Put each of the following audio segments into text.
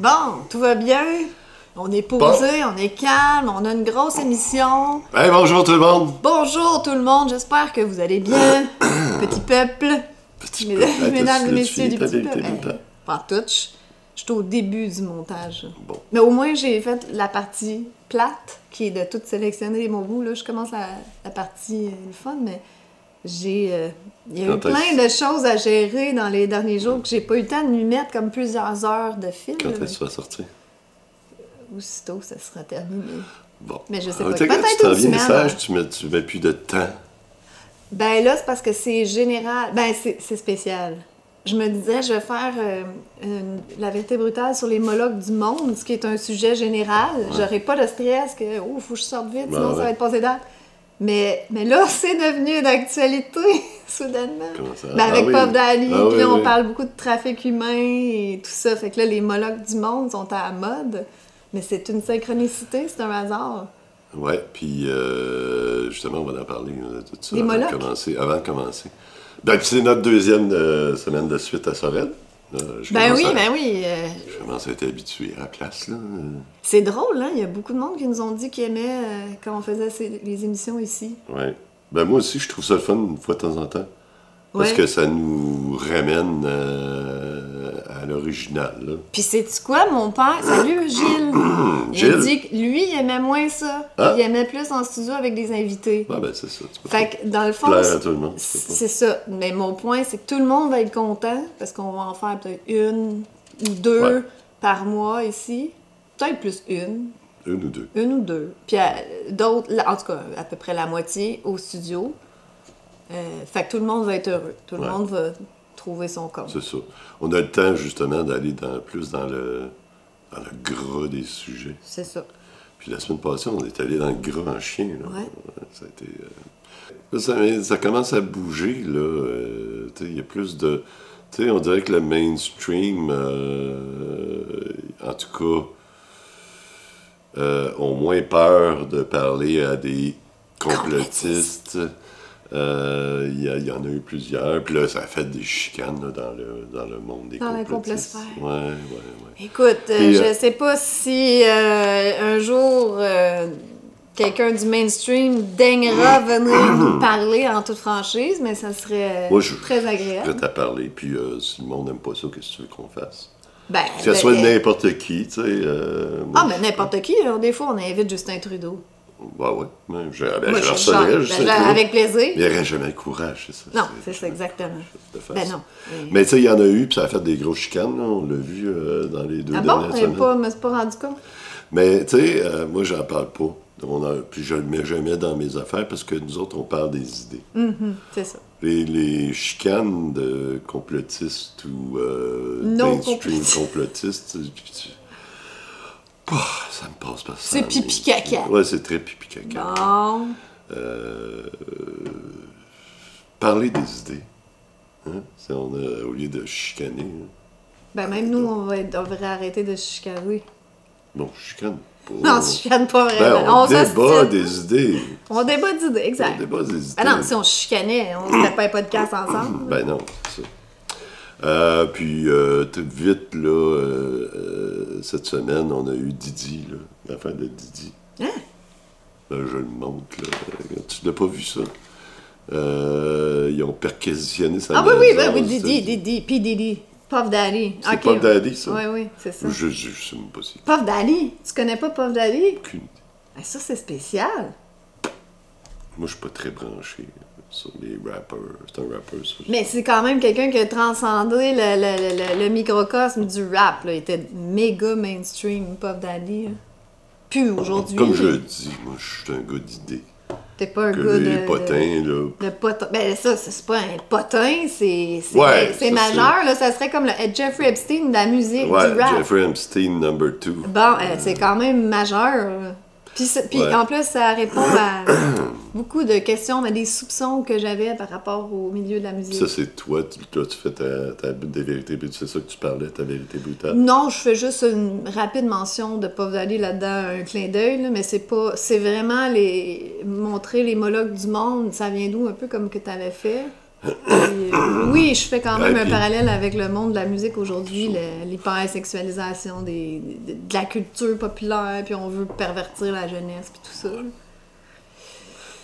Bon, tout va bien. On est posé, on est calme, on a une grosse émission. Hey, bonjour tout le monde! Bonjour tout le monde, j'espère que vous allez bien. Petit peuple. Mesdames et messieurs du petit peuple. Pas touch. Je suis au début du montage. Bon. Mais au moins, j'ai fait la partie plate, qui est de tout sélectionner les mots bouts. Là, je commence la partie le fun, mais il y a eu plein de choses à gérer dans les derniers jours que j'ai pas eu le temps de m'y mettre, comme plusieurs heures de film. Quand est-ce que tu vas sortir? Aussitôt, ça sera terminé. Bon. Mais je sais pas. Peut-être Peut-être tu t'en une viens semaine. sage, tu mets plus de temps. Ben là, c'est parce que c'est général. Ben, c'est spécial. Je me disais, je vais faire la vérité brutale sur les molochs du monde, ce qui est un sujet général. Ouais. J'aurai pas de stress que, faut que je sorte vite, sinon ça va être passé date. Mais là, c'est devenu d'actualité, soudainement. Comment ça? Ben, avec Puff Daddy, puis là, on oui. parle beaucoup de trafic humain et tout ça. Fait que là, les molochs du monde sont à la mode. Mais c'est une synchronicité, c'est un hasard. Ouais, puis justement, on va en parler de tout ça avant de commencer. Ben, puis c'est notre deuxième semaine de suite à Sorel. Ben oui. Je commence à être habitué à la place, là. C'est drôle, hein? Il y a beaucoup de monde qui nous ont dit qu'ils aimaient quand on faisait les émissions ici. Ouais. Ben moi aussi, je trouve ça le fun une fois de temps en temps. Parce que ça nous ramène à l'original, là. Puis sais-tu quoi, mon père? Salut, Gilles! Il a dit que lui, il aimait moins ça. Ah. Il aimait plus en studio avec des invités. Ah ben c'est ça. Tu peux fait que dans le fond, plaire à tout le monde. C'est ça. Mais mon point, c'est que tout le monde va être content parce qu'on va en faire peut-être une ou deux par mois ici. Peut-être plus une. Une ou deux. Une ou deux. Puis d'autres, en tout cas, à peu près la moitié au studio. Fait que tout le monde va être heureux. Tout le monde va trouver son compte. C'est ça. On a le temps, justement, d'aller plus dans le gras des sujets. C'est ça. Puis la semaine passée, on est allé dans le gras en chien. Là. Ouais. Ça a été... ça commence à bouger, là. Il y a plus de... Tu sais, on dirait que le mainstream, en tout cas, ont moins peur de parler à des complotistes. Il y en a eu plusieurs, puis là, ça a fait des chicanes là, dans le monde des complotistes. Dans la complosphère. Ouais. Écoute, je sais pas si un jour quelqu'un du mainstream daignera venir nous parler en toute franchise, mais ça serait très agréable. Je vais t'en parler, puis si le monde n'aime pas ça, qu'est-ce que tu veux qu'on fasse? Ben, que ce soit n'importe qui, tu sais. mais n'importe qui. Alors, des fois, on invite Justin Trudeau. Ouais. Je recevrais Justin Trudeau. Avec plaisir. Mais il n'y aurait jamais le courage, c'est ça. Non, c'est ça, exactement. Ben non. Mais tu sais, il y en a eu, puis ça a fait des grosses chicanes, là, on l'a vu dans les deux dernières semaines. Je me suis pas rendu compte. Mais tu sais, moi, j'en parle pas. Puis je le mets jamais dans mes affaires, parce que nous autres, on parle des idées. C'est ça. Les chicanes de complotistes ou mainstream complotistes, ça me passe pas ça. C'est pipi caca. Ouais, c'est très pipi caca. Non. Parler des idées. Hein? Au lieu de chicaner. Hein? Ben même nous, on devrait arrêter de chicaner. Non, je chicane pas. Non, je chicane pas vraiment. Ben, on débat des idées. On débat d'idées, exact. On débat des idées. Ben non, si on chicanait, on ne ferait pas un podcast ensemble. Ben non, c'est ça. Puis, tout vite, là, cette semaine, on a eu Didi, là, l'affaire de Didi. Hein? Ben, je le montre, là. Tu n'as pas vu ça? Ils ont perquisitionné sa maison. Oui, Didi, P. Diddy. Puff Daddy. C'est Puff Daddy, ça? Oui, c'est ça. Je sais même pas si. Puff Daddy? Tu connais pas Puff Daddy? Aucune idée. Ben, ça, c'est spécial. Moi, je suis pas très branché sur les rappers. C'est un rappeur, ça. Mais c'est quand même quelqu'un qui a transcendé le microcosme du rap. Là. Il était méga mainstream, Puff Daddy. Puis aujourd'hui. Comme je le dis, moi, je suis un gars d'idées. T'es pas un que gars les potins, là. de potin. Ben ça, c'est pas un potin, c'est majeur. Là, ça serait comme le Jeffrey Epstein de la musique, du rap. Jeffrey Epstein number 2. Bon, c'est quand même majeur. Puis en plus, ça répond à beaucoup de questions, mais des soupçons que j'avais par rapport au milieu de la musique. Ça, c'est toi, tu fais des vérités, c'est ça que tu parlais, ta vérité brutale? Non, je fais juste une rapide mention de Puff Daddy là-dedans, un clin d'œil, mais c'est vraiment montrer les molochs du monde, ça vient d'où, un peu comme que tu avais fait? Oui, je fais quand même Ouais, un puis- parallèle avec le monde de la musique aujourd'hui, l'hypersexualisation de la culture populaire, puis on veut pervertir la jeunesse, puis tout ça.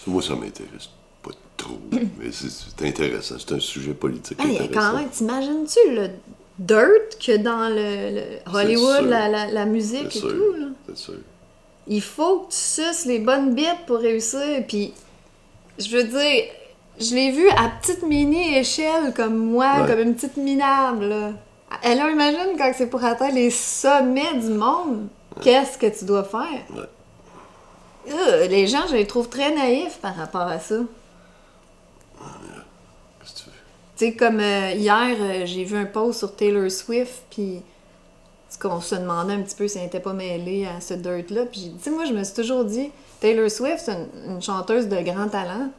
Moi, ça m'intéresse pas trop, mais c'est intéressant. C'est un sujet politique Il y a intéressant. quand même, t'imagines-tu le dirt que dans le Hollywood, sûr. la musique C'est et sûr, tout, là? c'est sûr. Il faut que tu suces les bonnes bites pour réussir, puis je veux dire, je l'ai vu à petite mini-échelle comme moi, Ouais. comme une petite minable, là. Elle imagine quand c'est pour atteindre les sommets du monde, qu'est-ce que tu dois faire? Ouais. Les gens, je les trouve très naïfs par rapport à ça. Qu'est-ce que tu veux? Tu sais, comme hier, j'ai vu un post sur Taylor Swift, puis qu'on se demandait un petit peu si elle n'était pas mêlée à ce dirt-là. Puis j'ai dit, tu sais, moi, je me suis toujours dit, Taylor Swift, c'est une chanteuse de grand talent,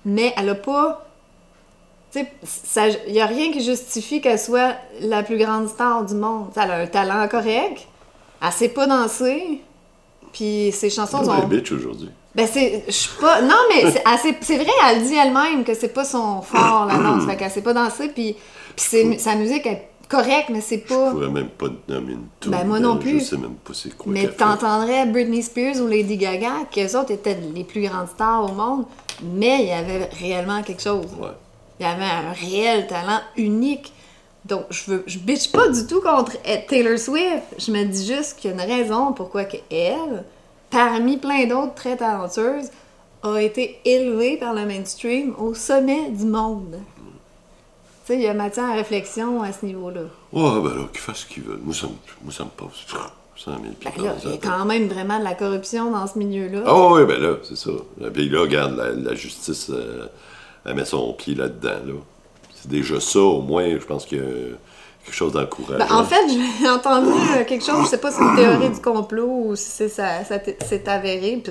mais elle a pas... Tu sais, il n'y a rien qui justifie qu'elle soit la plus grande star du monde. T'sais, elle a un talent correct, elle sait pas danser, puis ses chansons C'est sont... un bitch aujourd'hui. Ben, je suis pas... Non, mais c'est vrai, elle dit elle-même que c'est pas son fort, la danse. Fait qu'elle sait pas danser, puis sa musique est correcte, mais c'est Je pas... pourrais même pas te nommer une tour. Ben, moi non plus. Je sais même pas c'est quoi Mais qu'elle fait. t'entendrais Britney Spears ou Lady Gaga, qu'eux autres étaient les plus grandes stars au monde, mais il y avait réellement quelque chose. Ouais. Il y avait un réel talent unique. Donc, je bitch pas du tout contre Taylor Swift. Je me dis juste qu'il y a une raison pourquoi elle, parmi plein d'autres très talentueuses, a été élevée par le mainstream au sommet du monde. Tu sais, il y a matière à réflexion à ce niveau-là. Ouais, ben là, qu'ils fassent ce qu'ils veulent. Moi, ça me passe 100 000 pieds Ben là, il y a quand même vraiment de la corruption dans ce milieu-là. Ah oui, ben là, c'est ça. Puis là, regarde, la justice, elle met son pied là-dedans, là. C'est déjà ça, au moins, je pense qu'il y a quelque chose d'encourageant. Ben, en fait, j'ai entendu quelque chose, je sais pas si c'est une théorie du complot ou si c'est avéré,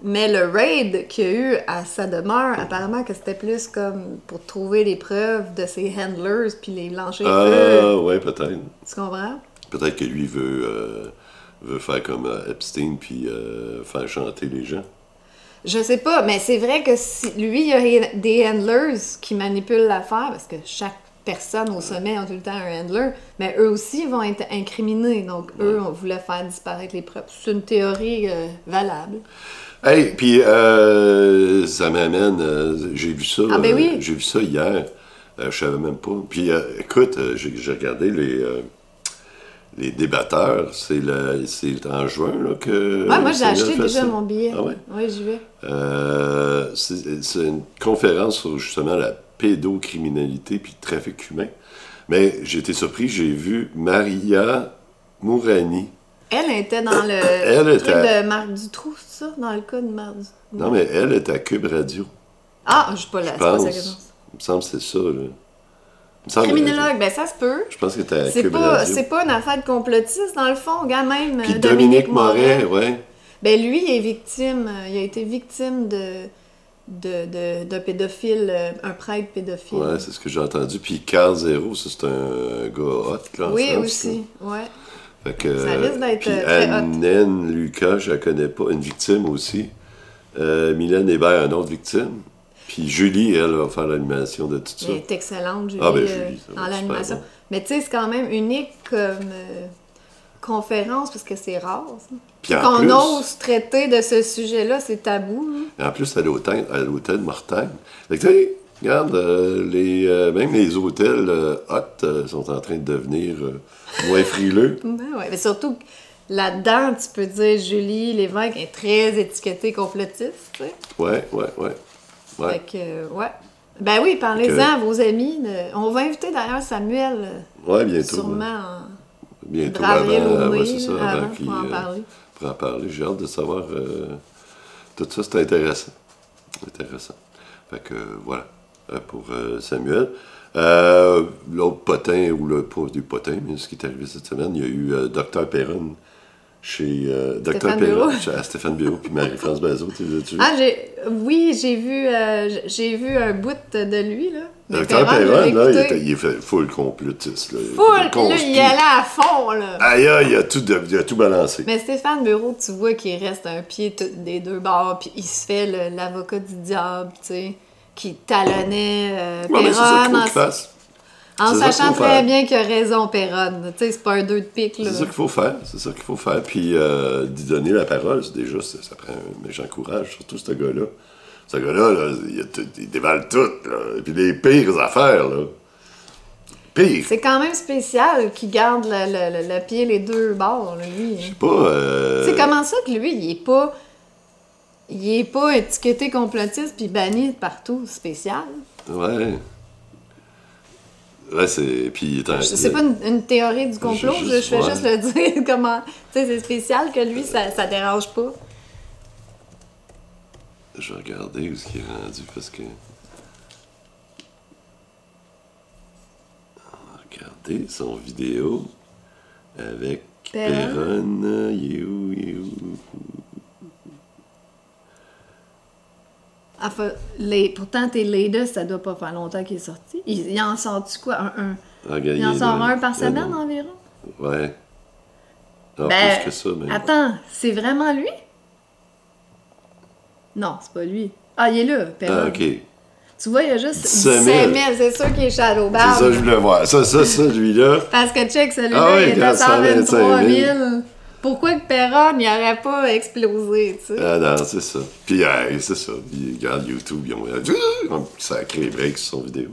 mais le raid qu'il y a eu à sa demeure, apparemment que c'était plus comme pour trouver les preuves de ses handlers puis les blanchir. Ah, ouais, peut-être. Tu comprends? Peut-être que lui veut faire comme Epstein puis faire chanter les gens. Je sais pas, mais c'est vrai que si lui, il y a des handlers qui manipulent l'affaire, parce que chaque personne au sommet a tout le temps un handler, mais eux aussi vont être incriminés. Donc, eux, on voulait faire disparaître les preuves. C'est une théorie valable. Hey, puis ça m'amène, j'ai vu ça, Ah, ben oui. j'ai vu ça hier, je savais même pas. Puis écoute, j'ai regardé les débatteurs, c'est en juin là, que... Ouais, moi, j'ai Samuel acheté fait déjà ça. mon billet. Ah ouais? Oui, j'y vais. C'est une conférence sur justement la pédocriminalité puis le trafic humain. Mais j'ai été surpris, j'ai vu Maria Mourani. Elle était dans le Elle truc était- de Marc Dutroux, c'est ça? Dans le cas de Marc Dutroux. Non, mais elle est à Cube Radio. Ah, je suis pas là, Je c'est pas pense. ça que je pense. Il me semble que c'est ça, là. Il me semble- Criminologue, ben ça se peut. Je pense que t'es à C'est Cube pas, Radio. c'est pas une affaire de complotiste, dans le fond, gars, même Puis Dominique Moret, ouais. Ben lui, il est victime, il a été victime d'un pédophile, un prêtre pédophile. Ouais, c'est ce que j'ai entendu. Puis Carl Zéro, ça, c'est un gars hot, là, en Oui, France, aussi, ouais. là. Fait que, Ça risque d'être puis très hot. Anne Lucas, je la connais pas, une victime aussi. Mylène Hébert, une autre victime. Puis Julie, elle, va faire l'animation de tout ça. Elle est excellente, Julie, Ah, ben, Julie, ça va dans être l'animation. super bon. Mais tu sais, c'est quand même unique comme conférence, parce que c'est rare, ça. Puis en Qu'on plus- ose traiter de ce sujet-là, c'est tabou. Hein. Et en plus, à l'hôtel Mortagne. Fait que, tu sais, regarde, même les hôtels hot sont en train de devenir moins frileux. Ben ouais, mais surtout que là-dedans, tu peux dire Julie Lévesque est très étiquetée complotiste, tu sais. Ouais. Fait que, ouais. Ben oui, parlez-en Que- à vos amis. On va inviter d'ailleurs Samuel, Ouais, bientôt. sûrement Bientôt en avril avant, ou mai, ouais, c'est ça, là, avant avant, qu'il, pour en parler. pour en parler. J'ai hâte de savoir tout ça, c'est intéressant. Intéressant. Fait que voilà, pour Samuel. L'autre potin, ou le pas du potin, mais ce qui est arrivé cette semaine, il y a eu Dr Perron chez Dr Stéphane Perron, Bureau. à Stéphane Bureau puis Marie-France Bazot, tu les as-tu vus? Ah, j'ai vu un bout de lui, là. Mais Dr Perron, je Perron, l'ai là, écouté. il est fait full complotiste. Là. Full, Il puis là, il conspire. allait à fond, là. Aïe, aïe, il a tout balancé. Mais Stéphane Bureau, tu vois qu'il reste un pied des deux bords, puis il se fait l'avocat du diable, tu sais. qui talonnait Ouais, mais c'est ça qu'il Perron faut qu'il fasse. en C'est ça sachant qu'il faut très faire. bien qu'il a raison, Perron. Tu sais, c'est pas un 2 de pique, là. C'est ça qu'il faut faire. C'est ça qu'il faut faire. Puis d'y donner la parole, c'est déjà, ça prend un méchant courage, surtout ce gars-là. Ce gars-là, là, il dévale tout, là. Et puis les pires affaires, là. Pire. C'est quand même spécial qu'il garde le pied les deux bords, là, lui. Je sais pas. C'est comment ça que lui, il est pas étiqueté complotiste puis banni de partout, spécial. Ouais. Ouais, c'est. Puis. C'est pas une théorie du complot, je fais juste le dire comment. Tu sais, c'est spécial que lui, ça dérange pas. Je vais regarder où est-ce qu'il est rendu parce que. Regardez son vidéo avec Perron. Il est où? Enfin, pourtant, tes latest, ça doit pas faire longtemps qu'il est sorti. Il en sort-tu quoi? Il en sort un par semaine environ? Ouais. Non, Ben, plus que ça, mais. Attends, c'est vraiment lui? Non, c'est pas lui. Ah, il est là, Perron. Ah, ok. Tu vois, il y a juste 5 000. 5 000, c'est sûr qu'il est Shadow Band. C'est ça que je voulais voir. Ça, lui-là. Parce que check, celui-là, Ah oui, il est à 123 125 000. Pourquoi que Perron n'aurait pas explosé, tu sais? Ah non, c'est ça. Puis c'est ça. Puis regarde YouTube, ils ont sacré break sur son vidéo.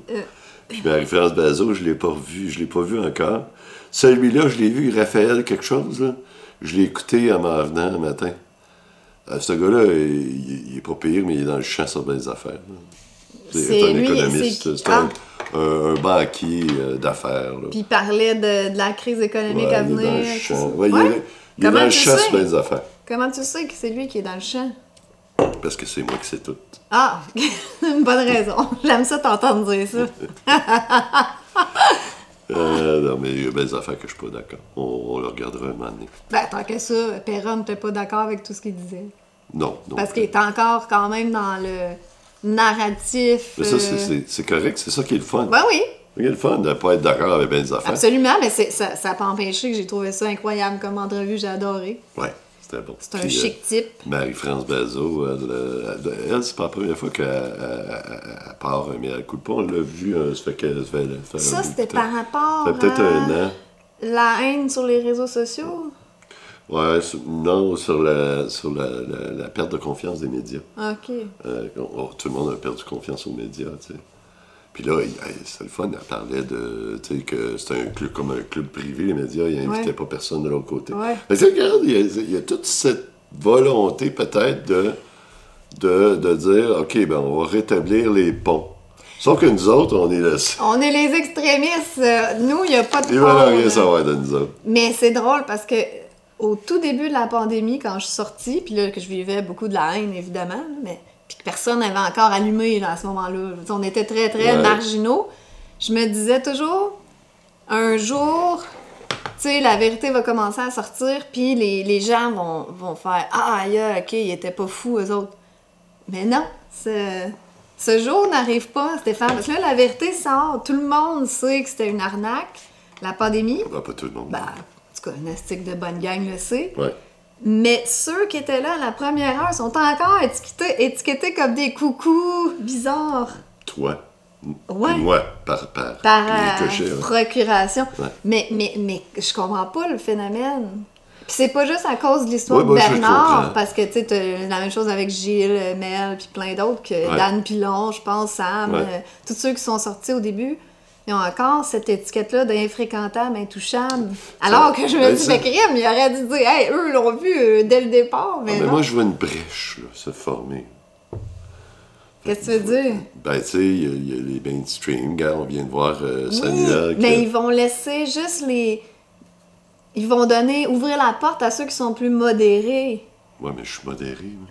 Puis Marie-France Bazot, je l'ai pas vu encore. Celui-là, je l'ai vu, Raphaël quelque chose, là. Je l'ai écouté en m'en venant le matin. Ce gars-là, il est pas pire, mais il est dans le champ sur des affaires. Là. C'est un lui, économiste. C'est un banquier d'affaires. Là. Puis il parlait de la crise économique à venir. Il est dans le champ. Ouais. Il est dans le champ sur des affaires. Comment tu sais que c'est lui qui est dans le champ? Parce que c'est moi qui sais tout. Ah, une bonne raison. J'aime ça t'entendre dire ça. Non, mais il y a des affaires que je suis pas d'accord. On le regardera un moment donné. Ben, tant que ça, Perron n'était pas d'accord avec tout ce qu'il disait. Non. Parce qu'il est encore quand même dans le narratif. Mais ça, c'est correct. C'est ça qui est le fun. Ben oui. C'est le fun de ne pas être d'accord avec bien des affaires. Absolument, mais ça n'a pas empêché que j'ai trouvé ça incroyable comme entrevue. J'ai adoré. Ouais, c'était bon. C'est un chic type. Marie-France Bazot, elle, c'est pas la première fois qu'elle part, mais elle coule pas. On l'a vu, ça fait qu'elle fait faire Ça, c'était par rapport ça fait peut-être un an. La haine sur les réseaux sociaux? Ouais, non, sur la perte de confiance des médias. OK. Tout le monde a perdu confiance aux médias, tu sais. Puis là, c'est le fun, elle parlait de, tu sais, que c'était un club comme un club privé, les médias, ils n'invitaient pas personne de l'autre côté. Ouais. Mais tu sais, regarde, il y a toute cette volonté peut-être de dire, OK, ben on va rétablir les ponts. Sauf que nous autres, on est là. On est les extrémistes. Nous, il n'y a pas de Ils pont, veulent rien là. savoir de nous autres. Mais c'est drôle parce que au tout début de la pandémie, quand je suis sortie, puis là, que je vivais beaucoup de la haine, évidemment, mais puis que personne n'avait encore allumé là, à ce moment-là. On était très, très marginaux. Je me disais toujours, un jour, tu sais, la vérité va commencer à sortir, puis les gens vont faire « Ah, yeah, OK, ils étaient pas fous, eux autres. » Mais non, ce jour n'arrive pas, Stéphane. Parce que là, la vérité sort. Tout le monde sait que c'était une arnaque. La pandémie, Ben, pas tout le monde. ben, en tout cas, une astique de bonne gang le sait. Ouais. Mais ceux qui étaient là à la première heure sont encore étiquetés comme des coucous bizarres. Toi. Ouais. Moi, par Par procuration. Ouais. Mais je comprends pas le phénomène. Puis c'est pas juste à cause de l'histoire Ouais, de moi, je Bernard, comprends. parce que tu sais, t'as la même chose avec Gilles, Mel, puis plein d'autres, que Dan Pilon, je pense, Sam, tous ceux qui sont sortis au début. Ils ont encore cette étiquette-là d'infréquentable, intouchable. Alors que je me dis, mais crime, il aurait dû dire, hey, eux l'ont vu dès le départ. Mais, mais non. moi, je vois une brèche là, se former. Qu'est-ce que tu veux dire? Ben, tu sais, il y a les mainstream, gars, on vient de voir Samuel. Mais ils vont laisser juste les... Ils vont ouvrir la porte à ceux qui sont plus modérés. Ouais, mais je suis modéré. moi.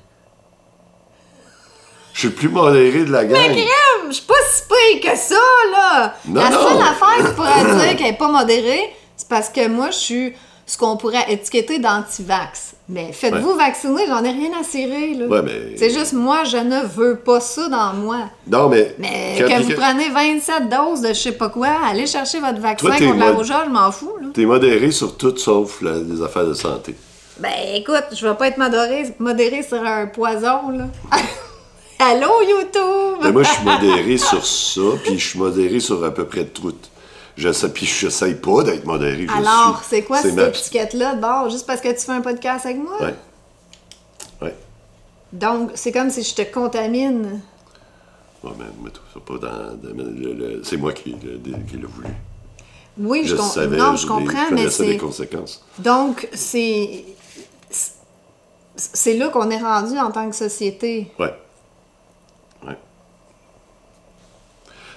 Je suis le plus modéré de la gang. Mais crème, je suis pas si pire que ça, là! Non, La seule non. affaire qui pourrait dire qu'elle est pas modérée, c'est parce que moi, je suis ce qu'on pourrait étiqueter d'anti-vax. Mais faites-vous vacciner, j'en ai rien à cirer, là. Ouais, mais- C'est juste moi, je ne veux pas ça dans moi. Non, mais... Mais quand que t'es- vous prenez 27 doses de je sais pas quoi, allez chercher votre vaccin Toi, t'es contre la mod- rougeole, je m'en fous, là. T'es modéré sur tout sauf les affaires de santé. Ben écoute, je vais pas être modérée sur un poison, là. Allô, YouTube! Ben, moi, je suis modéré sur ça, puis je suis modéré sur à peu près tout. Puis je n'essaye pas d'être modéré. Alors, c'est quoi cette ma... étiquette-là? Bon, juste parce que tu fais un podcast avec moi? Ouais. Ouais. Donc, c'est comme si je te contamine. Ouais, mais tout ça pas c'est moi qui l'ai voulu. Oui, je comprends. savais, Non, je comprends, mais connaissais les c'est... conséquences. Donc, c'est là qu'on est rendu en tant que société. Ouais. Ouais.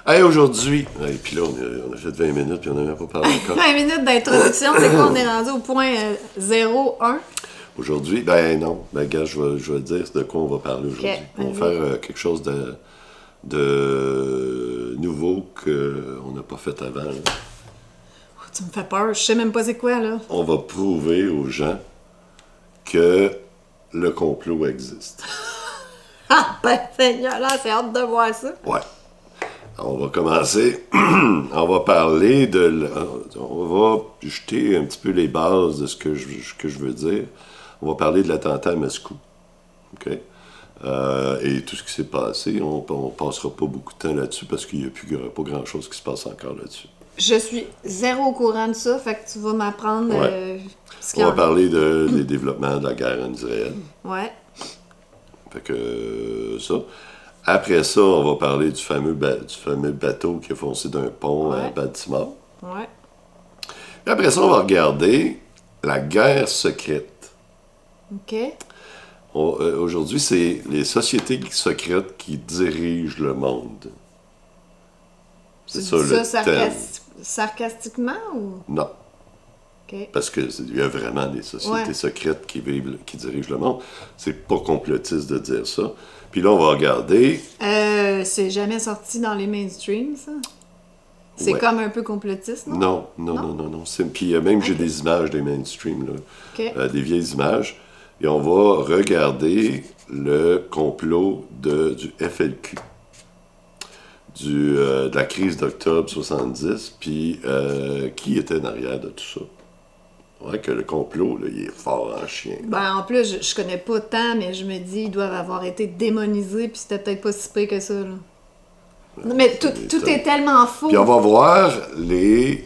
Hey, aujourd'hui, et puis là, on a fait 20 minutes, puis on n'a même pas parlé encore. 20 minutes d'introduction, c'est quoi? On est rendu au point 0,1. Aujourd'hui, ben non. Ben, gars, je vais te dire de quoi on va parler aujourd'hui. Okay, on va faire quelque chose de nouveau qu'on n'a pas fait avant. Là. Oh, tu me fais peur, je sais même pas c'est quoi, là. On va prouver aux gens que le complot existe. Ah, ben, Seigneur, là, c'est hâte de voir ça. Ouais. On va commencer. On va parler on va jeter un petit peu les bases de ce que je veux dire. On va parler de l'attentat à Moscou. OK? Et tout ce qui s'est passé. On ne passera pas beaucoup de temps là-dessus parce qu'il n'y a pas grand-chose qui se passe encore là-dessus. Je suis zéro au courant de ça, fait que tu vas m'apprendre ce qu'il y On en va a. parler des développements de la guerre en Israël. Ouais. Fait que ça. Après ça, on va parler du fameux bateau qui a foncé d'un pont à Baltimore. Ouais. Puis après ça, on va regarder la guerre secrète. OK. Aujourd'hui, c'est les sociétés secrètes qui dirigent le monde. C'est ça le thème. Sarcastiquement ou? Non. OK. Parce qu'il y a vraiment des sociétés secrètes qui dirigent le monde. C'est pas complotiste de dire ça. Puis là, on va regarder... c'est jamais sorti dans les mainstreams, ça? C'est comme un peu complotiste, non? Non. Puis même, j'ai des images des mainstreams, là. Des vieilles images. Et on va regarder le complot du FLQ. De la crise d'octobre 70, puis qui était derrière de tout ça. Ouais, que le complot, là, il est fort en chien. Ben, en plus, je connais pas tant, mais je me dis, ils doivent avoir été démonisés, puis c'était peut-être pas si pire que ça, là. Non, mais tout est tellement faux. Puis on va voir les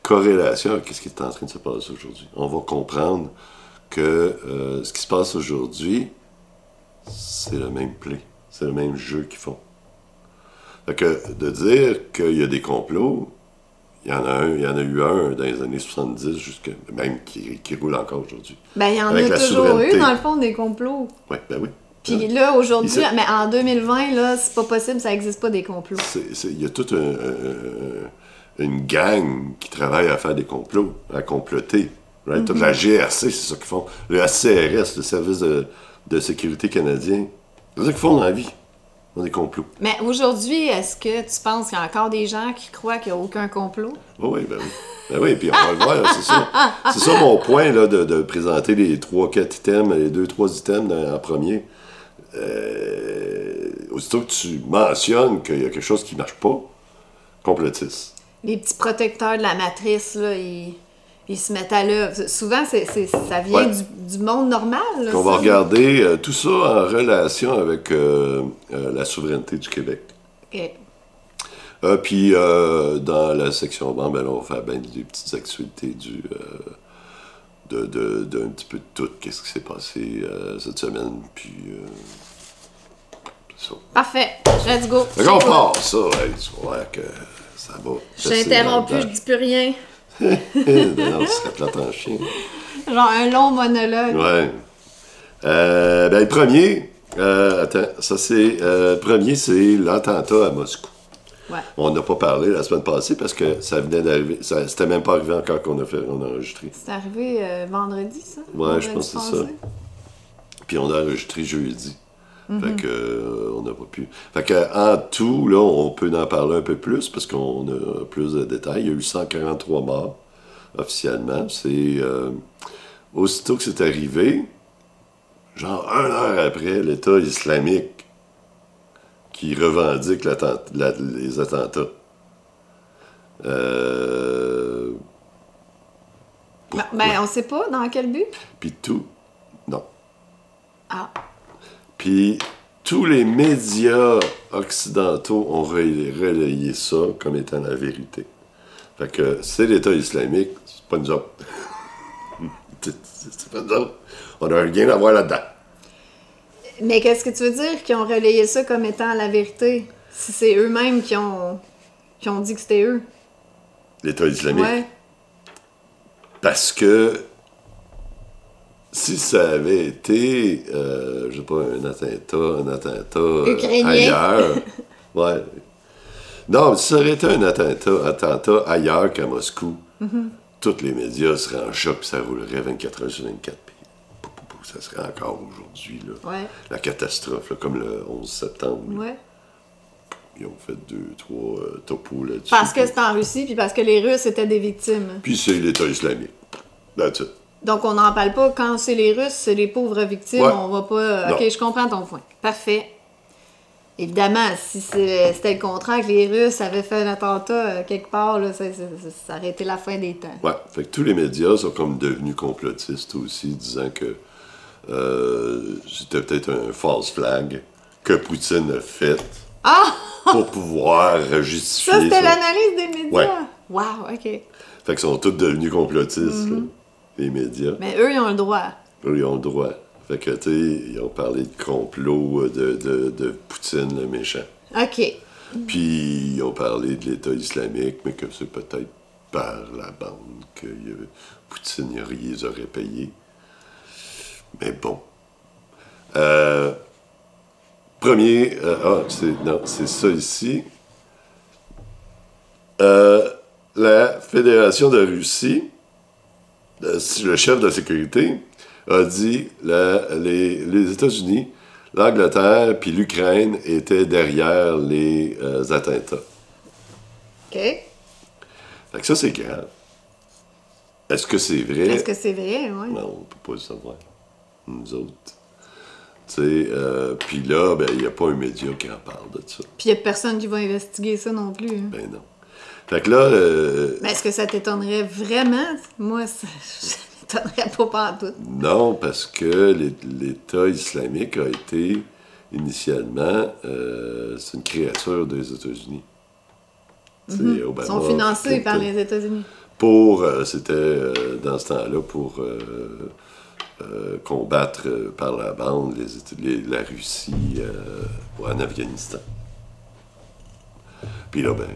corrélations. Qu'est-ce qui est en train de se passer aujourd'hui? On va comprendre que ce qui se passe aujourd'hui, c'est le même play. C'est le même jeu qu'ils font. Fait que de dire qu'il y a des complots, il y en a eu un dans les années 70, même qui roule encore aujourd'hui. Ben, il y en a toujours eu, dans le fond, des complots. Oui, ben oui. Puis là, aujourd'hui, mais en 2020, là, c'est pas possible, ça n'existe pas des complots. Il y a toute une gang qui travaille à faire des complots, à comploter. Right? Toute la GRC, c'est ça qu'ils font. Le CRS, le Service de sécurité canadien, c'est ça qu'ils font dans la vie. Ils font des complots. Mais aujourd'hui, est-ce que tu penses qu'il y a encore des gens qui croient qu'il n'y a aucun complot? Oui, ben oui. Ben oui, puis on va le voir, là, c'est ça. C'est ça mon point, là, de présenter les 3-4 items, les 2-3 items en premier. Aussitôt que tu mentionnes qu'il y a quelque chose qui ne marche pas, complotiste. Les petits protecteurs de la matrice, là, ils se mettent à l'œuvre. Souvent, ça vient du monde normal. Là, on va regarder tout ça en relation avec la souveraineté du Québec. OK. Puis, dans la section bon, ben là, on va faire bien des petites actualités d'un petit peu de tout, qu'est-ce qui s'est passé cette semaine, puis ça. Parfait, let's go. Fait qu'on part ça, tu vois que ça va. Je suis interrompu, je dis plus rien. Non, tu serais plate en chien. Genre un long monologue. Ouais. Ben, le premier, le premier, c'est l'attentat à Moscou. Ouais. On n'a pas parlé la semaine passée parce que ça venait d'arriver. C'était même pas arrivé encore qu'on a enregistré. C'est arrivé vendredi, ça? Ouais, je pense que c'est ça. Puis on a enregistré jeudi. Fait que on n'a pas pu. Fait que en tout, là, on peut en parler un peu plus parce qu'on a plus de détails. Il y a eu 143 morts officiellement. C'est aussitôt que c'est arrivé, genre 1 heure après, l'État islamique qui revendique les attentats. Ben, on sait pas dans quel but. Puis tout. Non. Ah. Puis tous les médias occidentaux ont relayé ça comme étant la vérité. Fait que c'est l'État islamique, c'est pas nous autres. c'est pas nous autres. On n'a rien à voir là-dedans. Mais qu'est-ce que tu veux dire qu'ils ont relayé ça comme étant la vérité? Si c'est eux-mêmes qui ont dit que c'était eux. L'État islamique. Ouais. Parce que si ça avait été, je sais pas, un attentat Ukrainien. ailleurs, ouais. Non, si ça aurait été un attentat ailleurs qu'à Moscou, tous les médias seraient en choc, puis ça roulerait 24 heures sur 24, puis ça serait encore aujourd'hui, là. Ouais. La catastrophe, là, comme le 11 septembre. Ouais. Ils ont fait 2-3 topos là-dessus. Parce que c'est en Russie, puis parce que les Russes étaient des victimes. Puis c'est l'État islamique. That's it. Donc, on n'en parle pas. Quand c'est les Russes, c'est les pauvres victimes. Ouais. On va pas... Non. OK, je comprends ton point. Parfait. Évidemment, si c'était le contraire, que les Russes avaient fait un attentat quelque part, là, ça aurait été la fin des temps. Ouais. Fait que tous les médias sont comme devenus complotistes aussi, disant que c'était peut-être un false flag que Poutine a fait pour pouvoir justifier Ça, c'était ça. l'analyse des médias? Ouais. Wow, OK. Fait qu'ils sont tous devenus complotistes, là, les médias. Mais eux, ils ont le droit. Eux, ils ont le droit. Fait que, tu sais, ils ont parlé de complot de Poutine, le méchant. OK. Puis, ils ont parlé de l'État islamique, mais que c'est peut-être par la bande que Poutine, il les aurait payés. Mais bon. Premier... c'est ça ici. La Fédération de Russie, le chef de la sécurité, a dit les États-Unis, l'Angleterre puis l'Ukraine étaient derrière les attentats. OK. Fait que ça, c'est grave. Est-ce que c'est vrai? Est-ce que c'est vrai? Oui. Non, on ne peut pas le savoir. Nous autres. Tu sais, puis là, ben, il n'y a pas un média qui en parle de ça. Puis il n'y a personne qui va investiguer ça non plus. Hein. Ben non. Fait que là... Mais est-ce que ça t'étonnerait vraiment? Moi, ça m'étonnerait pas pantoute. Non, parce que l'État islamique a été, initialement, c'est une créature des États-Unis. Ils sont financés par les États-Unis. C'était dans ce temps-là pour combattre par la bande la Russie en Afghanistan. Puis là, ben,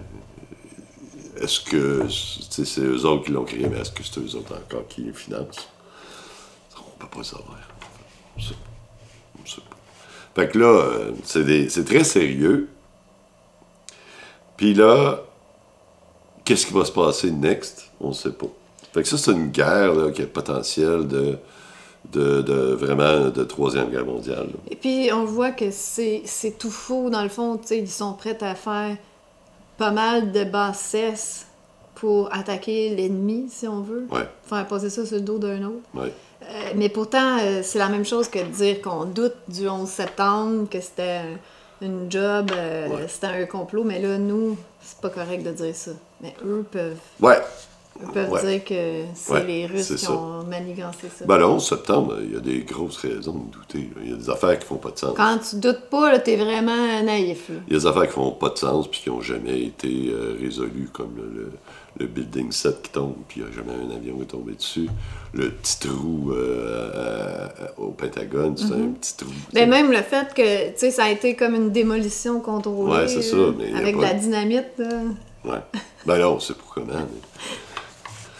est-ce que c'est eux autres qui l'ont créé, mais est-ce que c'est eux autres encore qui les financent? On peut pas savoir. On sait pas. On sait pas. Fait que là, c'est très sérieux. Puis là, qu'est-ce qui va se passer next? On ne sait pas. Fait que ça, c'est une guerre là, qui a le potentiel vraiment de Troisième Guerre mondiale. Là. Et puis, on voit que c'est tout faux. Dans le fond, tu sais, ils sont prêts à faire pas mal de bassesse pour attaquer l'ennemi, si on veut. Ouais. Faire passer ça sur le dos d'un autre. Ouais. Mais pourtant, c'est la même chose que de dire qu'on doute du 11 septembre, que c'était une job, c'était un complot. Mais là, nous, c'est pas correct de dire ça. Mais eux peuvent... Ouais. Ils peuvent dire que c'est les Russes qui ont manigancé ça. Ben, le 11 septembre, il y a des grosses raisons de douter. Là. Il y a des affaires qui font pas de sens. Quand tu doutes pas, là, t'es vraiment naïf. Là. Il y a des affaires qui font pas de sens puis qui n'ont jamais été résolues, comme le Building 7 qui tombe, puis il n'y a jamais un avion qui est tombé dessus. Le petit trou au Pentagone, c'est un petit trou. Ben, même le fait que, tu sais, ça a été comme une démolition contrôlée. Ouais, c'est ça. Mais avec de la dynamite. Là. Ouais. Ben non, c'est pour comment. Mais...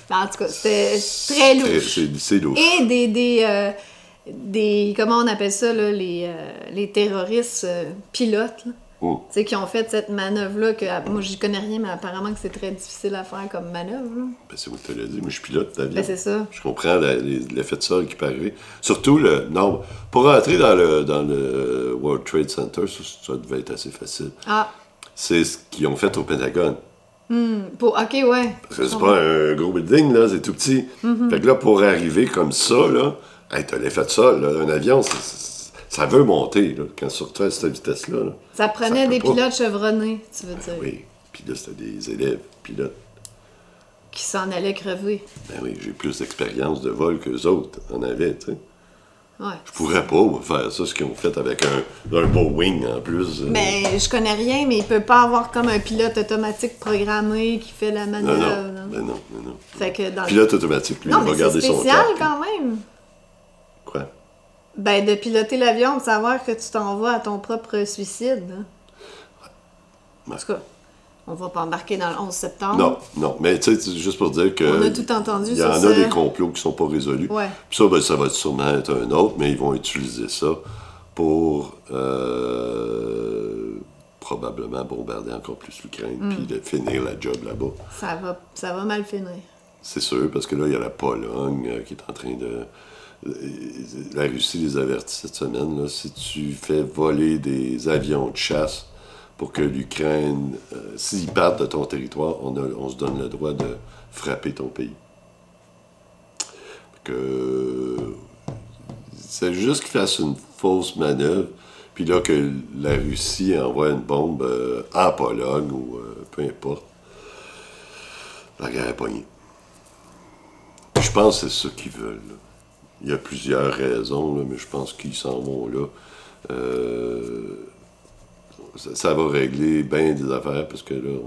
En tout cas, c'était très louche. C'est louche. Et des comment on appelle ça, là, les terroristes pilotes, là, tu sais, qui ont fait cette manœuvre-là, que moi, j'y connais rien, mais apparemment que c'est très difficile à faire comme manœuvre. Là. Ben, c'est moi qui te l'ai dit. Moi, je suis pilote d'avion. Ben, c'est ça. Je comprends l'effet de sol qui peut arriver. Surtout, pour rentrer dans le World Trade Center, ça devait être assez facile. Ah. C'est ce qu'ils ont fait au Pentagone. OK, ouais. Parce que c'est pas un gros building, là, c'est tout petit. Fait que là, pour arriver comme ça, là, hey, t'as l'effet de sol, là, un avion, ça veut monter, là, quand surtout à cette vitesse-là. Là. Ça prenait des pilotes chevronnés, tu veux dire. Oui, puis là, c'était des élèves pilotes. Qui s'en allaient crever. Ben oui, j'ai plus d'expérience de vol qu'eux autres en avaient, tu sais. Ouais. Je pourrais pas moi, faire ça, ce qu'ils ont fait avec un Boeing en plus. Mais je connais rien, mais il peut pas avoir comme un pilote automatique programmé qui fait la manœuvre. Non. Fait que dans Pilote automatique, lui, non, il va mais garder c'est son spécial cap. quand même. Quoi? Ben, de piloter l'avion, de savoir que tu t'envoies à ton propre suicide. Hein. Ouais. En tout cas, on va pas embarquer dans le 11 septembre. Non, mais tu sais, juste pour dire que... On a tout entendu il y en sur a ça. des complots qui sont pas résolus. Ouais. Puis ça, ben, ça va sûrement être un autre, mais ils vont utiliser ça pour probablement bombarder encore plus l'Ukraine, puis de finir la job là-bas. Ça va mal finir. C'est sûr, parce que là, il y a la Pologne qui est en train de... La Russie les avertit cette semaine, là, si tu fais voler des avions de chasse pour que l'Ukraine, s'ils partent de ton territoire, on se donne le droit de frapper ton pays. C'est juste qu'ils fassent une fausse manœuvre, puis là que la Russie envoie une bombe en Pologne ou peu importe, la guerre est pognée. Je pense que c'est ça qu'ils veulent. Là. Il y a plusieurs raisons, là, mais je pense qu'ils s'en vont là. Ça va régler bien des affaires parce que là,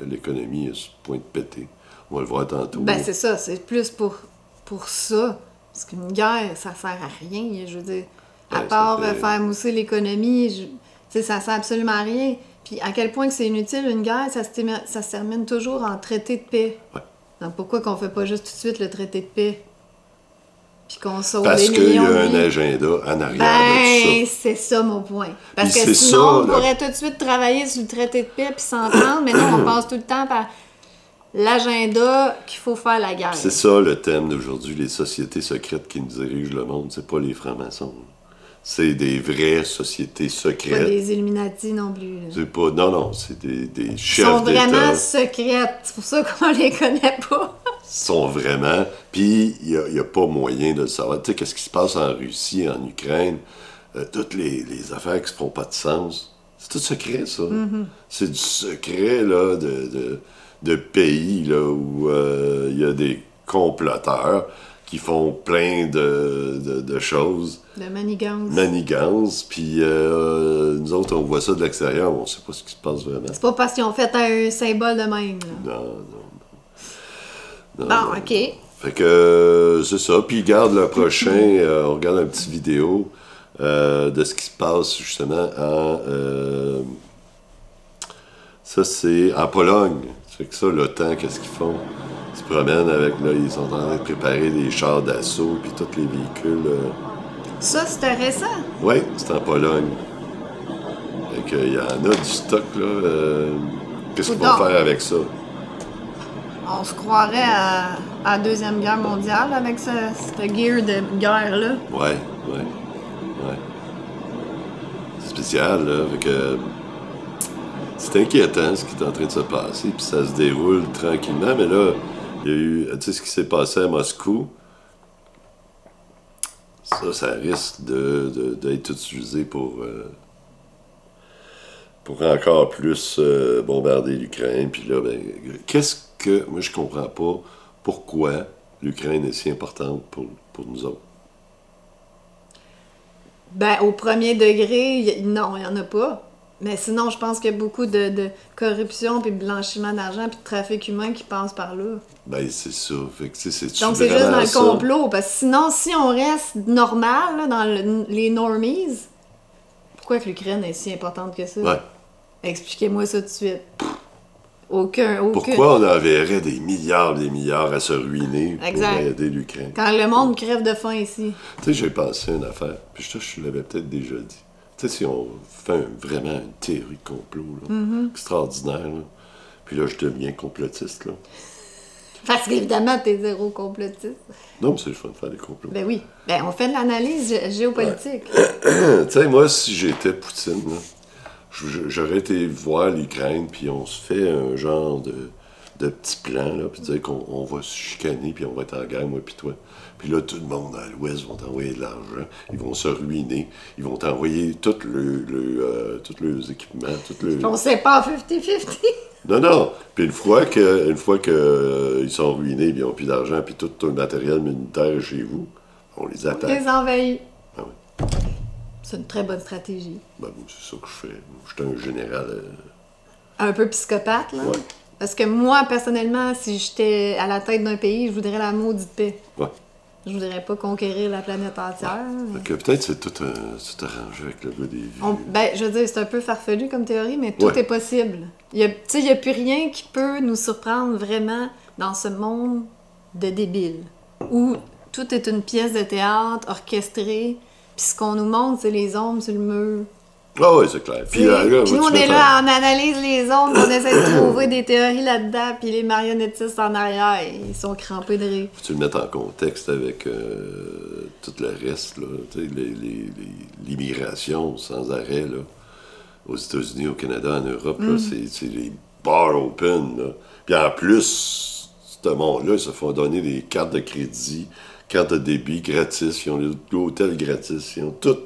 l'économie est sur le point de péter. On va le voir tantôt. Ben, c'est ça. C'est plus pour ça. Parce qu'une guerre, ça sert à rien. Je veux dire, à part faire mousser l'économie, tu sais, ça sert absolument à rien. Puis à quel point que c'est inutile, une guerre, ça se termine toujours en traité de paix. Ouais. Donc pourquoi qu'on fait pas juste tout de suite le traité de paix? Puis qu'on sauve parce des qu'il y millions a de un vies? agenda en arrière de tout ça. C'est ça mon point. Parce Puis que c'est sinon, ça, on là. pourrait tout de suite travailler sur le traité de paix puis s'entendre, mais non, on passe tout le temps par l'agenda qu'il faut faire la guerre. C'est ça le thème d'aujourd'hui, les sociétés secrètes qui nous dirigent le monde. C'est pas les francs-maçons. C'est des vraies sociétés Pas secrètes. des Illuminati non plus. Là. C'est pas... Non, c'est des Ils chefs sont vraiment d'État. secrètes. C'est pour ça qu'on les connaît pas. Sont vraiment... Puis, il n'y a pas moyen de le savoir. Tu sais, qu'est-ce qui se passe en Russie, en Ukraine, toutes les affaires qui se font pas de sens. C'est tout secret, ça. C'est du secret, là, de pays, là, où il y a des comploteurs qui font plein de choses. De manigance. Manigances, puis nous autres, on voit ça de l'extérieur, on sait pas ce qui se passe vraiment. C'est pas parce qu'ils ont fait un symbole de même. Là. Non. Bon, OK. Fait que c'est ça. Puis garde le prochain, on regarde une petite vidéo de ce qui se passe justement ça c'est en Pologne. Fait que ça, l'OTAN, qu'est-ce qu'ils font? Ils se promènent avec, là, ils sont en train de préparer des chars d'assaut, puis tous les véhicules. Ça, c'était récent. Oui, c'est en Pologne. Fait qu'il y en a du stock, là. Qu'est-ce qu'ils vont Coudonc. faire avec ça? On se croirait à la Deuxième Guerre mondiale avec ce gear de guerre-là. Ouais. C'est spécial, là. Fait que c'est inquiétant ce qui est en train de se passer, puis ça se déroule tranquillement, mais là, il y a eu, tu sais ce qui s'est passé à Moscou, ça risque d'être utilisé pour encore plus bombarder l'Ukraine, puis là, ben, moi je comprends pas pourquoi l'Ukraine est si importante pour nous autres. Ben, au premier degré, non, il n'y en a pas. Mais sinon, je pense qu'il y a beaucoup de corruption, puis de blanchiment d'argent, puis de trafic humain qui passe par là. Ben, c'est ça. Fait que, tu sais, c'est Donc, c'est juste dans le ça? complot. Parce que sinon, si on reste normal, là, dans les normies, pourquoi que l'Ukraine est si importante que ça? Ouais. Expliquez-moi ça tout de suite. Aucun. Pourquoi on enverrait des milliards à se ruiner Exact. pour aider l'Ukraine? Quand le monde crève de faim ici. Tu sais, j'ai pensé à une affaire, puis je l'avais peut-être déjà dit. Tu sais, si on fait vraiment une théorie de complot, là, extraordinaire, là, puis là, je deviens complotiste, là. Parce qu'évidemment, t'es zéro complotiste. Non, mais c'est le fun de faire des complots. Ben oui. Ben, on fait de l'analyse géopolitique. Tu sais, moi, si j'étais Poutine, là, j'aurais été voir l'Ukraine, puis on se fait un genre de petit plan, là, puis dire qu'on va se chicaner, puis on va être en guerre, moi puis toi. Puis là, tout le monde à l'Ouest vont t'envoyer de l'argent, ils vont se ruiner, ils vont t'envoyer tous leurs équipements, On sait pas 50-50. Non. Puis une fois que ils sont ruinés, puis ils n'ont plus d'argent, puis tout le matériel militaire est chez vous, on les On attaque. les envahit. Ah C'est une très bonne stratégie. Ben, c'est ça que je fais. J'étais un général. Un peu psychopathe, là? Ouais. Parce que moi, personnellement, si j'étais à la tête d'un pays, je voudrais la maudite paix. Ouais. Je voudrais pas conquérir la planète entière. Fait que peut-être c'est tout arrangé avec le gars des vues. Ben, je veux dire, c'est un peu farfelu comme théorie, mais tout Ouais. est possible. Il y a plus rien qui peut nous surprendre vraiment dans ce monde de débiles. Où tout est une pièce de théâtre orchestrée, puis ce qu'on nous montre, c'est les ombres sur le mur. Ah oui, c'est clair. Puis, là, Puis nous, on est là, on analyse les ombres, on essaie de trouver des théories là-dedans, puis les marionnettistes en arrière, ils sont crampés de rire. Faut-tu le mettre en contexte avec tout le reste, là, tu sais, l'immigration sans arrêt, là, aux États-Unis, au Canada, en Europe, là, c'est les bars open, là. Puis en plus, ce monde-là, ils se font donner des cartes de crédit, cartes de débit gratis, ils ont l'hôtel gratis, ils ont tout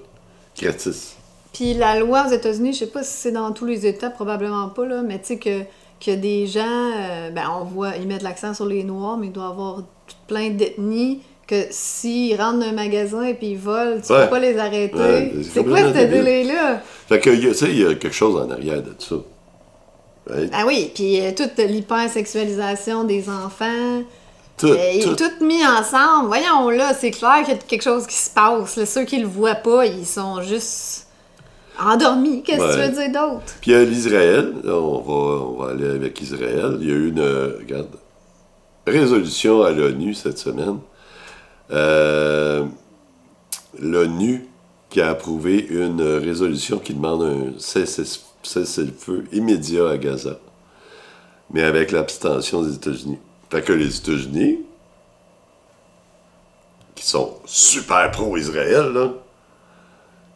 gratis. Puis la loi aux États-Unis, je sais pas si c'est dans tous les États, probablement pas, là, mais tu sais que des gens, ben on voit, ils mettent l'accent sur les Noirs, mais il doit y avoir plein d'ethnies que s'ils rentrent dans un magasin et puis ils volent, tu peux pas les arrêter. Ouais, c'est quoi ce délai-là? Fait que, tu sais, il y a quelque chose en arrière de ça. Right? Ah oui, puis toute l'hypersexualisation des enfants, Tout. tout mis ensemble. Voyons là, c'est clair qu'il y a quelque chose qui se passe. Là. Ceux qui le voient pas, ils sont juste endormis. Qu'est-ce que tu veux dire d'autre? Puis il y a l'Israël, on va aller avec Israël. Il y a eu une résolution à l'ONU cette semaine. L'ONU qui a approuvé une résolution qui demande un cessez-le-feu immédiat à Gaza, mais avec l'abstention des États-Unis. Fait que les États-Unis, qui sont super pro-Israël, là,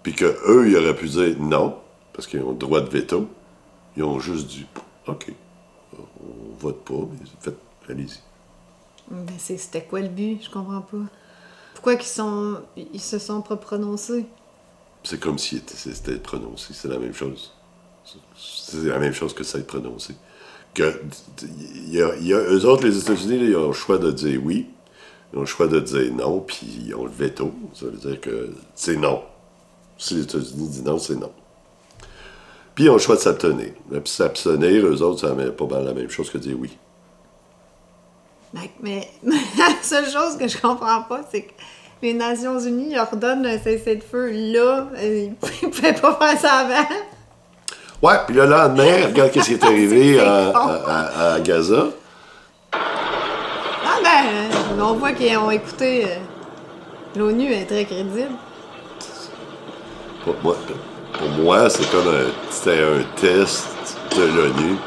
puis qu'eux, ils auraient pu dire non, parce qu'ils ont le droit de veto, ils ont juste dit « OK, on vote pas, mais faites, allez-y. » Ben c'était quoi le but? Je comprends pas. Pourquoi ils se sont pas prononcés? C'est comme si c'était prononcé, c'est la même chose. C'est la même chose que ça être prononcé. Eux autres, les États-Unis, là, ils ont le choix de dire oui, ils ont le choix de dire non, puis ils ont le veto. Ça veut dire que c'est non. Si les États-Unis disent non, c'est non. Puis ils ont le choix de s'abstenir. Puis s'abstenir, eux autres, ça met pas mal la même chose que dire oui. Mais la seule chose que je comprends pas, c'est que les Nations Unies ordonnent un cessez-le-feu là. Ils ne pouvaient pas faire ça avant. Ouais, puis le lendemain, regarde ce qui est arrivé à Gaza. Ah ben, on voit qu'ils ont écouté. L'ONU est très crédible. Pour moi, c'était un test de l'ONU.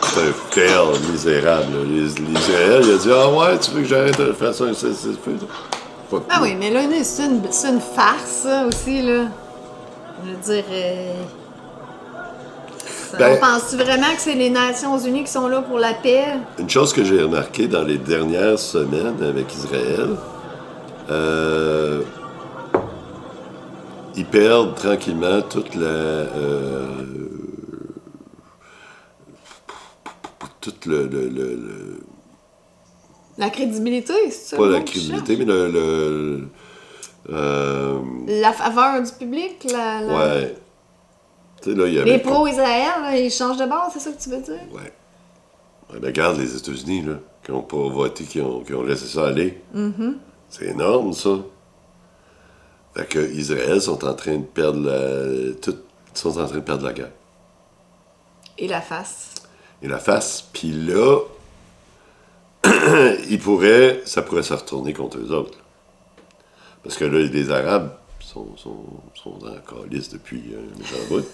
C'est un fail misérable. Là. L'Israël, il a dit « Ah ouais, tu veux que j'arrête de faire ça un cessez-le-feu? » Ah oui, mais l'ONU, c'est une farce, ça, aussi, là. Je veux dire... on pense-tu vraiment que c'est les Nations Unies qui sont là pour la paix? Une chose que j'ai remarqué dans les dernières semaines avec Israël, ils perdent tranquillement toute la... La crédibilité, c'est ça? Pas la crédibilité, mais la faveur du public, Ouais. Tu sais, là, il y avait les pro-Israël, là, ils changent de base, c'est ça que tu veux dire? Ouais. Ben, regarde les États-Unis, là, qui n'ont pas voté, qui ont laissé ça aller. Mm-hmm. C'est énorme, ça. Fait que Israël sont en train de perdre sont en train de perdre la guerre. Et la face. Et la face. Puis là, ça pourrait se retourner contre eux autres. Là. Parce que là, les Arabes sont en calice depuis un méchant bout.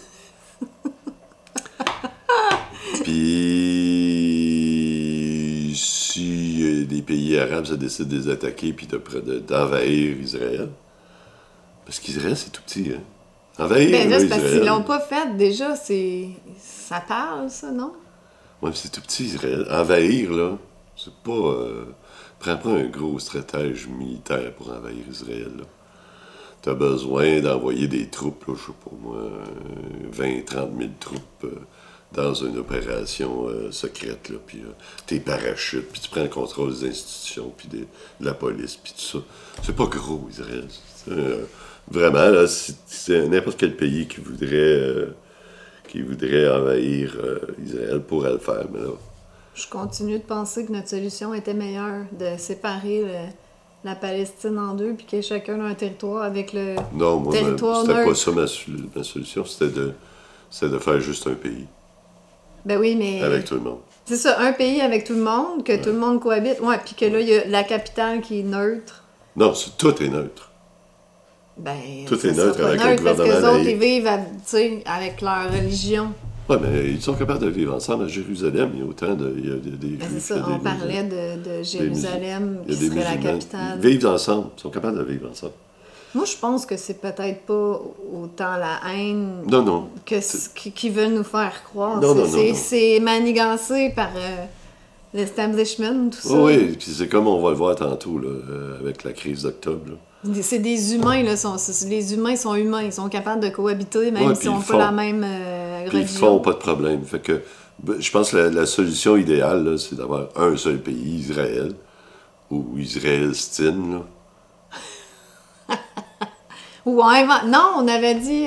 Puis, si des pays arabes se décident de les attaquer puis d'envahir Israël, parce qu'Israël, c'est tout petit, hein? Envahir, ben là, c'est parce Israël. qu'ils l'ont pas fait, déjà, ça parle, ça, non? Ouais, c'est tout petit, Israël. Envahir, là, c'est pas... Prends pas un gros stratège militaire pour envahir Israël, là. T'as besoin d'envoyer des troupes, là, je sais pas moi, 20-30 000 troupes dans une opération secrète, là, puis tes parachutes, puis tu prends le contrôle des institutions, puis de la police, puis tout ça. C'est pas gros, Israël. Vraiment, là, c'est n'importe quel pays qui voudrait envahir Israël pourrait le faire, mais là... Je continue de penser que notre solution était meilleure, de séparer la Palestine en deux, puis que chacun a un territoire avec le non, moi, territoire c'était neutre. pas ça ma solution, c'était de faire juste un pays. Ben oui, mais... Avec tout le monde. C'est ça, un pays avec tout le monde, que tout le monde cohabite. Ouais, puis que là, il y a la capitale qui est neutre. Non, tout est neutre. Ben, tout est ça neutre sera pas avec neutre un parce que les gouvernement autres, ils laïque. vivent avec leur religion. Oui, mais ils sont capables de vivre ensemble à Jérusalem. Il y a autant de... Il y a des Ben, Juifs, c'est ça, on parlait de Jérusalem, il y a qui des serait la musulmans. capitale. Ils vivent ensemble. Ils sont capables de vivre ensemble. Moi, je pense que c'est peut-être pas autant la haine Non. que qu'ils veulent nous faire croire. Non. C'est manigancé par l'establishment, tout ça. Oui, puis c'est comme on va le voir tantôt, là, avec la crise d'octobre. Là. C'est des humains, là. Les humains sont humains. Ils sont capables de cohabiter, même s'ils n'ont pas la même Puis ils religion. font pas de problème. Fait que je pense que la solution idéale, là, c'est d'avoir un seul pays, Israël, ou Israël-Stine, là. Non, on avait dit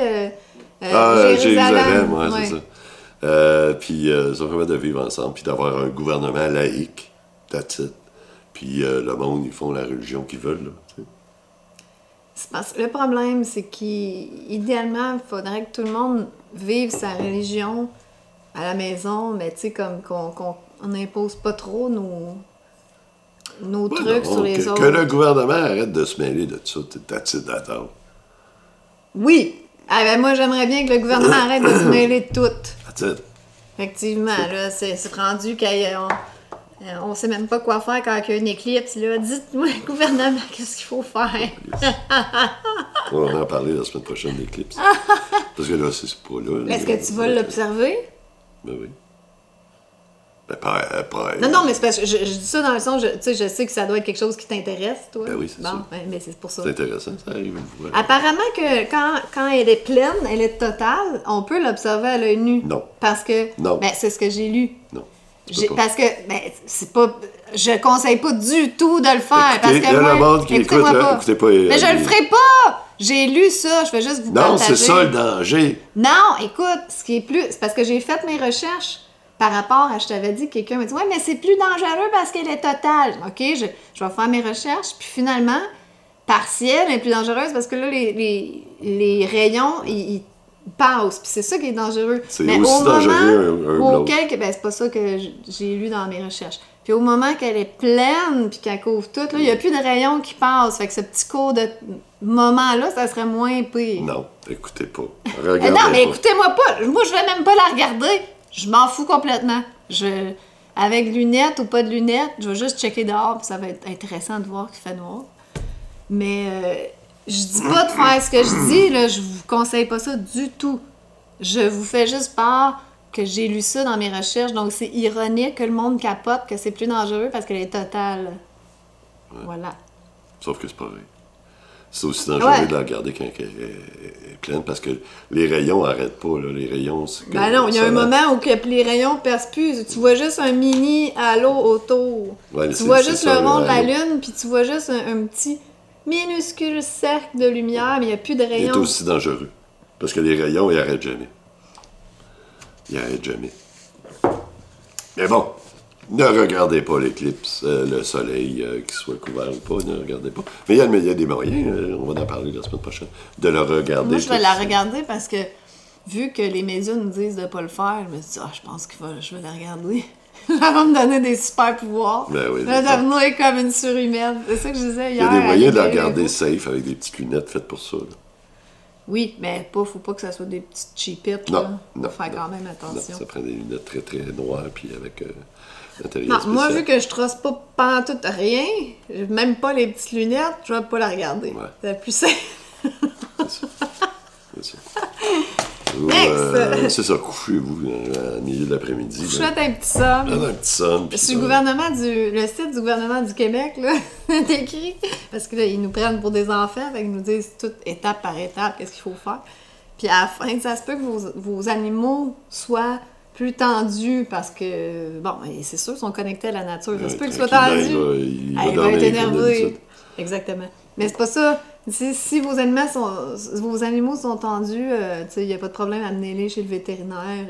Jérusalem, ouais, Ouais. c'est ça. Puis ils sont capables de vivre ensemble, puis d'avoir un gouvernement laïque, that's it. Puis le monde, ils font la religion qu'ils veulent, là. Tu sais. Le problème, c'est qu'idéalement, il faudrait que tout le monde vive sa religion à la maison, mais tu sais, comme qu'on n'impose pas trop nos Ouais, trucs non, sur les autres. Que le gouvernement arrête de se mêler de ça, that's it, that's all. Oui! Ah, ben moi, j'aimerais bien que le gouvernement arrête de se mêler de tout. That's it. Effectivement, là, c'est rendu qu'on on sait même pas quoi faire quand il y a une éclipse. Là. Dites-moi, le gouvernement, qu'est-ce qu'il faut faire? On va en parler la semaine prochaine d'éclipse. Parce que là, c'est pas là. Est-ce que tu vas l'observer? Ben oui. Ben, pas. Non, mais c'est parce que je dis ça dans le sens, je sais que ça doit être quelque chose qui t'intéresse, toi. Ben oui, c'est ça. Ben, mais c'est pour ça. C'est intéressant, ça arrive une fois. Apparemment que quand elle est pleine, elle est totale, on peut l'observer à l'œil nu. Non. Parce que, Non. ben, c'est ce que j'ai lu. Non. tu peux pas. Parce que, ben, c'est pas... Je conseille pas du tout de le faire. Écoutez, parce que là, moi, le monde qui écoute, écoutez-moi là, pas. écoutez pas, Mais je le ferai pas! J'ai lu ça, je vais juste vous Non, partager. c'est ça le danger. Non, écoute, ce qui est plus... C'est parce que j'ai fait mes recherches par rapport à... Je t'avais dit, quelqu'un m'a dit « Ouais, mais c'est plus dangereux parce qu'elle est totale. » OK, je vais faire mes recherches, puis finalement, partielle est plus dangereuse parce que là, les rayons, ils passent, puis c'est ça qui est dangereux. C'est mais aussi au dangereux moment un auquel... Ben, c'est pas ça que j'ai lu dans mes recherches. Puis au moment qu'elle est pleine, puis qu'elle couvre tout, là, il n'y a plus de rayons qui passent. Fait que ce petit court de moment-là, ça serait moins pire. Non, écoutez pas. Non, Regardez mais pas. écoutez-moi pas. Moi, je vais même pas la regarder. Je m'en fous complètement. Avec lunettes ou pas de lunettes, je vais juste checker dehors, puis ça va être intéressant de voir qu'il fait noir. Mais je dis pas de faire ce que je dis, là. Je vous conseille pas ça du tout. Je vous fais juste part que j'ai lu ça dans mes recherches, donc c'est ironique que le monde capote que c'est plus dangereux parce qu'elle est totale. Ouais. Voilà. Sauf que c'est pas vrai. C'est aussi dangereux Ouais. de la regarder quand elle est pleine parce que les rayons n'arrêtent pas. Là. Les rayons, c'est Ben non, il y a un moment où les rayons percent plus. Tu vois juste un mini halo autour. Ouais, Tu c'est- vois c'est juste ça, le rond de la halo. Lune, puis tu vois juste un petit minuscule cercle de lumière, mais il n'y a plus de Il est rayons. aussi dangereux. Parce que les rayons, ils n'arrêtent jamais. Ils n'arrêtent jamais. Mais bon, ne regardez pas l'éclipse, le soleil, qu'il soit couvert ou pas, ne regardez pas. Mais il y a des moyens, on va en parler la semaine prochaine, de le regarder. Moi, je vais tout la ça. regarder parce que, vu que les médias nous disent de ne pas le faire, je me dis, je pense que je vais la regarder. Ça va me donner des super pouvoirs. Ben oui, Je vais d'accord. devenir comme une surhumaine. C'est ça que je disais Il y hier. a des moyens de la à Olivier regarder Legault. safe avec des petites lunettes faites pour ça. Là. Oui, mais faut pas que ça soit des petites cheapettes. Non, là. non, Faut faire non, quand même Non, attention. ça prend des lunettes très très noires puis avec l'intérieur Non, spécial. moi, vu que je trosse pas pantoute rien, même pas les petites lunettes, je vais pas la regarder. Ouais. C'est plus simple. C'est ça. C'est ça. Ou, Next. c'est ça, couchez-vous au milieu de l'après-midi. Je là. souhaite un petit somme. Dans un petit son. puis Sur ça. le site du gouvernement du Québec, là, c'est écrit. Parce que là, ils nous prennent pour des enfants, fait qu'ils nous disent tout étape par étape, qu'est-ce qu'il faut faire. Puis à la fin, ça se peut que vos animaux soient plus tendu parce que, bon, c'est sûr qu'ils sont connectés à la nature. Ça se peut qu'ils soient tranquillement, tendus. il Ah, va il dans va être les énervé. Exactement. Mais c'est pas ça. Si vos animaux sont tendus, il n'y a pas de problème à mener-les chez le vétérinaire.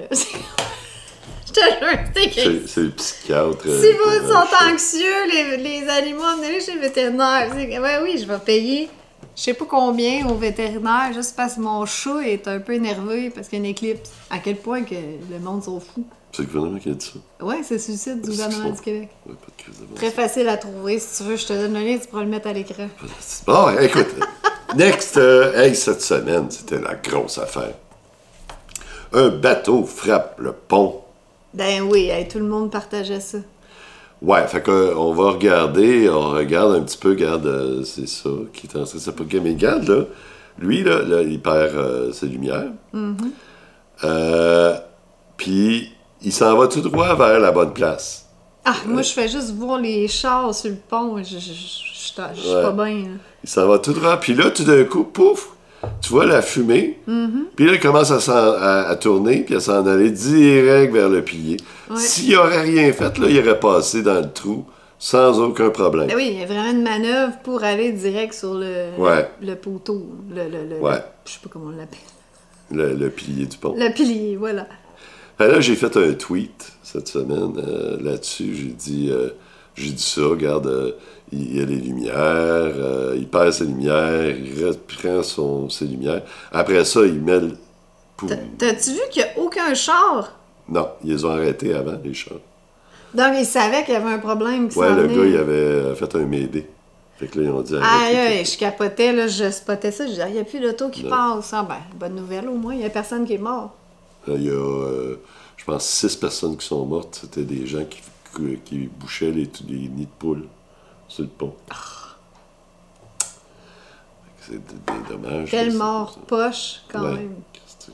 Je te jure, c'est le psychiatre. si vous sont anxieux, les animaux, amenez-les chez le vétérinaire. Ouais, oui, je vais payer je sais pas combien au vétérinaire juste parce que mon chat est un peu énervé parce qu'il y a une éclipse. À quel point que le monde s'en fout. C'est le gouvernement qui a dit ça. Oui, c'est le suicide du gouvernement du Québec. Ouais, pas de crise de bon Très sens. facile à trouver. Si tu veux, je te donne le lien, tu pourras le mettre à l'écran. Bon, écoute. Next, hey, cette semaine, c'était la grosse affaire. Un bateau frappe le pont. Ben oui, hey, tout le monde partageait ça. Ouais, fait qu'on va regarder, on regarde un petit peu, regarde, c'est ça, qui est en train de s'appliquer. Mais regarde, là, lui, là, il perd ses lumières. Puis, il s'en va tout droit vers la bonne place. Ah, moi, je fais juste voir les chars sur le pont. Je suis pas bien. Là. Il s'en va tout droit. Puis là, tout d'un coup, pouf, tu vois la fumée. Puis là, il commence à tourner, puis à s'en aller direct vers le pilier. Ouais. S'il n'aurait rien fait, là, il aurait passé dans le trou sans aucun problème. Ben oui, il y a vraiment une manœuvre pour aller direct sur le poteau. Ouais. Je sais pas comment on l'appelle. Le pilier du pont. Le pilier, voilà. Fait là, j'ai fait un tweet cette semaine là-dessus. J'ai dit ça, regarde, il y a les lumières, il perd ses lumières, il reprend ses lumières. Après ça, il met le... T'as-tu vu qu'il n'y a aucun char? Non, ils les ont arrêtés avant, les chars. Donc, il savait qu'il y avait un problème qui Ouais, s'en le venait. gars, il avait fait un m'aider. Fait que là, ils ont dit... Aïe, arrêtez. aïe, je capotais, là, je spottais ça. Je disais, il n'y a plus d'auto qui passe. Ah, ben, bonne nouvelle au moins, il n'y a personne qui est mort. Là, il y a, je pense, 6 personnes qui sont mortes. C'était des gens qui bouchaient les nids de poules sur le pont. C'est des dommages. Quelle là, mort poche, quand Ouais, même. Christy.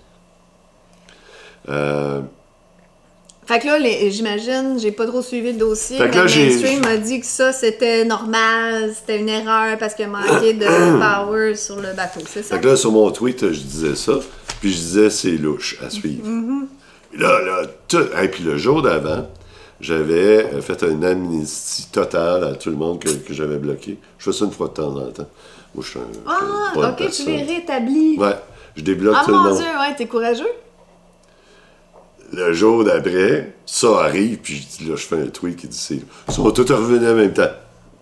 Fait que là, j'imagine, j'ai pas trop suivi le dossier, Fait mais que là, le j'ai- mainstream m'a dit que ça, c'était normal, c'était une erreur parce qu'il manquait de power sur le bateau, c'est ça? Fait que là, sur mon tweet, je disais ça, puis je disais c'est louche à suivre. Là, et puis le jour d'avant, j'avais fait une amnistie totale à tout le monde que j'avais bloqué. Je fais ça une fois de temps en temps. Moi, je suis Ah, bonne ok, personne. tu les rétablis. Ouais, je débloque Ah tout le mon monde. Dieu, ouais, t'es courageux. Le jour d'après, ça arrive, puis là, je fais un tweet qui dit ils sont tous revenus en même temps.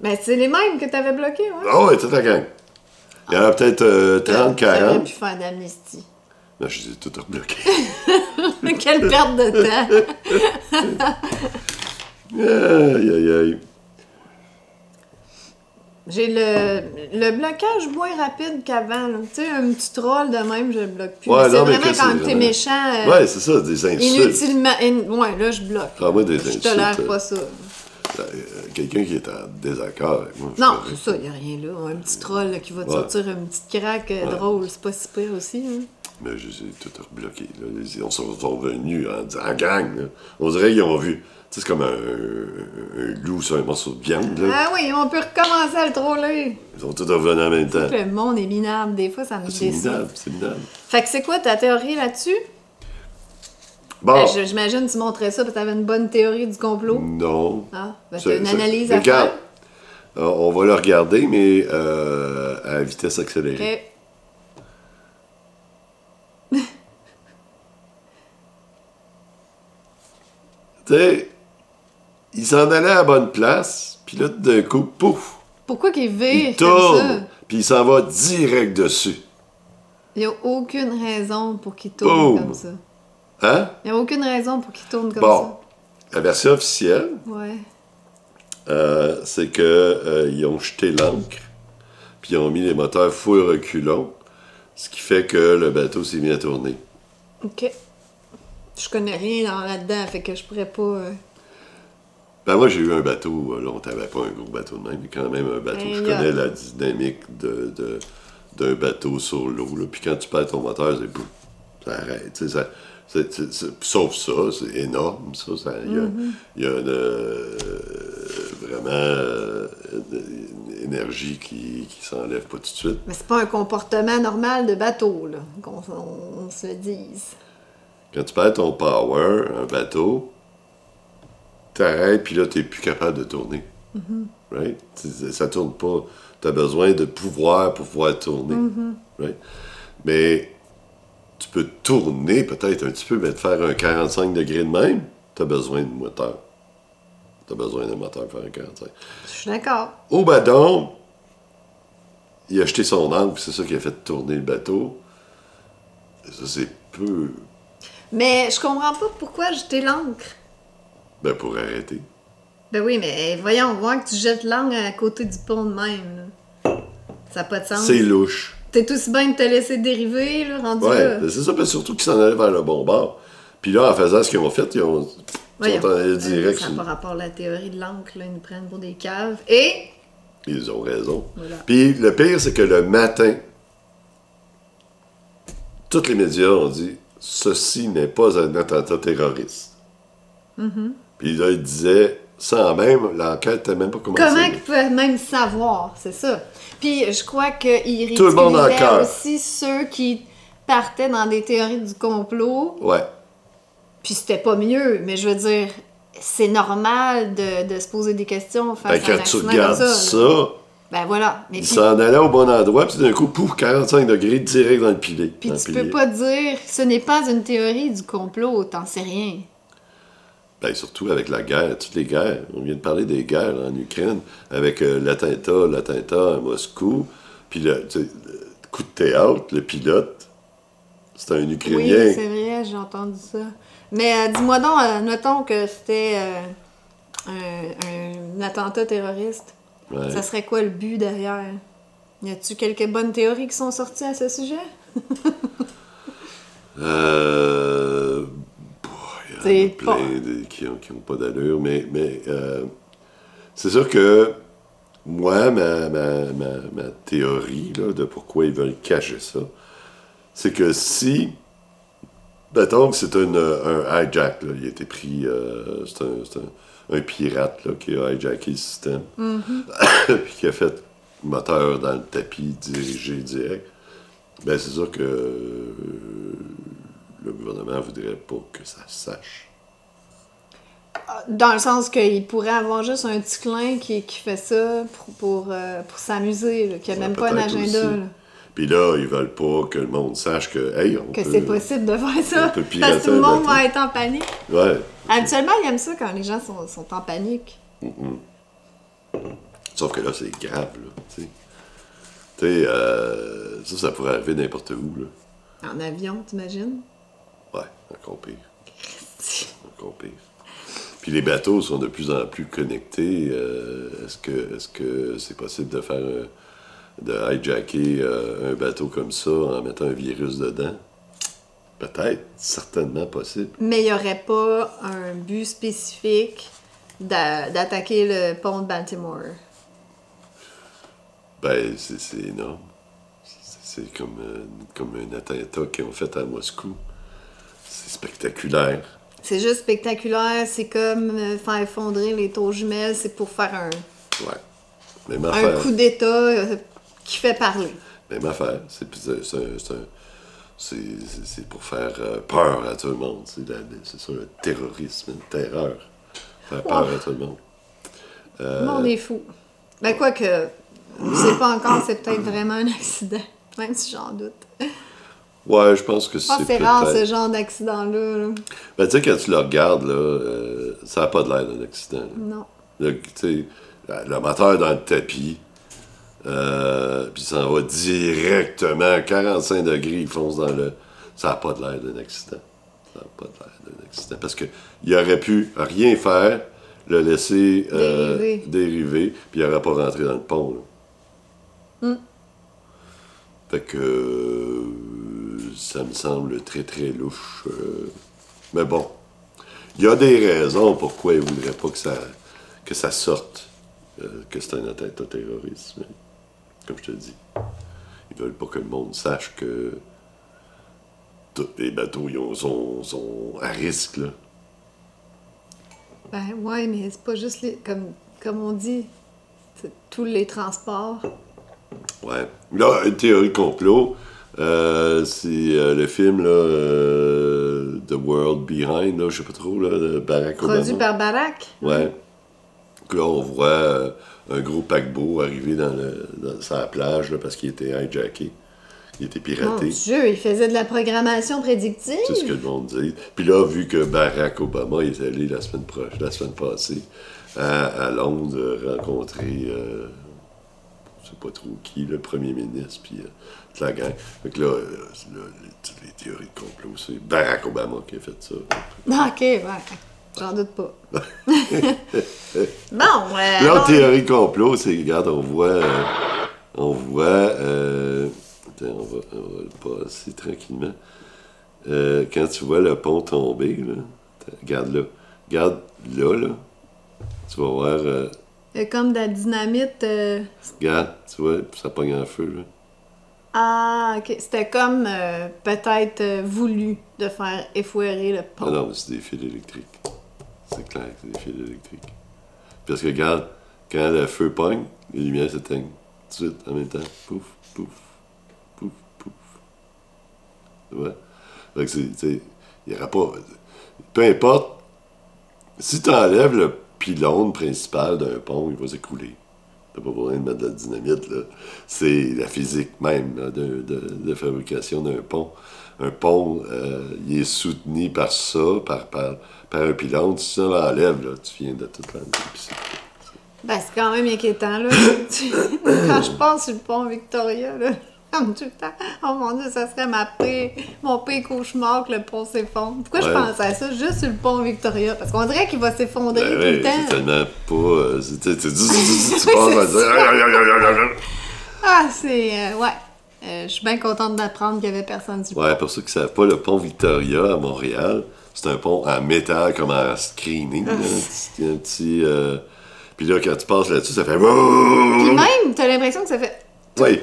Ben, c'est les mêmes que t'avais bloqués, ouais. Ah ouais, toute la gang. Il y en a peut-être 30, T'aurais 40. pu faire d'amnistie. Non, je les ai tous rebloqués. Quelle perte de temps. Aïe, aïe, aïe. J'ai le blocage moins rapide qu'avant. là. Tu sais, un petit troll de même, je le bloque plus. Ouais, Mais c'est non, mais vraiment que quand c'est t'es vraiment- méchant, Ouais, c'est ça, des insultes. inutilement. Ouais, là, je bloque. Ah, moi, des Je insultes. tolère pas ça. Quelqu'un qui est en désaccord avec moi. Non, correct. c'est ça, y a rien là. Un petit troll là, qui va te Ouais. sortir une petite craque drôle, c'est pas si pire aussi. Hein. Mais je les ai tous rebloqués. Là. On sont revenus en gang. Là. On dirait qu'ils ont vu. Tu sais, c'est comme un loup sur un morceau de viande. Là. Ah oui, on peut recommencer à le troller. Ils sont tous revenus en même temps. Le monde est minable. Des fois, ça me C'est déçoit. minable, c'est minable. Fait que c'est quoi ta théorie là-dessus? Bon, Ben, j'imagine que tu montrais ça parce que t'avais une bonne théorie du complot. non. Ah, ben C'est- t'as une c'est- analyse à regarde, faire. on va le regarder, mais à vitesse accélérée. Ok. Tu sais, il s'en allait à la bonne place, puis là, d'un coup, pouf, Pourquoi qu'il vire il comme ça? tourne, puis il s'en va direct dessus. Il n'y a aucune raison pour qu'il tourne Boum. comme ça. Hein? Il n'y a aucune raison pour qu'il tourne comme Bon, la version officielle, ça. Ouais. c'est que ils ont jeté l'ancre, puis ils ont mis les moteurs full reculons, ce qui fait que le bateau s'est mis à tourner. OK. Je connais rien là-dedans, fait que je pourrais pas... Ben moi, j'ai eu un bateau, là, on n'avait pas un gros bateau de même, mais quand même un bateau. Un Je yacht. connais la dynamique d'un bateau sur l'eau, là. Puis quand tu perds ton moteur, c'est boum, ça arrête. Tu sais, sauf ça, c'est énorme, ça. Il y a vraiment une énergie qui s'enlève pas tout de suite. Mais c'est pas un comportement normal de bateau, là, qu'on se le dise. Quand tu perds ton power, un bateau, t'arrêtes, puis là, t'es plus capable de tourner. Right? Ça tourne pas. T'as besoin de pouvoir pour pouvoir tourner. Right? Mais tu peux tourner peut-être un petit peu, mais de faire un 45 degrés de même, t'as besoin de moteur. T'as besoin d'un moteur pour faire un 45. Je suis d'accord. Au badon, il a jeté son ancre, puis c'est ça qui a fait tourner le bateau. Et ça, c'est peu... Mais je comprends pas pourquoi jeter l'ancre. Ben, pour arrêter. Ben oui, mais voyons, voir que tu jettes l'ancre à côté du pont de même. Là. Ça n'a pas de sens. C'est louche. T'es aussi bien de te laisser dériver, là, rendu Ouais, là. ben c'est ça, ben surtout qu'ils s'en allaient vers le bon bord. Puis là, en faisant ce qu'ils ont fait, ils sont allés direct. Ça n'a pas rapport à la théorie de l'encre, là, ils nous prennent pour des caves. Et... Ils ont raison. Voilà. Puis le pire, c'est que le matin, tous les médias ont dit « Ceci n'est pas un attentat terroriste Puis là, ils disaient, sans même, l'enquête n'était même pas commencée. Comment ils pouvaient même savoir, c'est ça. Puis je crois qu'ils Tout le monde en ridiculisaient cœur. aussi ceux qui partaient dans des théories du complot. Ouais. Puis c'était pas mieux, mais je veux dire, c'est normal de se poser des questions face Ben, à un quand tu accident regardes comme ça, là. Ben voilà. Mais ils puis, s'en allaient au bon endroit, puis d'un coup, pouf, 45 degrés direct dans le pilier. puis dans le tu pilier. peux pas dire, ce n'est pas une théorie du complot, t'en sais rien. Ben, surtout avec la guerre, toutes les guerres. On vient de parler des guerres là, en Ukraine, avec l'attentat à Moscou, puis le coup de théâtre, le pilote, c'était un Ukrainien. Oui, c'est vrai, j'ai entendu ça. Mais dis-moi donc, notons que c'était un attentat terroriste. Ouais. Ça serait quoi le but derrière? Y a-tu quelques bonnes théories qui sont sorties à ce sujet? Il y en a plein qui ont pas d'allure, mais c'est sûr que moi, ma théorie là, de pourquoi ils veulent cacher ça, c'est que si, mettons que c'est un hijack, là, il a été pris, c'est un pirate là, qui a hijacké le système, puis qui a fait le moteur dans le tapis, dirigé direct, ben c'est sûr que le gouvernement voudrait pas que ça se sache. Dans le sens qu'il pourrait avoir juste un petit clin qui fait ça pour s'amuser, là, qui n'a même pas un Peut-être agenda. aussi. Là. Puis là, ils veulent pas que le monde sache que, hey, on Que peut... c'est possible de faire ça. on peut Parce pirater que tout le un monde bateau. va être en panique. Ouais. Habituellement, ils aiment ça quand les gens sont en panique. Sauf que là, c'est grave, là, tu sais. Tu sais, ça pourrait arriver n'importe où, là. En avion, t'imagines? Ouais, encore pire. Encore pire. Puis les bateaux sont de plus en plus connectés. Est-ce que c'est possible de faire de hijacker un bateau comme ça en mettant un virus dedans? Peut-être, certainement possible. Mais il n'y aurait pas un but spécifique d'attaquer le pont de Baltimore. Ben, c'est énorme. C'est comme un attentat qu'ils ont fait à Moscou. C'est spectaculaire. C'est juste spectaculaire, c'est comme faire effondrer les tours jumelles, c'est pour faire Ouais. Même un affaire. coup d'État qui fait parler. Même affaire. C'est pour faire peur à tout le monde. C'est ça, le terrorisme, la terreur. Faire peur à tout le monde. Le monde est fou. Ben quoi que, je sais pas encore, c'est peut-être vraiment un accident, même si j'en doute. Ouais, je pense que Je pense c'est que c'est peut-être... rare ce genre d'accident-là. Là. Ben, tu sais, quand tu le regardes, là, ça n'a pas de l'air d'un accident. Là. Non. Tu sais, le moteur dans le tapis, puis ça en va directement, 45 degrés, il fonce dans le... Ça n'a pas de l'air d'un accident. Ça n'a pas de l'air d'un accident. Parce qu'il aurait pu rien faire, le laisser dériver, puis il n'aurait pas rentré dans le pont. Là. Fait que ça me semble très, très louche. Mais bon, il y a des raisons pourquoi ils ne voudraient pas que ça sorte, que c'est un attentat terroriste. Mais, comme je te dis, ils veulent pas que le monde sache que tous les bateaux sont à risque. Là. Ben ouais, mais c'est pas juste comme on dit, c'est tous les transports. Ouais. Là, une théorie de complot, C'est le film, là, The World Behind, là, je sais pas trop, là, de Barack Obama. Produit par Barack. Ouais. Donc là, on voit un gros paquebot arriver sur la plage, là, parce qu'il était hijacké. Il était Mon piraté. Dieu, il faisait de la programmation prédictive. C'est ce que le monde dit. Puis là, vu que Barack Obama est allé la semaine passée à Londres rencontrer, je sais pas trop qui, le premier ministre, puis toute la gang. Fait que là, toutes les théories de complot, c'est Barack Obama qui a fait ça. OK, ouais. J'en doute pas. Bon, L'autre théorie de complot, c'est, regarde, on voit, attends, on va le passer tranquillement. Quand tu vois le pont tomber, là, regarde là, tu vas voir, il y a comme de la dynamite. regarde, tu vois, ça pogne en feu, là. Ah, OK. C'était comme peut-être voulu de faire effouérer le pont. Ah non, mais c'est des fils électriques. C'est clair que c'est des fils électriques. Parce que regarde, quand le feu pogne, les lumières s'éteignent. Tout de suite, en même temps. Pouf, pouf, pouf, pouf. Tu vois? Fait que c'est, il n'y aura pas... Peu importe, si tu enlèves le pylône principal d'un pont, il va s'écrouler. T'as pas besoin de mettre de la dynamite, là. C'est la physique même, là, de fabrication d'un pont. Un pont, il est soutenu par ça, par un pylône. Si tu l'enlèves, là, tu viens de tout l'enlever. Ben, c'est quand même inquiétant, là. Quand je passe sur le pont Victoria, là, comme tout le temps, oh mon Dieu, ça serait mon pire cauchemar que le pont s'effondre. Pourquoi je pense à ça juste sur le pont Victoria? Parce qu'on dirait qu'il va s'effondrer tout le temps. C'est tellement pas... tu passes à dire... Ah, c'est... ouais. Je suis bien contente d'apprendre qu'il y avait personne du pont. Ouais, pour ceux qui ne savent pas, le pont Victoria à Montréal, c'est un pont en métal comme en screening. Un petit... Puis là, quand tu passes là-dessus, ça fait... Puis même, t'as l'impression que ça fait... Oui.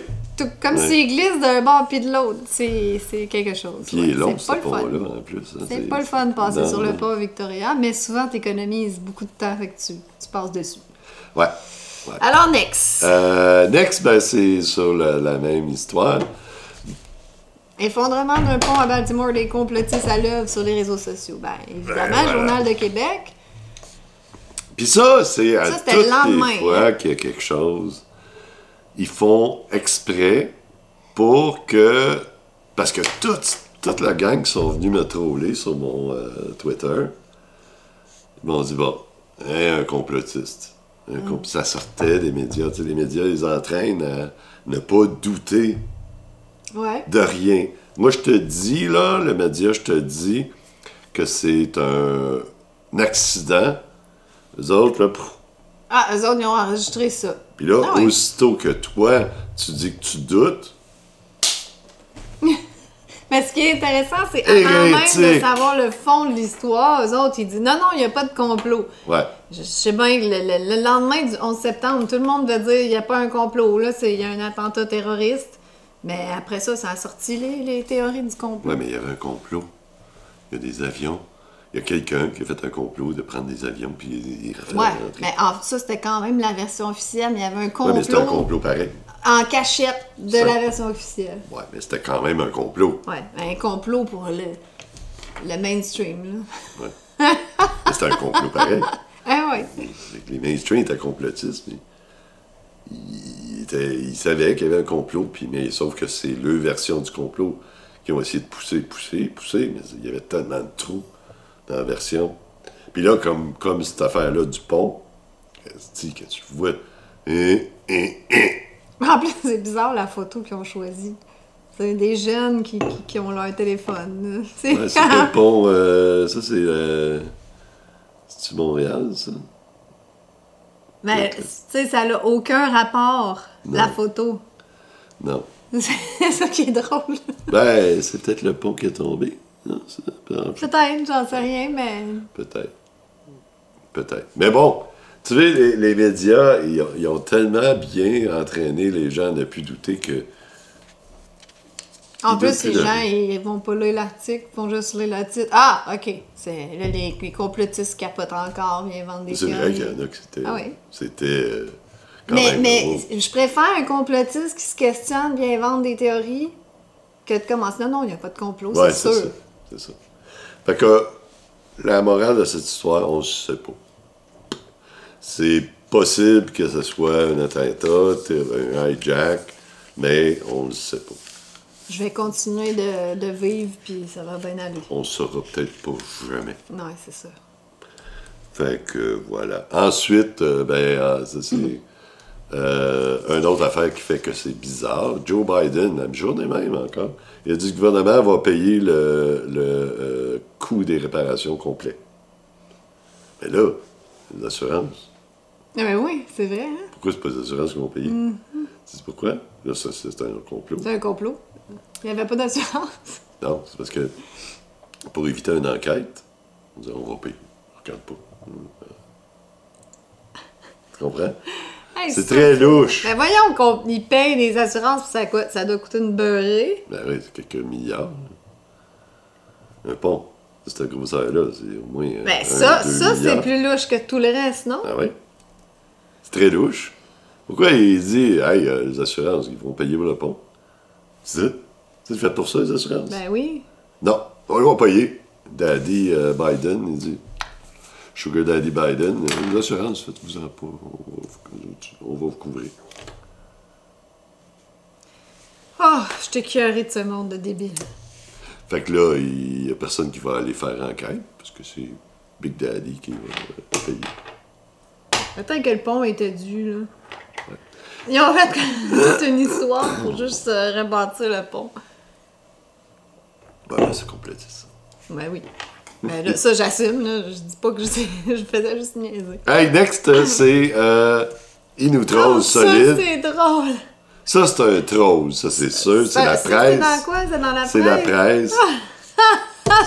Comme s'il glisse d'un bord puis de l'autre. C'est quelque chose. Puis il est long, c'est pas ce le fun. pont-là, en plus. Hein, c'est pas le fun de passer sur le pont Victoria, mais souvent, t'économises beaucoup de temps, fait que tu passes dessus. Ouais. Alors, next. Next, ben, c'est sur la même histoire. Effondrement d'un pont à Baltimore, des complotistes à l'œuvre sur les réseaux sociaux. Ben, évidemment, Journal de Québec. Puis ça, c'est à c'était toutes le lendemain, les fois qu'il y a quelque chose, ils font exprès pour que... Parce que toute la gang qui sont venus me troller sur mon Twitter, ils m'ont dit, bon, un complotiste. Ça sortait des médias. Tu sais, les médias les entraînent à ne pas douter de rien. Moi, je te dis, là, le média, je te dis que c'est un accident. Eux autres, là... Eux autres, ils ont enregistré ça. Puis là, aussitôt que toi, tu dis que tu doutes... Mais ce qui est intéressant, c'est avant même de savoir le fond de l'histoire, eux autres, ils disent non, il n'y a pas de complot. Ouais. Je sais bien que le lendemain du 11 septembre, tout le monde va dire il n'y a pas un complot, là, il y a un attentat terroriste. Mais après ça, ça a sorti les théories du complot. Ouais, mais il y avait un complot. Il y a des avions. Il y a quelqu'un qui a fait un complot de prendre des avions puis il refait rentrer. Mais ça, c'était quand même la version officielle, mais il y avait un complot. Ouais, mais c'était un complot pareil. En cachette de la version officielle. Ouais, mais c'était quand même un complot. Ouais, un complot pour le mainstream, là. Ouais. Mais c'était un complot pareil. Ah ouais. Les mainstream étaient complotistes, mais ils savaient qu'il y avait un complot, mais sauf que c'est leur version du complot qui ont essayé de pousser, mais il y avait tellement de trous dans la version. Puis là, comme cette affaire-là du pont, que tu vois... En plus, c'est bizarre la photo qu'ils ont choisie. C'est des jeunes qui ont leur téléphone. C'est le pont... ça, c'est-tu Montréal, ça? Mais, tu sais, ça n'a aucun rapport, la photo. Non. C'est ça qui est drôle. Ben, c'est peut-être le pont qui est tombé. Non, peut-être, j'en sais rien, mais... Peut-être. Mais bon, tu sais, les médias, ils ont tellement bien entraîné les gens à ne plus douter que... En plus, les gens, ils vont pas lire l'article, ils vont juste lire le titre. Ah, OK. Là, les complotistes capotent encore, ils inventent des théories. C'est vrai qu'il y en a que c'était... Ah oui. C'était... mais je préfère un complotiste qui se questionne et invente des théories que de commencer. Non, il n'y a pas de complot, Ouais, c'est sûr. ça. C'est ça. Fait que la morale de cette histoire, on ne sait pas. C'est possible que ce soit un attentat, un hijack, mais on ne le sait pas. Je vais continuer de vivre, puis ça va bien aller. On ne saura peut-être pas jamais. Non, c'est ça. Fait que voilà. Ensuite, ça c'est une autre affaire qui fait que c'est bizarre. Joe Biden, la journée même encore, il a dit que le gouvernement va payer le coût des réparations complet. Mais là, les assurances. Ah, mais oui, c'est vrai, hein? Pourquoi c'est pas les assurances qui vont payer? C'est pourquoi? Là, ça, c'est un complot. C'est un complot. Il n'y avait pas d'assurance. Non, c'est parce que pour éviter une enquête, on dit on va payer. On regarde pas. Tu comprends? Hey, C'est très louche. Ben voyons qu'ils payent des assurances, puis ça doit coûter une beurrée. Ben oui, c'est quelques milliards. Un pont, cette grosseur-là, c'est au moins. Ben 2 ça milliards. c'est plus louche que tout le reste, non? Ah oui? C'est très louche. Pourquoi il dit, hey, les assurances, ils vont payer pour le pont? C'est ça? C'est fait pour ça, les assurances? Ben oui. Non, ils vont payer. Daddy Biden, il dit, Sugar Daddy Biden, les assurances, faites-vous-en pas. On va vous couvrir. Oh, je t'ai écœurée de ce monde de débiles. Fait que là, il n'y a personne qui va aller faire enquête, parce que c'est Big Daddy qui va payer. Peut-être que le pont était dû, là. Ouais. Ils ont fait toute une histoire pour juste rebâtir le pont. Ben, c'est complètement ça. Ben oui. Ben là, ça, j'assume, là. Je dis pas que je faisais juste niaiser. Hey, next, c'est il nous troll solide. Ça, c'est drôle. Ça, c'est un troll, ça, c'est sûr. C'est la presse. C'est dans quoi? C'est dans la presse? C'est la presse.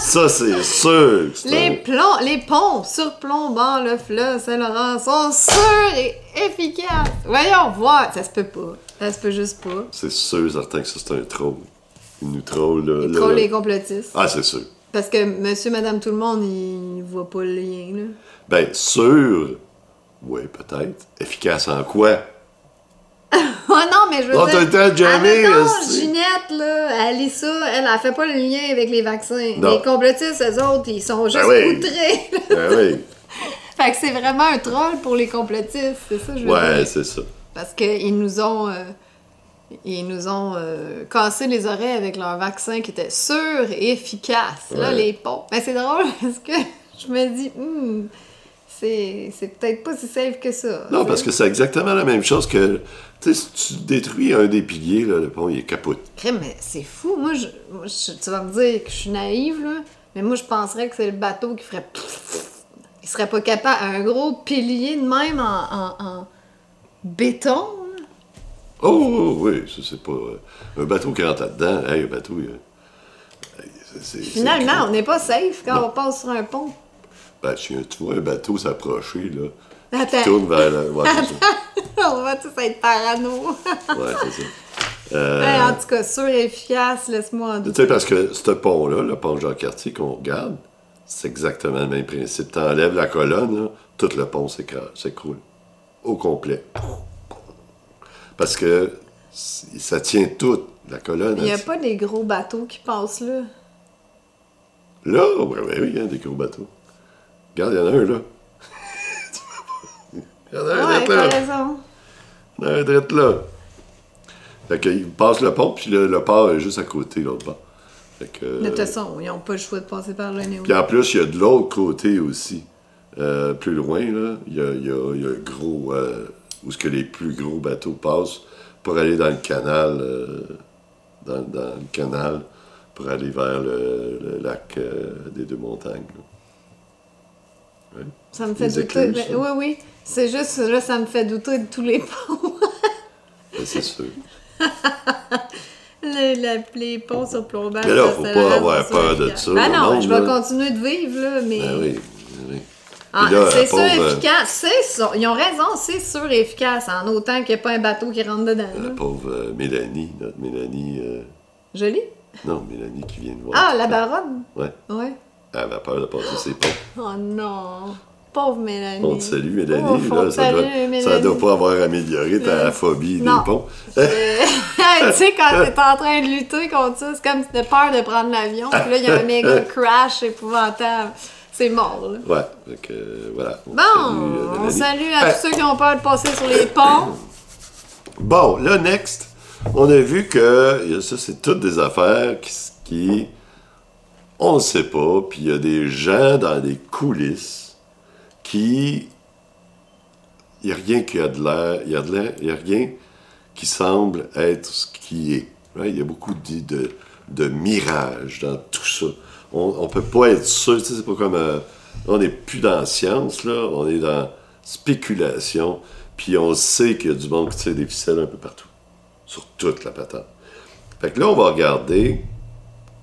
Ça, c'est sûr. Les ponts surplombant le fleuve Saint-Laurent sont sûrs et efficaces. Voyons voir. Ça se peut pas. Ça se peut juste pas. C'est sûr, certain que ça, c'est un troll. Il nous troll, là. Il troll les complotistes. Ah, c'est sûr. Parce que monsieur, madame, tout le monde, il voit pas le lien, là. Ben, sûr. Oui, peut-être. Efficace en quoi? Oh non, mais je veux dire... t'as le temps de jammer, admettons, Ginette, là, elle lit ça, elle fait pas le lien avec les vaccins. Non. Les complotistes, eux autres, ils sont juste oui. outrés. Ben oui. Fait que c'est vraiment un troll pour les complotistes, c'est ça que je veux Ouais, dire. c'est ça. Parce qu'ils nous ont... cassé les oreilles avec leur vaccin qui était sûr et efficace. Là, Ouais. les ponts. Mais c'est drôle parce que je me dis, c'est peut-être pas si safe que ça. Non, parce que c'est exactement la même chose que... Tu sais, si tu détruis un des piliers, là, le pont, il est capote. Mais c'est fou. Moi, tu vas me dire que je suis naïve, là, mais moi, je penserais que c'est le bateau qui ferait... Il serait pas capable... Un gros pilier de même en béton, là. Oh, oui, ça, c'est pas... un bateau qui rentre là-dedans, hey, un bateau... Finalement, on n'est pas safe quand on passe sur un pont. Ben, tu vois un bateau s'approcher, là, Attends. qui tourne vers la... Ouais, c'est ça. On va tous être parano. Ouais, c'est ça. Hey, en tout cas, sûr et efficace, laisse-moi en Tu douter. sais, parce que ce pont-là, le pont Jean-Cartier qu'on regarde, c'est exactement le même principe. T'enlèves la colonne, là, tout le pont s'écroule. Au complet. Parce que ça tient tout, la colonne. Il n'y a pas des gros bateaux qui passent là. Là, oui, il y a des gros bateaux. Regarde, il y en a un, là. Il y en a un Ouais, drette là. t'as raison. Il y en a un drette là. Fait qu'il passe le pont, puis le port est juste à côté, l'autre bord. Fait que, De toute façon, ils n'ont pas le choix de passer par là. puis en plus, il y a de l'autre côté aussi. Plus loin, là, il y a un gros... où est-ce que les plus gros bateaux passent pour aller dans le canal, dans le canal, pour aller vers le lac des Deux-Montagnes. Ouais. Ça me fait Les douter. écluses, ça. Oui. C'est juste, là, ça me fait douter de tous les ponts. Ben, c'est sûr. Les ponts sur plombage. Mais là, faut pas avoir peur de ça. Ben non, monde, je vais là. continuer de vivre, là, mais... Ben oui, oui. Ah, Puis là, c'est la sûr pauvre, efficace, c'est ça. Ils ont raison, c'est sûr et efficace, en autant qu'il n'y ait pas un bateau qui rentre dedans. La là. pauvre Mélanie, notre Mélanie... Joli? non, Mélanie qui vient de voir. Ah, la baronne? Ouais. Ouais. Elle avait peur de passer ses ponts. Oh non. pauvre Mélanie. On te salue, Mélanie. Ouf, là, ça doit pas avoir amélioré ta phobie des ponts. Tu sais, quand t'es en train de lutter contre ça, c'est comme si t'as peur de prendre l'avion, puis là, il y a un méga crash épouvantable. C'est mort, là. Ouais, donc voilà. On salue à tous ceux qui ont peur de passer sur les ponts. Bon, là, next, on a vu que ça, c'est toutes des affaires qui on ne sait pas, puis il y a des gens dans des coulisses qui... Il n'y a rien qui a de l'air, il y a rien qui semble être ce qui est. Right? Il y a beaucoup de mirages dans tout ça. On ne peut pas être sûr, c'est pas comme... on n'est plus dans la science, là, on est dans spéculation, puis on sait qu'il y a du monde qui tire des ficelles un peu partout, sur toute la patente. Fait que là, on va regarder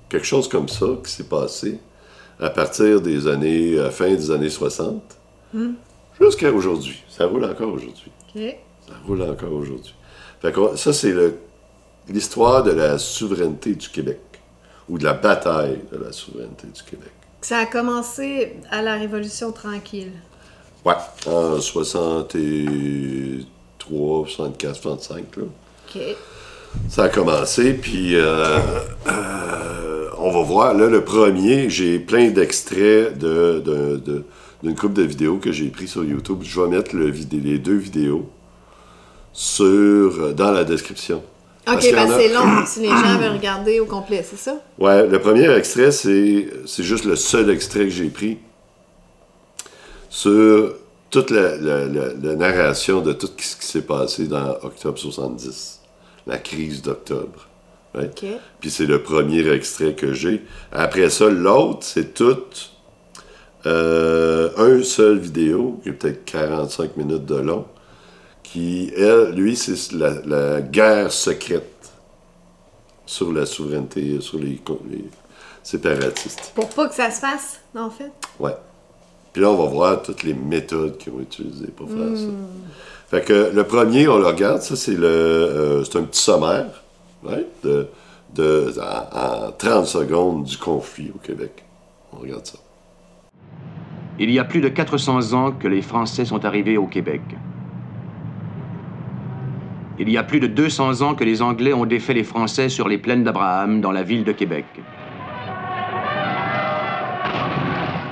quelque chose comme ça qui s'est passé à partir des années, fin des années 60, jusqu'à aujourd'hui. Ça roule encore aujourd'hui. Okay. Ça roule encore aujourd'hui. Fait que ça, c'est l'histoire de la souveraineté du Québec, ou de la bataille de la souveraineté du Québec. Ça a commencé à la Révolution tranquille. Ouais, en 63, 64, 65, là. OK. Ça a commencé, puis on va voir. Là, le premier, j'ai plein d'extraits d'une couple de vidéos que j'ai pris sur YouTube. Je vais mettre les deux vidéos dans la description. OK, c'est long si les gens veulent regarder au complet, c'est ça? Ouais, le premier extrait, c'est juste le seul extrait que j'ai pris sur toute la narration de tout ce qui s'est passé dans octobre 70. La crise d'octobre. Right? Okay. Puis c'est le premier extrait que j'ai. Après ça, l'autre, c'est tout un seul vidéo, qui est peut-être 45 minutes de long, qui, lui, c'est la guerre secrète sur la souveraineté, sur les séparatistes. Pour pas que ça se fasse, en fait? Ouais. Puis là, on va voir toutes les méthodes qu'ils ont utilisées pour faire ça. Fait que le premier, on le regarde, ça, c'est un petit sommaire, right, en 30 secondes du conflit au Québec. On regarde ça. Il y a plus de 400 ans que les Français sont arrivés au Québec. Il y a plus de 200 ans que les Anglais ont défait les Français sur les plaines d'Abraham, dans la ville de Québec.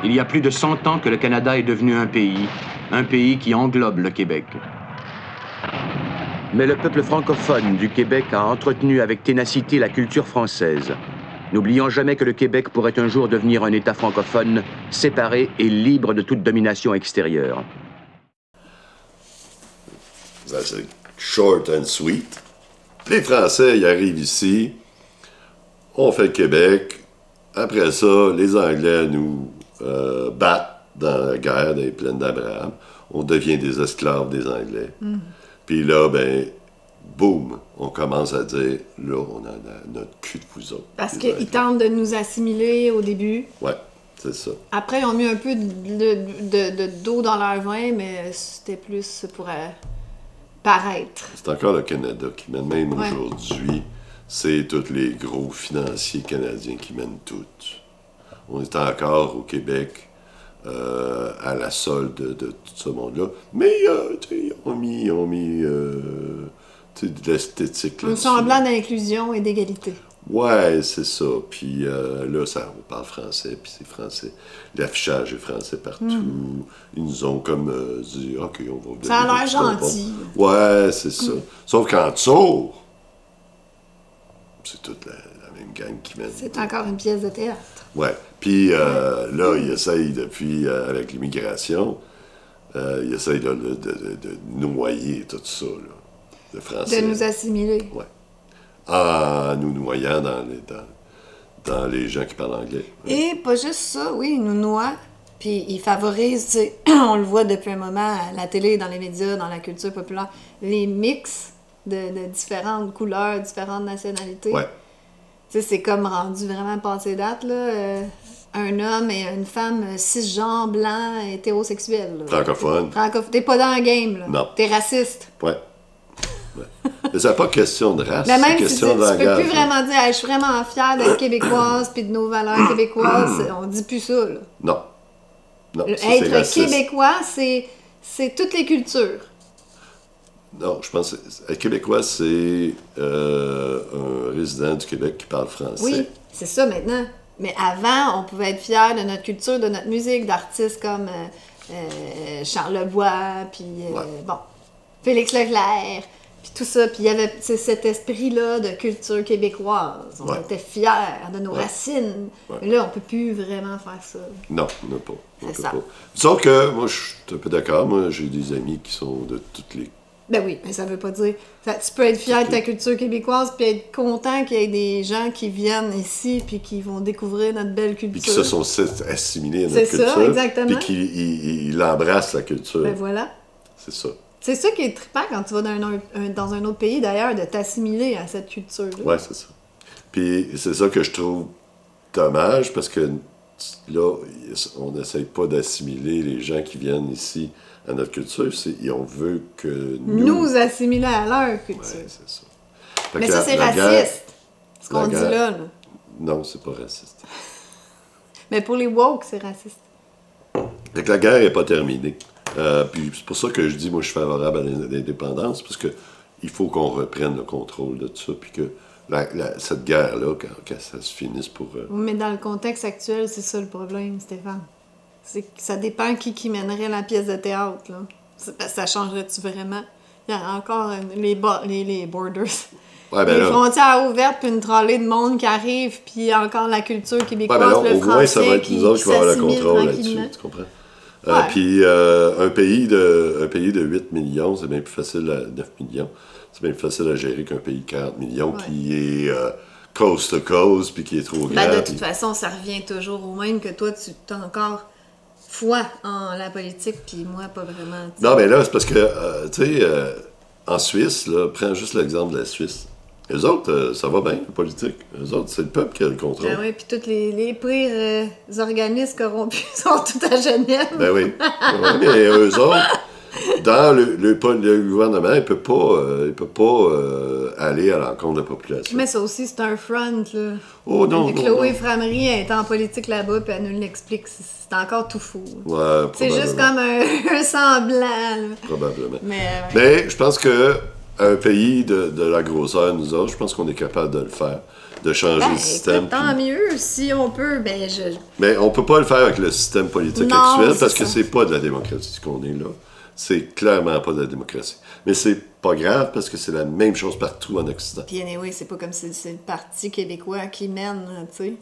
Il y a plus de 100 ans que le Canada est devenu un pays qui englobe le Québec. Mais le peuple francophone du Québec a entretenu avec ténacité la culture française, n'oubliant jamais que le Québec pourrait un jour devenir un État francophone, séparé et libre de toute domination extérieure. C'est short and sweet. Les Français, ils arrivent ici, on fait le Québec. Après ça, les Anglais nous battent dans la guerre des plaines d'Abraham. On devient des esclaves des Anglais. Puis là, ben, boum, on commence à dire, là, on a notre cul de vous autres. Parce qu'ils tentent de nous assimiler au début. Ouais, c'est ça. Après, ils ont mis un peu d'eau dans leur vin, mais c'était plus pour paraître. C'est encore le Canada qui mène, même aujourd'hui, c'est tous les gros financiers canadiens qui mènent tout. On est encore au Québec à la solde de tout ce monde-là. Mais ils ont mis de l'esthétique là-dessus. Un semblant d'inclusion et d'égalité. Ouais, c'est ça. Puis là, on parle français, puis c'est français. L'affichage est français partout. Ils nous ont comme dit, OK, on va... Ça a l'air gentil. Ouais, c'est ça. Sauf qu'en dessous, c'est toute la même gang qui mène. C'est encore une pièce de théâtre. Ouais. Puis là, ils essayent depuis, avec l'immigration, ils essayent de noyer tout ça, là, le français. De nous assimiler. Ouais. En nous noyant dans les gens qui parlent anglais. Et pas juste ça, oui, ils nous noient. Puis ils favorisent, tu sais, on le voit depuis un moment à la télé, dans les médias, dans la culture populaire, les mix de différentes couleurs, différentes nationalités. Ouais. Tu sais, c'est comme rendu vraiment passé date, là. Un homme et une femme cisgenre, blanc, hétérosexuel. Là. Francophone. T'es pas dans le game, là. Non. T'es raciste. Ouais. Mais c'est pas question de race, mais même c'est question si de langage. Tu peux plus vraiment dire hey, « je suis vraiment fière d'être québécoise puis de nos valeurs québécoises », on dit plus ça, là. Non. Non, ça, c'est Être raciste. québécois, c'est toutes les cultures. Non, je pense que être québécois, c'est un résident du Québec qui parle français. Oui, c'est ça maintenant. Mais avant, on pouvait être fiers de notre culture, de notre musique, d'artistes comme Charles Lebois, puis bon, Félix Leclerc, puis tout ça. Puis il y avait cet esprit-là de culture québécoise. On était fiers de nos racines. Ouais. Mais là, on peut plus vraiment faire ça. Non, on n'a pas. C'est ça. Sauf que, moi, je suis un peu d'accord. Moi, j'ai des amis qui sont de toutes les... Ben oui, mais ça veut pas dire... tu peux être fier de ta culture québécoise puis être content qu'il y ait des gens qui viennent ici puis qui vont découvrir notre belle culture. Puis qui se sont assimilés à notre C'est culture. ça, exactement. Puis qui embrassent la culture. Ben voilà. C'est ça. C'est ça qui est trippant quand tu vas dans un autre pays, d'ailleurs, de t'assimiler à cette culture-là. Ouais, c'est ça. Puis c'est ça que je trouve dommage, parce que là, on n'essaye pas d'assimiler les gens qui viennent ici à notre culture. Et on veut que nous assimiler à leur culture. Ouais, c'est ça. Fait Mais que ça, c'est la raciste, guerre- ce qu'on la dit guerre- là. Non, c'est pas raciste. Mais pour les woke, c'est raciste. Fait que la guerre n'est pas terminée. Puis c'est pour ça que je dis, moi, je suis favorable à l'indépendance, parce que il faut qu'on reprenne le contrôle de tout ça, puis que cette guerre-là, quand ça se finisse pour... Mais dans le contexte actuel, c'est ça le problème, Stéphane. C'est que ça dépend qui mènerait la pièce de théâtre, là. Ça changerait-tu vraiment? Il y a encore les borders. Ouais, ben les là, frontières ouvertes, puis une trolley de monde qui arrive, puis encore la culture québécoise, ouais, ben là, le au moins, ça va français être nous autres qui vont avoir le s'assimile contrôle là-dessus, tranquillement. tu comprends? Ouais. Puis un pays de 8 millions, c'est bien plus facile à 9 millions. C'est bien plus facile à gérer qu'un pays de 40 millions qui est coast to coast, puis qui est trop grand. Ben, de puis- toute façon, ça revient toujours au même que toi, tu as encore foi en la politique, puis moi, pas vraiment. t'sais. Non, mais là, c'est parce que, tu sais, en Suisse, là, prends juste l'exemple de la Suisse. Eux autres, ça va bien, la politique. Eux autres, c'est le peuple qui a le contrôle. Ben oui, puis tous les pires organismes corrompus sont tout à Genève. Ben oui. Ouais, mais eux autres, dans le gouvernement, il peut pas aller à l'encontre de la population. Mais ça aussi, c'est un front, là. Oh non, non, Chloé non. Framery elle est en politique là-bas, puis elle nous l'explique. C'est encore tout fou. Ouais, C'est juste probablement. comme un semblant, là. Probablement. Mais Mais je pense que un pays de la grosseur, nous autres, je pense qu'on est capable de le faire, de changer le système. écoute, tant mieux, si on peut, ben Mais on peut pas le faire avec le système politique Non, actuel, c'est parce que ça. c'est pas de la démocratie qu'on est là. C'est clairement pas de la démocratie. Mais c'est pas grave, parce que c'est la même chose partout en Occident. Puis anyway, c'est pas comme si c'est le Parti québécois qui mène, tu sais.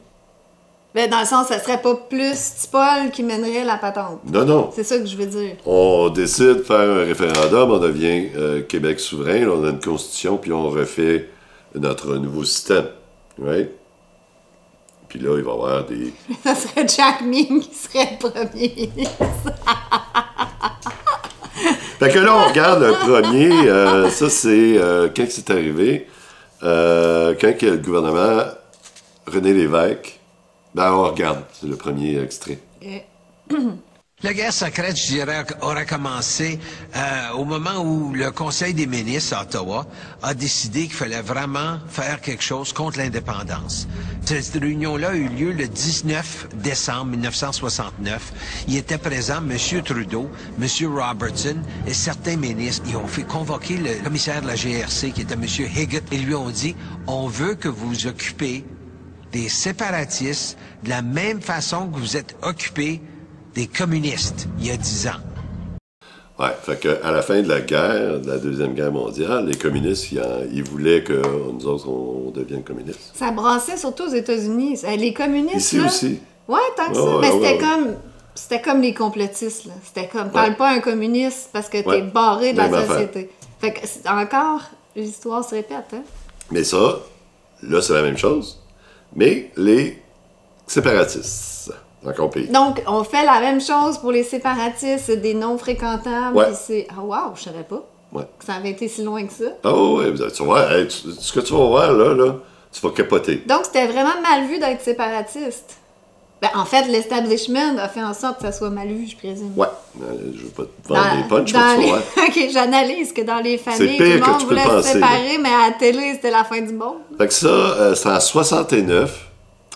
Ben, dans le sens, ça serait pas plus Tipol qui mènerait la patente. Non, non. C'est ça que je veux dire. On décide de faire un référendum, on devient Québec souverain, là, on a une constitution, puis on refait notre nouveau système. Right? Puis là, il va y avoir des... Ça serait Jack Ming qui serait le premier ministre. Fait que là, on regarde le premier, ça c'est quand c'est arrivé, quand il y a le gouvernement René Lévesque, ben on regarde, c'est le premier extrait. La guerre secrète, je dirais, aurait commencé au moment où le Conseil des ministres à Ottawa a décidé qu'il fallait vraiment faire quelque chose contre l'indépendance. Cette réunion-là a eu lieu le 19 décembre 1969. Il était présent M. Trudeau, M. Robertson et certains ministres. Ils ont fait convoquer le commissaire de la GRC, qui était M. Higgett, et lui ont dit « On veut que vous vous occupez des séparatistes de la même façon que vous êtes occupés des communistes, il y a 10 ans. » Ouais, fait que à la fin de la guerre, de la Deuxième Guerre mondiale, les communistes, ils voulaient que nous autres, on devienne communistes. Ça brassait surtout aux États-Unis. Les communistes, Ici là, aussi. Ouais, tant que ça. Ouais, Mais ouais, c'était ouais. comme... C'était comme les complotistes, là. C'était comme, parle pas à un communiste parce que t'es barré de la Même affaire. société. Fait que, encore, l'histoire se répète, hein. Mais ça, là, c'est la même chose. Mais les séparatistes, encore pire. Donc, on fait la même chose pour les séparatistes, c'est des non-fréquentables. Ouais. Puis c'est... Ah, wow, je savais pas Ouais. que ça avait été si loin que ça. Oh, ouais, tu vas voir, hey, ce que tu vas voir, là, tu vas capoter. Donc, c'était vraiment mal vu d'être séparatiste. Ben, en fait, l'establishment a fait en sorte que ça soit mal vu, je présume. Ouais, je veux pas te vendre des punchs, mais tu vas les... voir. OK, j'analyse que dans les familles, pire tout que le monde tu peux voulait se penser, séparer, mais à la télé, c'était la fin du monde. Fait que ça, c'est en 69,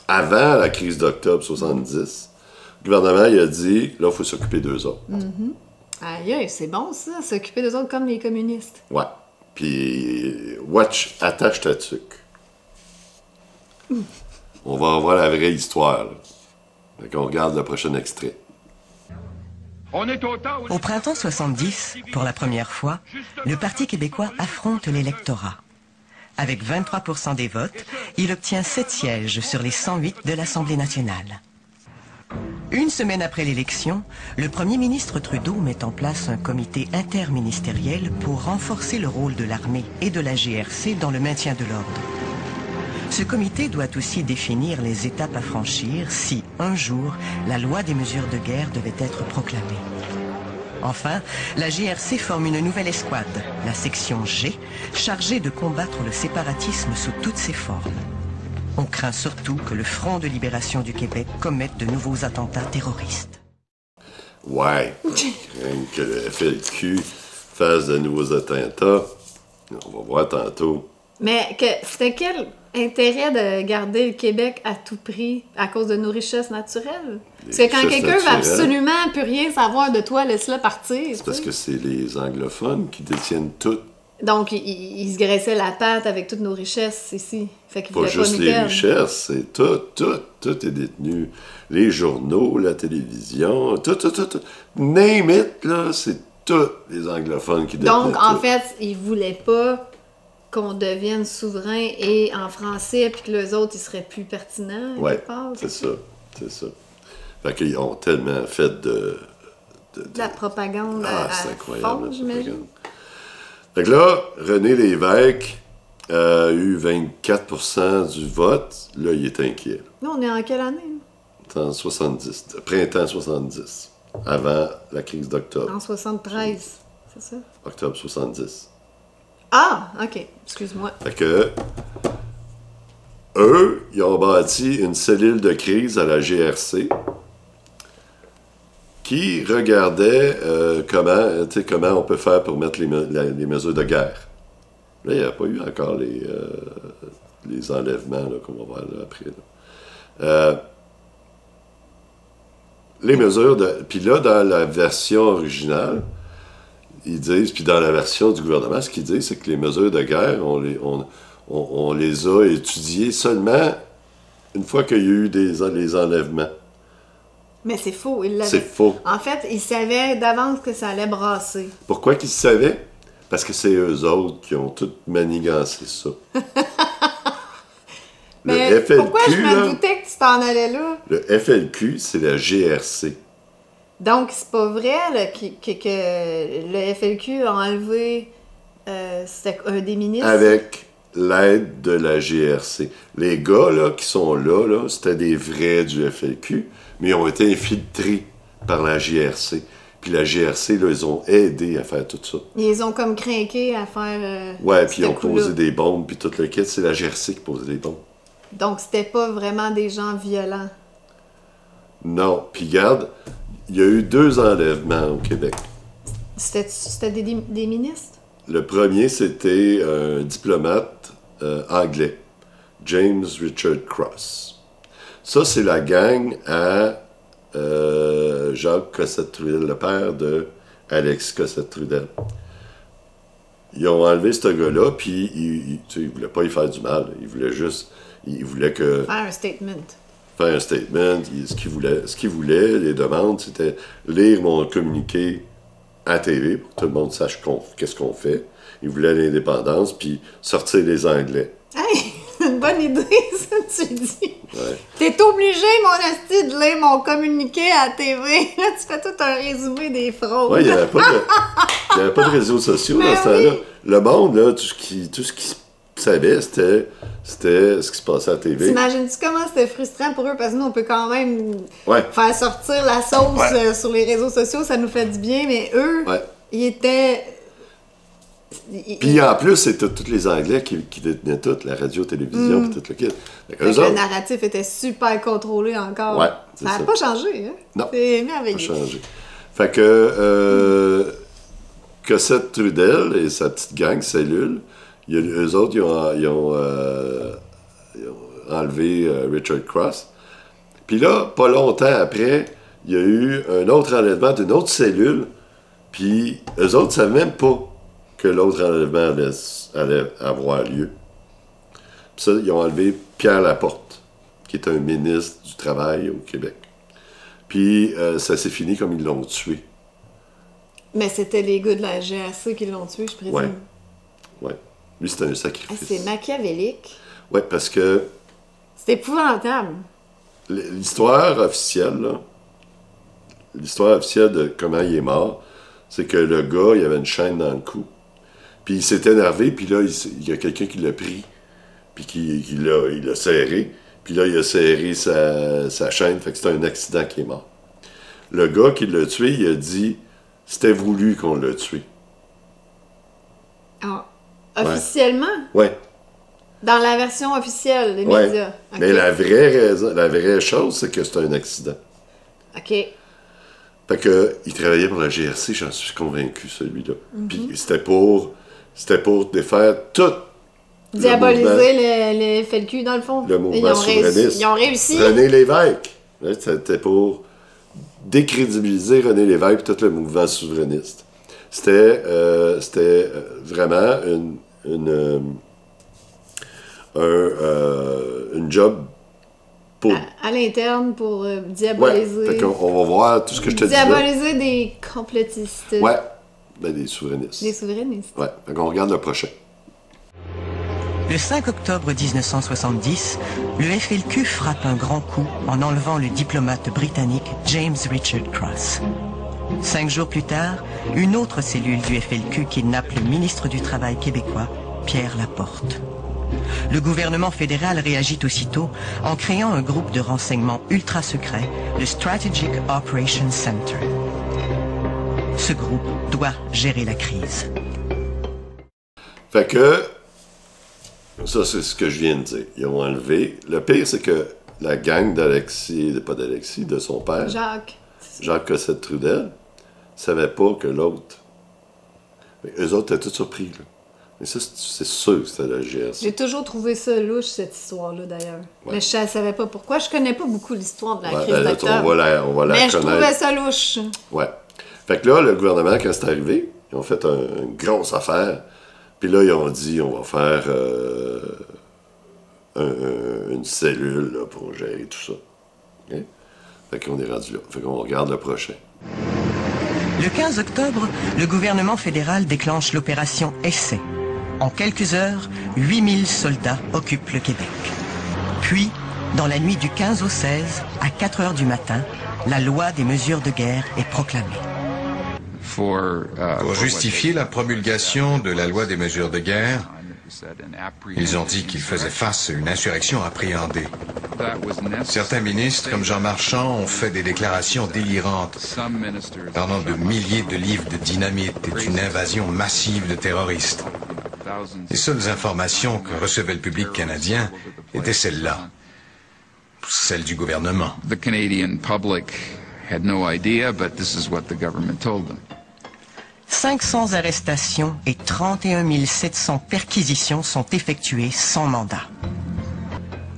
avant la crise d'octobre 70, Le gouvernement, il a dit, là, il faut s'occuper d'eux autres. Aïe, c'est bon ça, s'occuper d'eux autres comme les communistes. Ouais. Puis, attache ta tuque. On va voir la vraie histoire, là. Fait qu'on regarde le prochain extrait. Au printemps 70, pour la première fois, le Parti québécois affronte l'électorat. Avec 23% des votes, il obtient 7 sièges sur les 108 de l'Assemblée nationale. Une semaine après l'élection, le premier ministre Trudeau met en place un comité interministériel pour renforcer le rôle de l'armée et de la GRC dans le maintien de l'ordre. Ce comité doit aussi définir les étapes à franchir si, un jour, la loi des mesures de guerre devait être proclamée. Enfin, la GRC forme une nouvelle escouade, la section G, chargée de combattre le séparatisme sous toutes ses formes. On craint surtout que le Front de libération du Québec commette de nouveaux attentats terroristes. Ouais, que le FLQ fasse de nouveaux attentats. On va voir tantôt. Mais c'était quel intérêt de garder le Québec à tout prix à cause de nos richesses naturelles? Parce que quand quelqu'un veut absolument plus rien savoir de toi, laisse-le partir. C'est parce que c'est les anglophones qui détiennent tout. Donc, ils se graissaient la patte avec toutes nos richesses ici. Fait qu'ils Pas juste les richesses, c'est tout est détenu. Les journaux, la télévision, tout. Name it, là, c'est tous les anglophones qui détiennent. Donc, en fait, ils voulaient pas qu'on devienne souverain et en français, puis que les autres, ils seraient plus pertinents. Oui, c'est ça. Fait qu'ils ont tellement fait de la propagande c'est incroyable, j'imagine. Fait que là, René Lévesque a eu 24% du vote. Là, il est inquiet. Nous, on est en quelle année? En 70. Printemps 70. Avant la crise d'octobre. En 73, c'est ça? Octobre 70. Ah, OK. Excuse-moi. Fait que eux, ils ont bâti une cellule de crise à la GRC qui regardait comment on peut faire pour mettre les mesures de guerre. Là, il n'y a pas eu encore les enlèvements qu'on va voir là, après. Là. Les mesures de... Puis là, dans la version originale, ils disent, puis dans la version du gouvernement, ce qu'ils disent, c'est que les mesures de guerre, on les a étudiées seulement une fois qu'il y a eu les enlèvements. Mais c'est faux, ils l'avaient. C'est faux. En fait, ils savaient d'avance que ça allait brasser. Pourquoi qu'ils savaient? Parce que c'est eux autres qui ont tout manigancé ça. Mais le FLQ, pourquoi je me doutais que tu t'en allais là? Le FLQ, c'est la GRC. Donc, c'est pas vrai là, que le FLQ a enlevé c'était un des ministres? Avec l'aide de la GRC. Les gars là, qui sont là, c'était des vrais du FLQ, mais ils ont été infiltrés par la GRC. Puis la GRC, là, ils ont aidé à faire tout ça. Ils ont comme craqué à faire... ouais, puis ils ont posé des bombes, puis tout le kit. C'est la GRC qui posait des bombes. Donc, c'était pas vraiment des gens violents? Non. Puis regarde, il y a eu 2 enlèvements au Québec. C'était des ministres? Le premier, c'était un diplomate anglais, James Richard Cross. Ça, c'est la gang à Jacques Cossette-Trudel, le père de Alex Cossette-Trudel. Ils ont enlevé ce gars-là, puis ils voulaient pas y faire du mal. Ils voulaient que... Faire un statement. Faire un statement. Ce qu'ils voulaient, les demandes, c'était lire mon communiqué à TV pour que tout le monde sache qu'est-ce qu'on fait. Ils voulaient l'indépendance, puis sortir les Anglais. Hey! Une bonne idée, ça, tu dis. Ouais. T'es obligé, mon esti, de lire mon communiqué à la TV. Là, tu fais tout un résumé des fraudes. Oui, il n'y avait pas de réseaux sociaux dans ce temps-là. Le monde, là, tout ce qu'ils savaient, c'était ce qui se passait à la TV. T'imagines-tu comment c'était frustrant pour eux? Parce que nous, on peut quand même faire sortir la sauce sur les réseaux sociaux, ça nous fait du bien, mais eux, ils étaient... Puis en plus, c'était tous les Anglais qui détenaient tout, la radio-télévision, puis tout le kit. Le narratif était super contrôlé encore. Ouais, ça n'a pas changé, hein? Non, c'est merveilleux. Ça n'a pas changé. Fait que Cossette-Trudel et sa petite gang, cellule, eux autres, ils ont enlevé Richard Cross. Puis là, pas longtemps après, il y a eu un autre enlèvement d'une autre cellule, puis eux autres ne savaient même pas que l'autre enlèvement allait avoir lieu. Puis ça, ils ont enlevé Pierre Laporte, qui est un ministre du Travail au Québec. Puis ça s'est fini comme ils l'ont tué. Mais c'était les gars de la GRC qui l'ont tué, je présume. Ouais. Ouais. Lui, c'était un Ah, sacrifice. c'est machiavélique. Ouais, parce que C'est épouvantable. l'histoire officielle, là, l'histoire officielle de comment il est mort, c'est que le gars, il avait une chaîne dans le cou. Puis il s'est énervé, puis là, il y a quelqu'un qui l'a pris, puis il l'a serré. Puis là, il a serré sa chaîne, fait que c'était un accident qui est mort. Le gars qui l'a tué, il a dit « C'était voulu qu'on l'a tué. Ah, officiellement? » Ouais. Dans la version officielle des Ouais. médias? OK. Mais la vraie raison, la vraie chose, c'est que c'était un accident. OK. Fait que, il travaillait pour la GRC, j'en suis convaincu, celui-là. Puis c'était pour défaire tout. Diaboliser le FLQ, dans le fond. Le mouvement Ils ont souverainiste. Ils ont réussi. René Lévesque. Là, c'était pour décrédibiliser René Lévesque et tout le mouvement souverainiste. C'était vraiment une job pour... À l'interne pour diaboliser. Ouais, fait qu'on va voir tout ce que je te dis là. Diaboliser des complotistes. Ouais, ben des souverainistes. Des souverainistes. Ouais, fait qu'on regarde le prochain. Le 5 octobre 1970, le FLQ frappe un grand coup en enlevant le diplomate britannique James Richard Cross. 5 jours plus tard, une autre cellule du FLQ kidnappe le ministre du Travail québécois, Pierre Laporte. Le gouvernement fédéral réagit aussitôt en créant un groupe de renseignement ultra secret, le Strategic Operations Center. Ce groupe doit gérer la crise. Fait que, ça c'est ce que je viens de dire. Ils ont enlevé. Le pire, c'est que la gang d'Alexis, de son père, Jacques Cossette-Trudel, savait pas que l'autre. Eux autres étaient tous surpris, là. Mais ça, c'est sûr que c'était la GRC. J'ai toujours trouvé ça louche, cette histoire-là, d'ailleurs. Ouais. Mais je ne savais pas pourquoi. Je connais pas beaucoup l'histoire de la crise Ben là, d'octobre. on va la Mais je connaître. trouvais ça louche. Ouais. Fait que là, le gouvernement, quand c'est arrivé, ils ont fait une grosse affaire. Puis là, ils ont dit, on va faire une cellule là, pour gérer tout ça. OK? Fait qu'on est rendu là. Fait qu'on regarde le prochain. Le 15 octobre, le gouvernement fédéral déclenche l'opération Essai. En quelques heures, 8000 soldats occupent le Québec. Puis, dans la nuit du 15 au 16, à 4 heures du matin, la loi des mesures de guerre est proclamée. Pour justifier la promulgation de la loi des mesures de guerre, ils ont dit qu'ils faisaient face à une insurrection appréhendée. Certains ministres, comme Jean Marchand, ont fait des déclarations délirantes, parlant de milliers de livres de dynamite et d'une invasion massive de terroristes. Les seules informations que recevait le public canadien étaient celles-là, celles du gouvernement. The Canadian public had no idea, but this is what the government told them. 500 arrestations et 31 700 perquisitions sont effectuées sans mandat.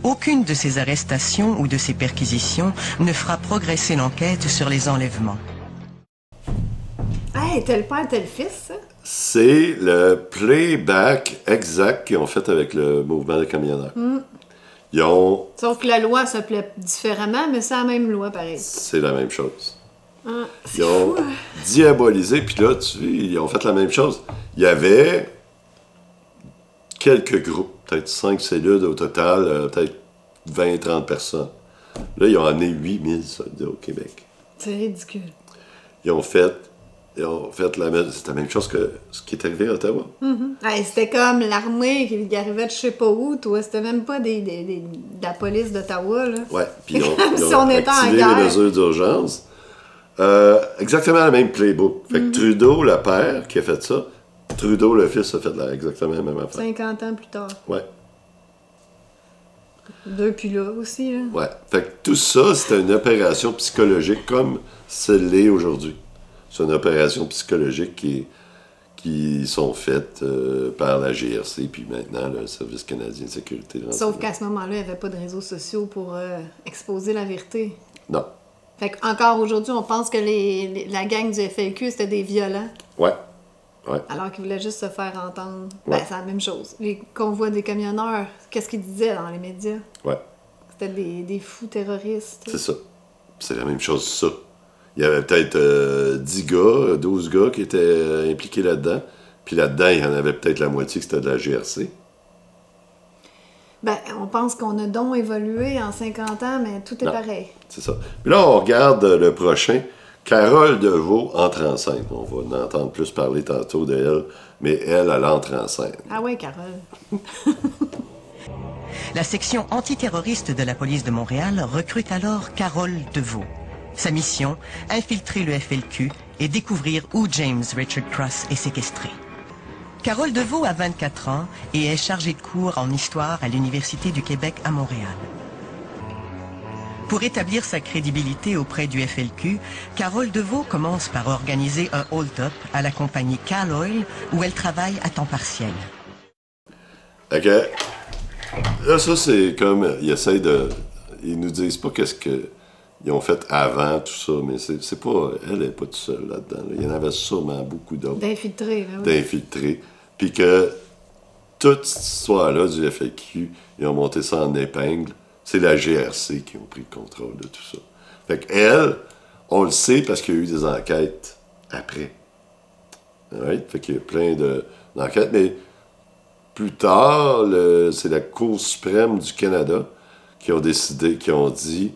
Aucune de ces arrestations ou de ces perquisitions ne fera progresser l'enquête sur les enlèvements. Hey, tel père, tel fils, ça? C'est le playback exact qu'ils ont fait avec le mouvement des camionneurs. Ils ont... Sauf que la loi s'appelait différemment, mais c'est la même loi, pareil. C'est la même chose. Ah, Ils ont diabolisé, puis là, ils ont fait la même chose. Il y avait quelques groupes, peut-être 5 cellules au total, peut-être 20-30 personnes. Là, ils ont amené 8000 soldats au Québec. C'est ridicule. Ils ont fait c'est la même chose que ce qui est arrivé à Ottawa. Hey, c'était comme l'armée qui arrivait de je sais pas où, toi. C'était même pas de la police d'Ottawa, là. Ouais, puis ils ont, Comme ils si ont on était en activé guerre. les mesures d'urgence. Exactement le même playbook. Fait que Trudeau, le père, qui a fait ça, Trudeau, le fils, a fait exactement la même affaire. 50 ans plus tard. Ouais. Depuis là aussi, là. Ouais. Fait que tout ça, c'était une opération psychologique comme celle l'est aujourd'hui. C'est une opération psychologique qui sont faites par la GRC, puis maintenant le Service canadien de sécurité. Sauf qu'à ce moment-là, il n'y avait pas de réseaux sociaux pour exposer la vérité. Non. Fait qu'encore aujourd'hui, on pense que la gang du FLQ, c'était des violents. Ouais. Ouais. Alors qu'ils voulaient juste se faire entendre. Ouais. Ben, c'est la même chose. Les convois des camionneurs, qu'est-ce qu'ils disaient dans les médias? Ouais. C'était des fous terroristes. C'est ça. C'est la même chose, ça. Il y avait peut-être 10 gars, 12 gars qui étaient impliqués là-dedans. Puis là-dedans, il y en avait peut-être la moitié qui c'était de la GRC. Ben, on pense qu'on a donc évolué en 50 ans, mais tout est Non. pareil. C'est ça. Puis là, on regarde le prochain. Carole Deveau entre en scène. On va en entendre plus parler tantôt d'elle, mais elle entre en scène. Ah ouais, Carole. La section antiterroriste de la police de Montréal recrute alors Carole Deveau. Sa mission, infiltrer le FLQ et découvrir où James Richard Cross est séquestré. Carole Deveau a 24 ans et est chargée de cours en histoire à l'Université du Québec à Montréal. Pour établir sa crédibilité auprès du FLQ, Carole Deveau commence par organiser un hold-up à la compagnie Cal Oil où elle travaille à temps partiel. OK. Là, ça, c'est comme... Ils nous disent pas qu'est-ce qu'ils ont fait avant, tout ça, mais c'est pas... Elle n'est pas toute seule là-dedans. Là. Il y en avait sûrement beaucoup d'autres. D'infiltrer, ben oui. D'infiltrer. Puis que toute cette histoire-là du FLQ, ils ont monté ça en épingle. C'est la GRC qui ont pris le contrôle de tout ça. Fait qu'elle, on le sait parce qu'il y a eu des enquêtes après. Right? Fait qu'il y a plein d'enquêtes, mais plus tard, c'est la Cour suprême du Canada qui ont décidé, qui ont dit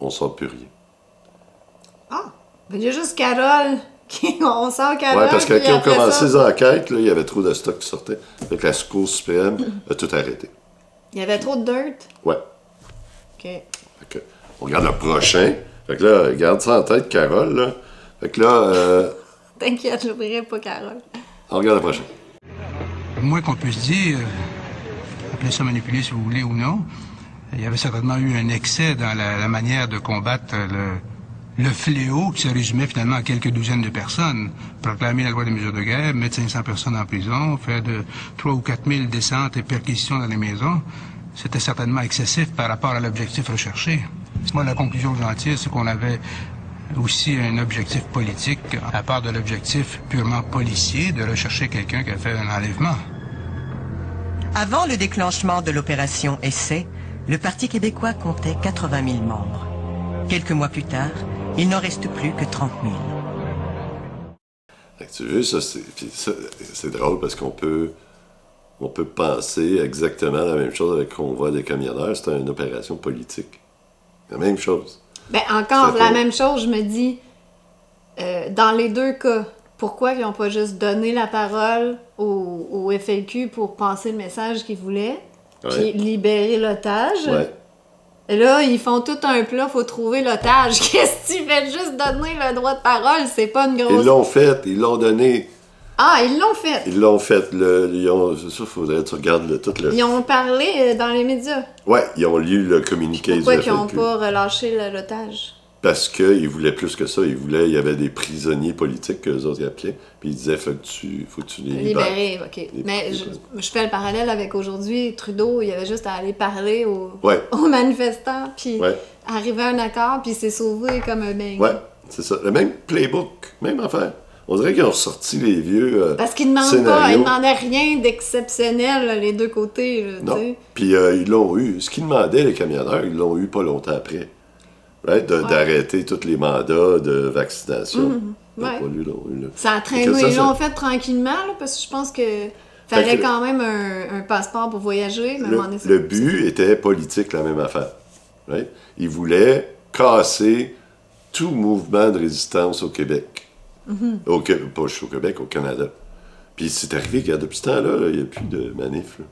on sort plus rien. Ah! Ben, il y a juste Carole. On sort Carole. Oui, parce que puis quand ils ont après commencé ça, les enquêtes, là, il y avait trop de stock qui sortait. Fait que la Cour suprême a tout arrêté. il y avait trop de dirt. Ouais. OK. Fait que, on regarde le prochain. Fait que là, garde ça en tête, Carole, là. Fait que là, T'inquiète, j'oublierai pas Carole. on regarde le prochain. Le moins qu'on puisse dire, appelez ça manipuler si vous voulez ou non, il y avait certainement eu un excès dans la manière de combattre le fléau qui se résumait finalement à quelques douzaines de personnes. Proclamer la loi des mesures de guerre, mettre 500 personnes en prison, faire de 3 ou 4 000 descentes et perquisitions dans les maisons, c'était certainement excessif par rapport à l'objectif recherché. Moi, la conclusion que j'en tire, c'est qu'on avait aussi un objectif politique, à part de l'objectif purement policier, de rechercher quelqu'un qui a fait un enlèvement. Avant le déclenchement de l'opération Essai, le Parti québécois comptait 80 000 membres. Quelques mois plus tard, il n'en reste plus que 30 000. Fait que tu veux, ça, c'est drôle parce qu'on peut penser exactement la même chose avec le convoi des camionneurs. C'était une opération politique. La même chose. Ben, encore C'est la pas- même chose, je me dis, dans les deux cas, pourquoi ils n'ont pas juste donné la parole au FLQ pour passer le message qu'ils voulaient, Ouais. puis libérer l'otage? Ouais. Et là, ils font tout un plat, faut trouver l'otage. Qu'est-ce que tu fais? Juste donner le droit de parole, c'est pas une grosse... Ils l'ont fait, ils l'ont donné. Ah, ils l'ont fait! Ils l'ont fait. Ça, faudrait que tu regardes tout le... Ils ont parlé dans les médias. Ouais, ils ont lu le communiqué Pourquoi du qu'ils n'ont FLQ. pas relâché l'otage? Parce qu'ils voulaient plus que ça. Il y avait des prisonniers politiques qu'eux autres ils appelaient. Puis ils disaient, faut que tu les libères. Libéré, OK. Mais je fais le parallèle avec aujourd'hui. Trudeau, il avait juste à aller parler aux manifestants, puis Ouais. arriver à un accord, puis il s'est sauvé comme un beigne. Ouais, c'est ça. Le même playbook, même affaire. On dirait qu'ils ont ressorti les vieux Parce qu'ils demandent scénarios. pas, ils demandaient rien d'exceptionnel, là, les deux côtés. Là, Non. tu sais. Puis ils l'ont eu. Ce qu'ils demandaient, les camionneurs, ils l'ont eu pas longtemps après. Right? D'arrêter tous les mandats de vaccination. Ils l'ont ouais. pas lu, là. Ça a traîné, Fait que ça, ils l'ont c'est- fait tranquillement, là, parce que je pense que fallait que quand même un passeport pour voyager. Mais à un moment donné, Le but était politique, la même affaire. Right? Ils voulaient casser tout mouvement de résistance au Québec. Pas juste au Québec, au Canada. Puis c'est arrivé, regarde, depuis ce temps-là, il n'y a plus de manif. Là.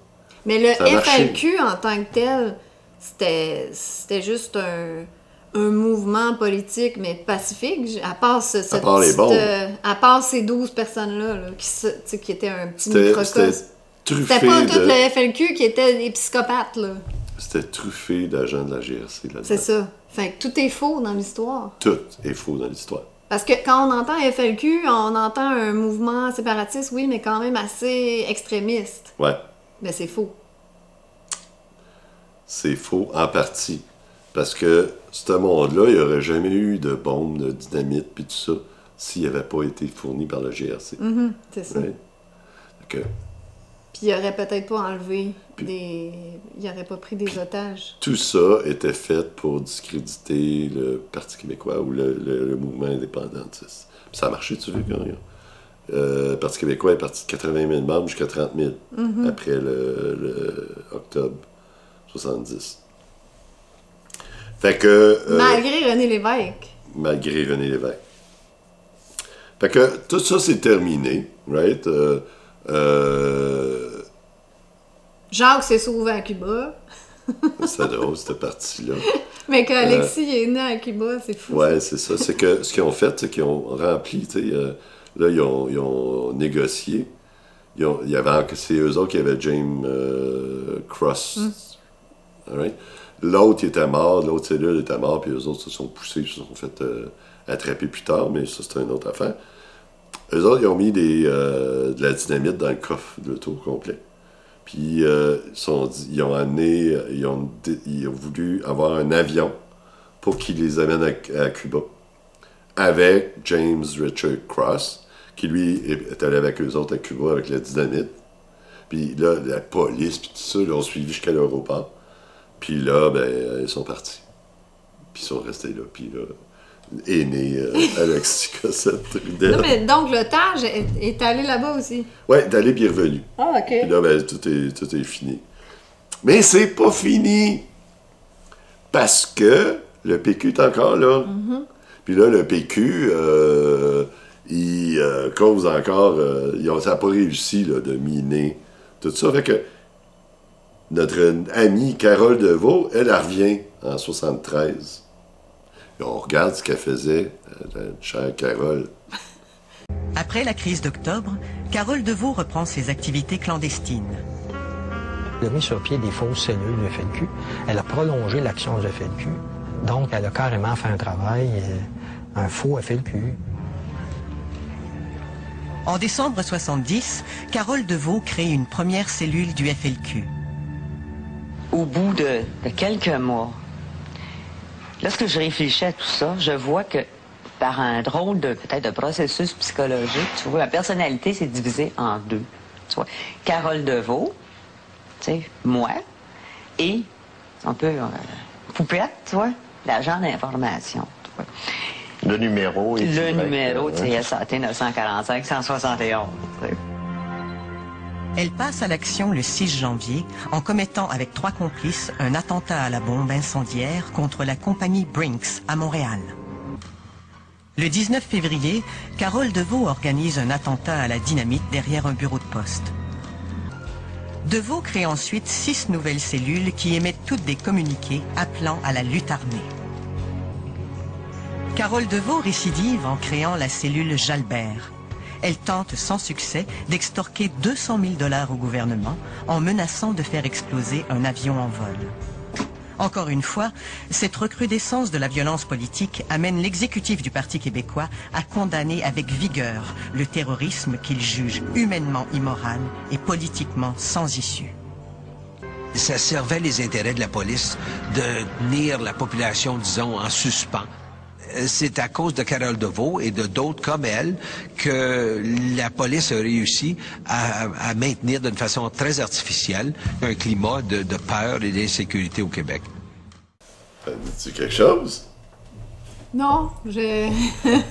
Mais le Ça a marché. FLQ en tant que tel, c'était juste un mouvement politique, mais pacifique, à part, À part les bombes. à part ces 12 personnes-là, là, qui étaient un petit C'était microcosme. truffé C'était pas tout de... le FLQ qui était des psychopathes, là. C'était truffé d'agents de la GRC là-dedans. C'est ça. Fait que tout est faux dans l'histoire. Tout est faux dans l'histoire. Parce que quand on entend FLQ, on entend un mouvement séparatiste, oui, mais quand même assez extrémiste. Ouais. Mais c'est faux. C'est faux en partie. Parce que ce monde-là, il n'y aurait jamais eu de bombes, de dynamite, puis tout ça, s'il n'avait pas été fourni par le GRC. C'est ça. Ouais. Donc, puis il aurait peut-être pas enlevé il aurait pas pris des otages. tout ça était fait pour discréditer le Parti québécois ou le mouvement indépendantiste. Puis ça a marché, tu veux, quand même. Le Parti québécois est parti de 80 000 membres jusqu'à 30 000 après le octobre 70. Fait que... Malgré René Lévesque. Malgré René Lévesque. Fait que tout ça, c'est terminé, right? Jacques s'est sauvé à Cuba. C'est drôle, cette partie-là. Mais qu'Alexis est né à Cuba, c'est fou. Ouais, c'est ça. C'est que ce qu'ils ont fait, c'est qu'ils ont rempli, tu sais, là, ils ont négocié. C'est eux autres qui avaient James Cross. Right? L'autre, il était mort, l'autre cellule était mort, puis eux autres se sont poussés, ils se sont fait attraper plus tard, mais ça, c'est une autre affaire. Eux autres, ils ont mis de la dynamite dans le coffre de l'auto complet. Puis ils ont voulu avoir un avion pour qu'ils les amènent à Cuba avec James Richard Cross, qui lui est allé avec eux autres à Cuba avec la dynamite. Puis là, la police, puis tout ça, ils l'ont suivi jusqu'à l'aéroport. Puis là, ben, ils sont partis. Puis ils sont restés là. Puis là, est né Alexis Cossette-Trudel. Non, mais donc l'otage est allé là-bas aussi. Oui, d'aller puis revenu. Ah, OK. Puis là, ben, tout est fini. Mais c'est pas fini! Parce que le PQ est encore là. Puis là, le PQ, il cause encore... ça n'a pas réussi là, de miner tout ça. Fait que notre amie Carole Deveau, elle revient en 73. Et on regarde ce qu'elle faisait, la chère Carole. Après la crise d'octobre, Carole Deveau reprend ses activités clandestines. Elle a mis sur pied des fausses cellules du FLQ. Elle a prolongé l'action du FLQ. Donc, elle a carrément fait un travail, un faux FLQ. En décembre 70, Carole Deveau crée une première cellule du FLQ. Au bout de quelques mois, lorsque je réfléchis à tout ça, je vois que par un drôle peut-être de processus psychologique, tu vois, ma personnalité s'est divisée en deux. Tu vois, Carole Deveau, tu sais, moi, et un peu Poupette, tu vois, l'agent d'information, tu vois. Le numéro est le numéro, tu sais, SAT 945 171. Tu sais. Elle passe à l'action le 6 janvier en commettant avec 3 complices un attentat à la bombe incendiaire contre la compagnie Brinks à Montréal. Le 19 février, Carole Deveau organise un attentat à la dynamite derrière un bureau de poste. Deveau crée ensuite 6 nouvelles cellules qui émettent toutes des communiqués appelant à la lutte armée. Carole Deveau récidive en créant la cellule Jalbert. Elle tente sans succès d'extorquer 200 000 $ au gouvernement en menaçant de faire exploser un avion en vol. Encore une fois, cette recrudescence de la violence politique amène l'exécutif du Parti québécois à condamner avec vigueur le terrorisme qu'il juge humainement immoral et politiquement sans issue. Ça servait les intérêts de la police de tenir la population, disons, en suspens. C'est à cause de Carole Deveau et de d'autres comme elle que la police a réussi à maintenir d'une façon très artificielle un climat de peur et d'insécurité au Québec. Ça dit-tu quelque chose? Non, j'ai...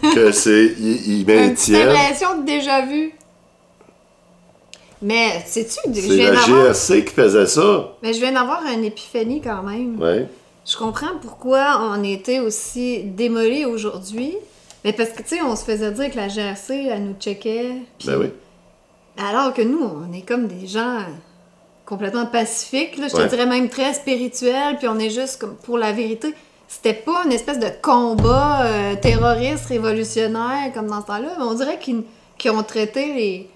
Que c'est... Ils maintiennent... Une impression de déjà vu. Mais, sais-tu... C'est la GRC qui faisait ça. Mais je viens d'avoir une épiphanie quand même. Oui. Je comprends pourquoi on était aussi démolis aujourd'hui. Mais parce que, tu sais, on se faisait dire que la GRC, elle nous checkait. Pis... Ben oui. Alors que nous, on est comme des gens complètement pacifiques, là, je te dirais même très spirituels, puis on est juste comme pour la vérité. C'était pas une espèce de combat terroriste, révolutionnaire, comme dans ce temps-là, mais on dirait qu'ils ont traité les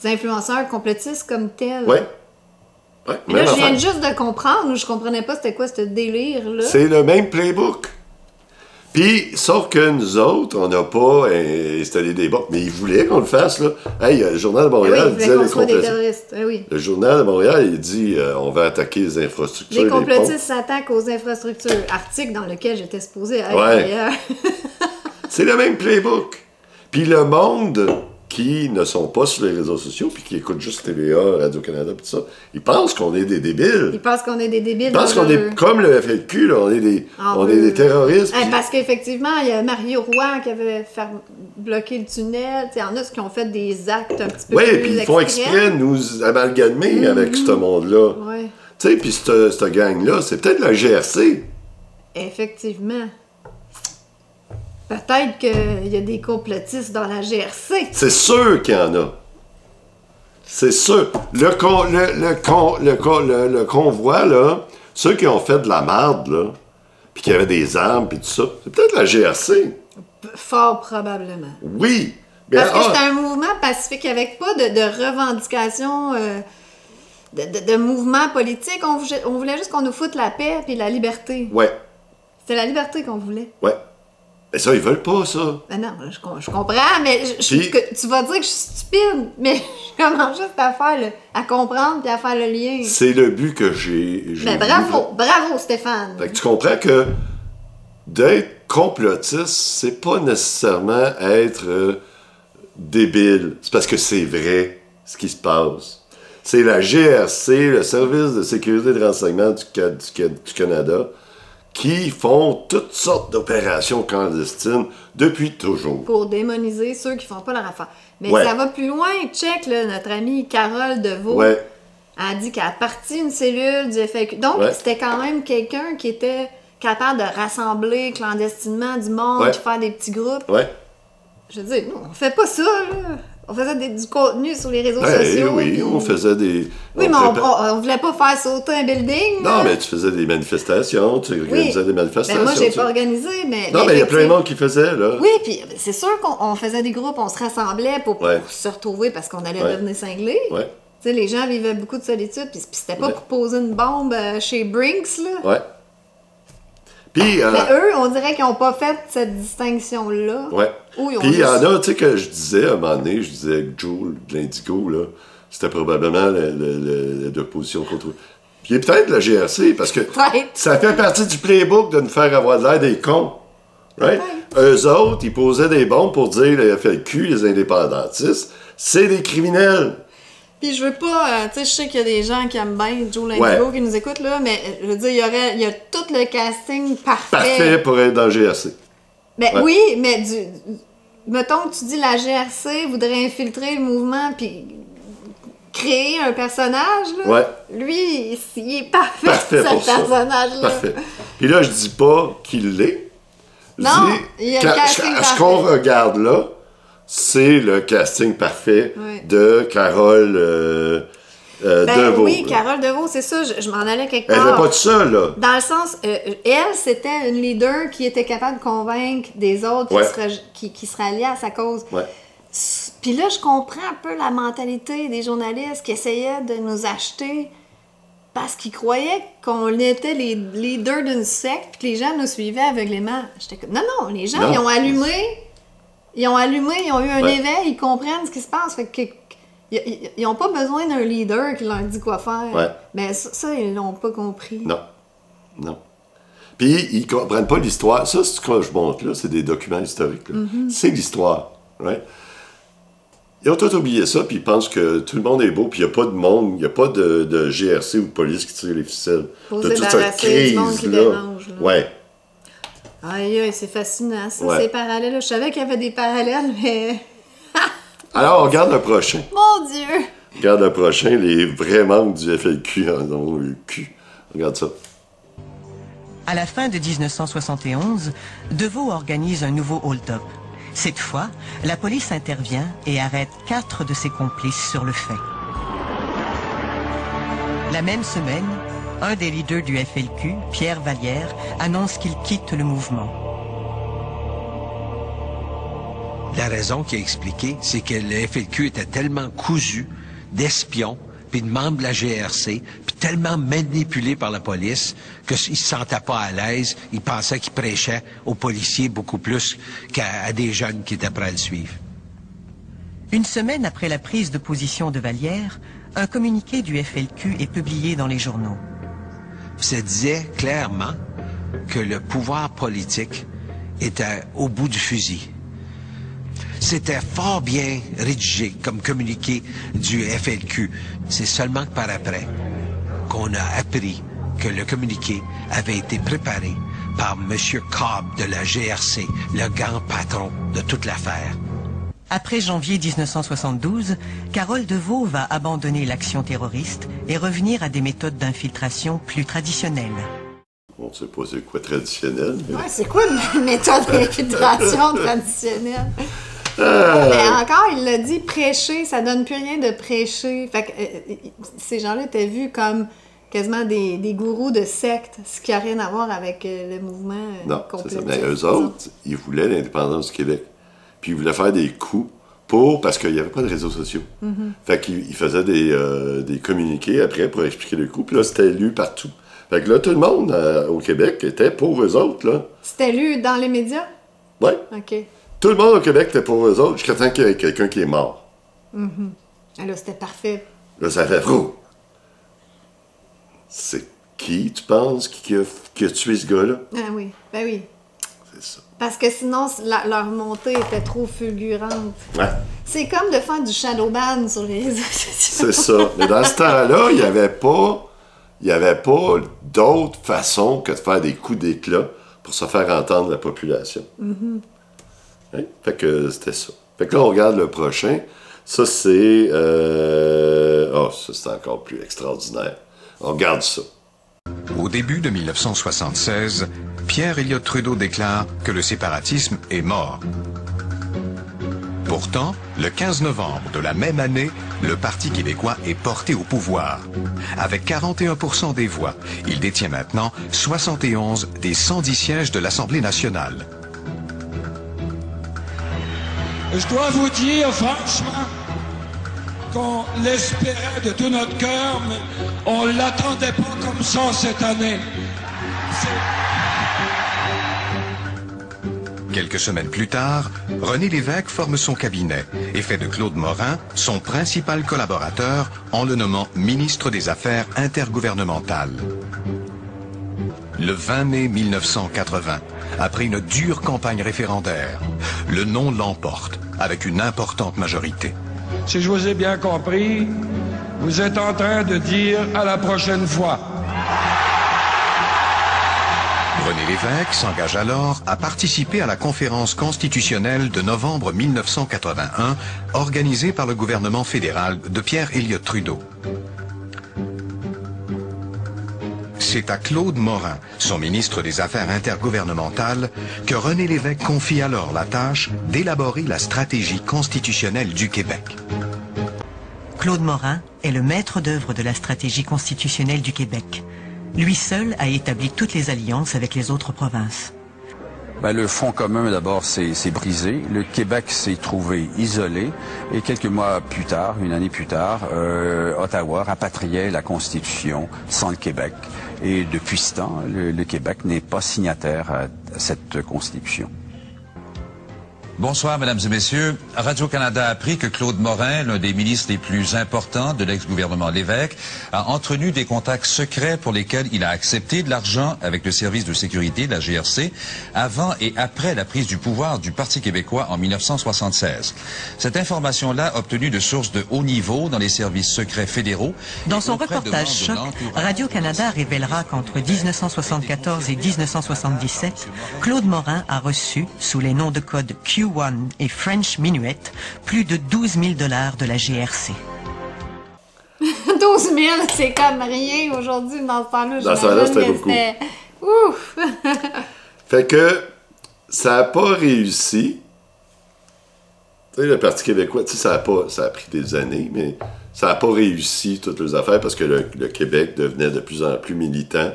influenceurs complotistes comme tels. Oui. Ouais, là, je viens juste de comprendre, je comprenais pas c'était quoi ce délire-là. C'est le même playbook. Puis, sauf que nous autres, on n'a pas installé des bombes. Mais ils voulaient qu'on le fasse, là. Hey, le Journal de Montréal disait les complotistes. Le Journal de Montréal, il dit on va attaquer les infrastructures. Les complotistes s'attaquent aux infrastructures. Article dans lequel j'étais supposée être d'ailleurs. C'est le même playbook. Puis le monde qui ne sont pas sur les réseaux sociaux puis qui écoutent juste TVA, Radio-Canada puis tout ça, ils pensent qu'on est des débiles. Ils pensent qu'on est des débiles. Ils pensent qu'on est comme le FLQ, là, on est des terroristes. Puis... Parce qu'effectivement, il y a Mario Roy qui avait fait bloquer le tunnel. Il y en a qui ont fait des actes un petit peu plus Oui, puis ils font exprès de nous amalgamer avec ce monde-là. Oui. Tu sais, puis cette gang-là, c'est peut-être la GRC. Effectivement. Peut-être qu'il y a des complotistes dans la GRC. C'est sûr qu'il y en a. C'est sûr. Le convoi, là, ceux qui ont fait de la marde, là, puis qui avaient des armes, puis tout ça, c'est peut-être la GRC. Fort probablement. Oui. Parce que c'est un mouvement pacifique avec pas de revendications, de mouvement politique. On voulait juste qu'on nous foute la paix puis la liberté. Ouais. C'était la liberté qu'on voulait. Ouais. Mais ça, ils veulent pas, ça. Ben non, je comprends, mais tu vas dire que je suis stupide, mais je commence juste à comprendre puis à faire le lien. C'est le but que j'ai Ben bravo Stéphane. Fait que tu comprends que d'être complotiste, c'est pas nécessairement être débile. C'est parce que c'est vrai ce qui se passe. C'est la GRC, le Service de sécurité de renseignement du Canada, qui font toutes sortes d'opérations clandestines depuis toujours. Pour démoniser ceux qui font pas leur affaire. Mais ouais. Ça va plus loin. Check, là, notre amie Carole Deveau ouais. a dit qu'elle a parti une cellule du FLQ. Donc, c'était quand même quelqu'un qui était capable de rassembler clandestinement du monde, puis faire des petits groupes. Ouais. Je veux dire, nous, on fait pas ça, là. On faisait du contenu sur les réseaux sociaux. Oui, puis... on faisait des... Oui, mais on voulait pas faire sauter un building. Non, mais tu faisais des manifestations, tu organisais des manifestations. Ben moi, j'ai pas organisé, mais... Non, mais il y a plein de monde qui faisait, là. Oui, puis c'est sûr qu'on faisait des groupes, on se rassemblait pour se retrouver parce qu'on allait devenir cinglés. Ouais. Tu sais, les gens vivaient beaucoup de solitude, puis c'était pas pour poser une bombe chez Brinks, là. Ouais. Puis, mais eux, on dirait qu'ils n'ont pas fait cette distinction-là. Ouais. Puis il y en a, tu sais, que je disais à un moment donné, je disais que Joe de l'Indigo, là, c'était probablement l'opposition contre eux. Puis il est peut-être la GRC, parce que ça fait partie du playbook de nous faire avoir de l'air des cons. Right? Eux autres, ils posaient des bombes pour dire le FLQ, les indépendantistes, c'est des criminels. Puis je veux pas, tu sais, je sais qu'il y a des gens qui aiment bien Joe l'Indigo qui nous écoutent, là, mais je veux dire, il y a tout le casting parfait. Parfait pour être dans le GRC. Ben oui, mais mettons que tu dis la GRC voudrait infiltrer le mouvement puis créer un personnage, là. Lui, il est parfait pour ce personnage-là. Parfait. Puis là, je dis pas qu'il l'est. Non, il y a le casting parfait. Ce qu'on regarde là, c'est le casting parfait de Carole Deveau. Oui, Carole Deveau, c'est ça, je m'en allais quelque part. Elle n'est pas toute seule, là. Dans le sens, elle, c'était une leader qui était capable de convaincre des autres qui seraient alliés à sa cause. Ouais. Puis là, je comprends un peu la mentalité des journalistes qui essayaient de nous acheter parce qu'ils croyaient qu'on était les leaders d'une secte puis que les gens nous suivaient aveuglément. J'étais comme, non, les gens, ils ont allumé, ils ont eu un éveil, ils comprennent ce qui se passe. Fait que ils n'ont pas besoin d'un leader qui leur dit quoi faire. Ouais. Mais ça, ils l'ont pas compris. Non. Puis, ils comprennent pas l'histoire. Ça, ce que je montre là, c'est des documents historiques. C'est l'histoire. Right? Ils ont tout oublié ça, puis ils pensent que tout le monde est beau, puis il n'y a pas de monde, il n'y a pas de GRC ou de police qui tire les ficelles. Faut se débarrasser du monde qui dérange. Là. Ouais. Aïe, c'est fascinant, ça, ces parallèles. Je savais qu'il y avait des parallèles, mais... Alors, on regarde le prochain. Mon Dieu! Regarde le prochain, les vrais membres du FLQ en ont le cul. Regarde ça. À la fin de 1971, Deveau organise un nouveau hold-up. Cette fois, la police intervient et arrête 4 de ses complices sur le fait. La même semaine, un des leaders du FLQ, Pierre Vallière, annonce qu'il quitte le mouvement. La raison qui a expliqué, c'est que le FLQ était tellement cousu d'espions, puis de membres de la GRC, puis tellement manipulé par la police qu'il ne se sentait pas à l'aise. Il pensait qu'il prêchait aux policiers beaucoup plus qu'à des jeunes qui étaient prêts à le suivre. Une semaine après la prise de position de Vallière, un communiqué du FLQ est publié dans les journaux. Ça disait clairement que le pouvoir politique était au bout du fusil. C'était fort bien rédigé comme communiqué du FLQ. C'est seulement que par après qu'on a appris que le communiqué avait été préparé par M. Cobb de la GRC, le grand patron de toute l'affaire. Après janvier 1972, Carole DeVaux va abandonner l'action terroriste et revenir à des méthodes d'infiltration plus traditionnelles. On ne sait pas c'est quoi traditionnel. Mais... Ouais, c'est quoi une méthode d'infiltration traditionnelle? Mais encore, il l'a dit, prêcher, ça donne plus rien de prêcher. Fait que ces gens-là étaient vus comme quasiment des gourous de secte, ce qui n'a rien à voir avec le mouvement complétiste. Mais eux autres, ils voulaient l'indépendance du Québec. Puis ils voulaient faire des coups parce qu'il n'y avait pas de réseaux sociaux. Fait qu'ils faisaient des communiqués après pour expliquer le coup. Puis là, c'était lu partout. Fait que là, tout le monde au Québec était pour eux autres, là. C'était lu dans les médias? Oui. OK. Tout le monde au Québec était pour eux autres jusqu'à temps qu'il y ait quelqu'un qui est mort. Alors, c'était parfait. Là, ça fait fou. C'est qui, tu penses, qui a tué ce gars-là? Ah oui, ben oui. C'est ça. Parce que sinon, leur montée était trop fulgurante. Ouais. C'est comme de faire du shadow ban sur les réseaux sociaux. C'est ça. Mais dans ce temps-là, il n'y avait pas d'autre façon que de faire des coups d'éclat pour se faire entendre la population. Hein? Fait que c'était ça. Fait que là, on regarde le prochain. Ça, c'est... ça, c'est encore plus extraordinaire. On regarde ça. Au début de 1976, Pierre Elliott Trudeau déclare que le séparatisme est mort. Pourtant, le 15 novembre de la même année, le Parti québécois est porté au pouvoir. Avec 41% des voix, il détient maintenant 71 des 110 sièges de l'Assemblée nationale. Je dois vous dire, franchement, qu'on l'espérait de tout notre cœur, mais on ne l'attendait pas comme ça cette année. Quelques semaines plus tard, René Lévesque forme son cabinet et fait de Claude Morin son principal collaborateur en le nommant ministre des Affaires intergouvernementales. Le 20 mai 1980, après une dure campagne référendaire, le non l'emporte avec une importante majorité. Si je vous ai bien compris, vous êtes en train de dire à la prochaine fois. René Lévesque s'engage alors à participer à la conférence constitutionnelle de novembre 1981 organisée par le gouvernement fédéral de Pierre Elliott Trudeau. C'est à Claude Morin, son ministre des Affaires intergouvernementales, que René Lévesque confie alors la tâche d'élaborer la stratégie constitutionnelle du Québec. Claude Morin est le maître d'œuvre de la stratégie constitutionnelle du Québec. Lui seul a établi toutes les alliances avec les autres provinces. Le Front commun, d'abord, c'est brisé. Le Québec s'est trouvé isolé. Et quelques mois plus tard, une année plus tard, Ottawa rapatriait la Constitution sans le Québec. Et depuis ce temps, le Québec n'est pas signataire à cette Constitution. Bonsoir, mesdames et messieurs. Radio-Canada a appris que Claude Morin, l'un des ministres les plus importants de l'ex-gouvernement Lévesque, a entretenu des contacts secrets pour lesquels il a accepté de l'argent avec le service de sécurité, la GRC, avant et après la prise du pouvoir du Parti québécois en 1976. Cette information-là, obtenue de sources de haut niveau dans les services secrets fédéraux... Dans son reportage choc, Radio-Canada révélera qu'entre 1974 et 1977, Claude Morin a reçu, sous les noms de code Q1 et French Minuet, plus de 12 000 $ de la GRC. 12 000, c'est comme rien aujourd'hui dans ce temps-là. Dans ce temps-là, c'était beaucoup. Ouf! Fait que ça n'a pas réussi. Tu sais, le Parti québécois, tu sais, ça a pris des années, mais ça n'a pas réussi toutes les affaires parce que le Québec devenait de plus en plus militant.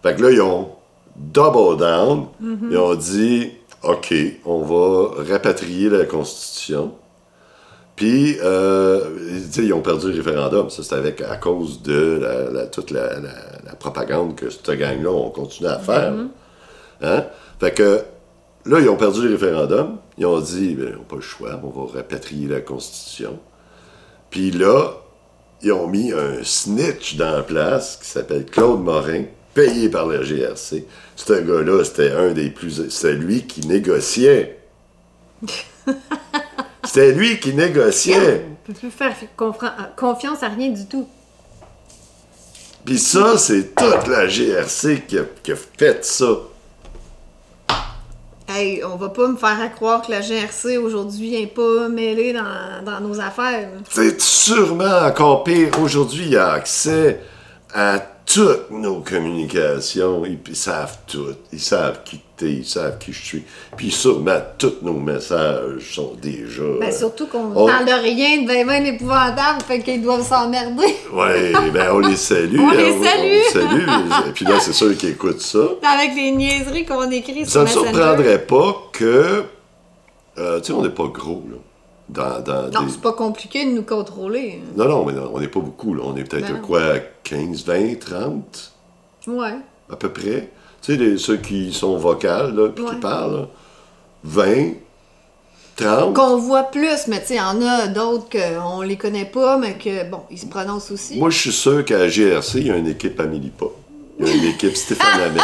Fait que là, ils ont double down. Ils ont dit... OK, on va rapatrier la Constitution, Puis, ils ont perdu le référendum. Ça, c'était à cause de toute la propagande que cette gang-là ont continué à faire. Hein? Fait que, là, ils ont perdu le référendum. Ils ont dit, ben, ils n'ont pas le choix, on va rapatrier la Constitution. Puis là, ils ont mis un snitch dans la place qui s'appelle Claude Morin, payé par la GRC. Ce gars-là, c'était un des plus... C'était lui qui négociait. C'était lui qui négociait. On peut plus faire confiance à rien du tout. Puis ça, c'est toute la GRC qui a fait ça. Hey, on va pas me faire croire que la GRC aujourd'hui n'est pas mêlée dans nos affaires. C'est sûrement encore pire. Aujourd'hui, il y a accès à toutes nos communications. Ils savent tout. Ils savent qui t'es, ils savent qui je suis. Puis sûrement, tous nos messages sont déjà... Ben surtout qu'on ne parle de rien de ben épouvantable, fait qu'ils doivent s'emmerder. Oui, ben on les salue. On les salue. Et puis là, c'est sûr qu'ils écoutent ça. Avec les niaiseries qu'on écrit ça sur ne Messenger. surprendrait pas que... tu sais, on n'est pas gros, là. Non, c'est pas compliqué de nous contrôler. Non, mais on n'est pas beaucoup, là. On est peut-être, quoi, 15, 20, 30? Ouais. À peu près. Tu sais, ceux qui sont vocales, là, puis qui parlent, là, 20, 30. Qu'on voit plus, mais tu sais, il y en a d'autres qu'on les connaît pas, mais que, bon, ils se prononcent aussi. Moi, je suis sûr qu'à la GRC, il y a une équipe Amélie Pas. Il y a une équipe Stéphane Hamel.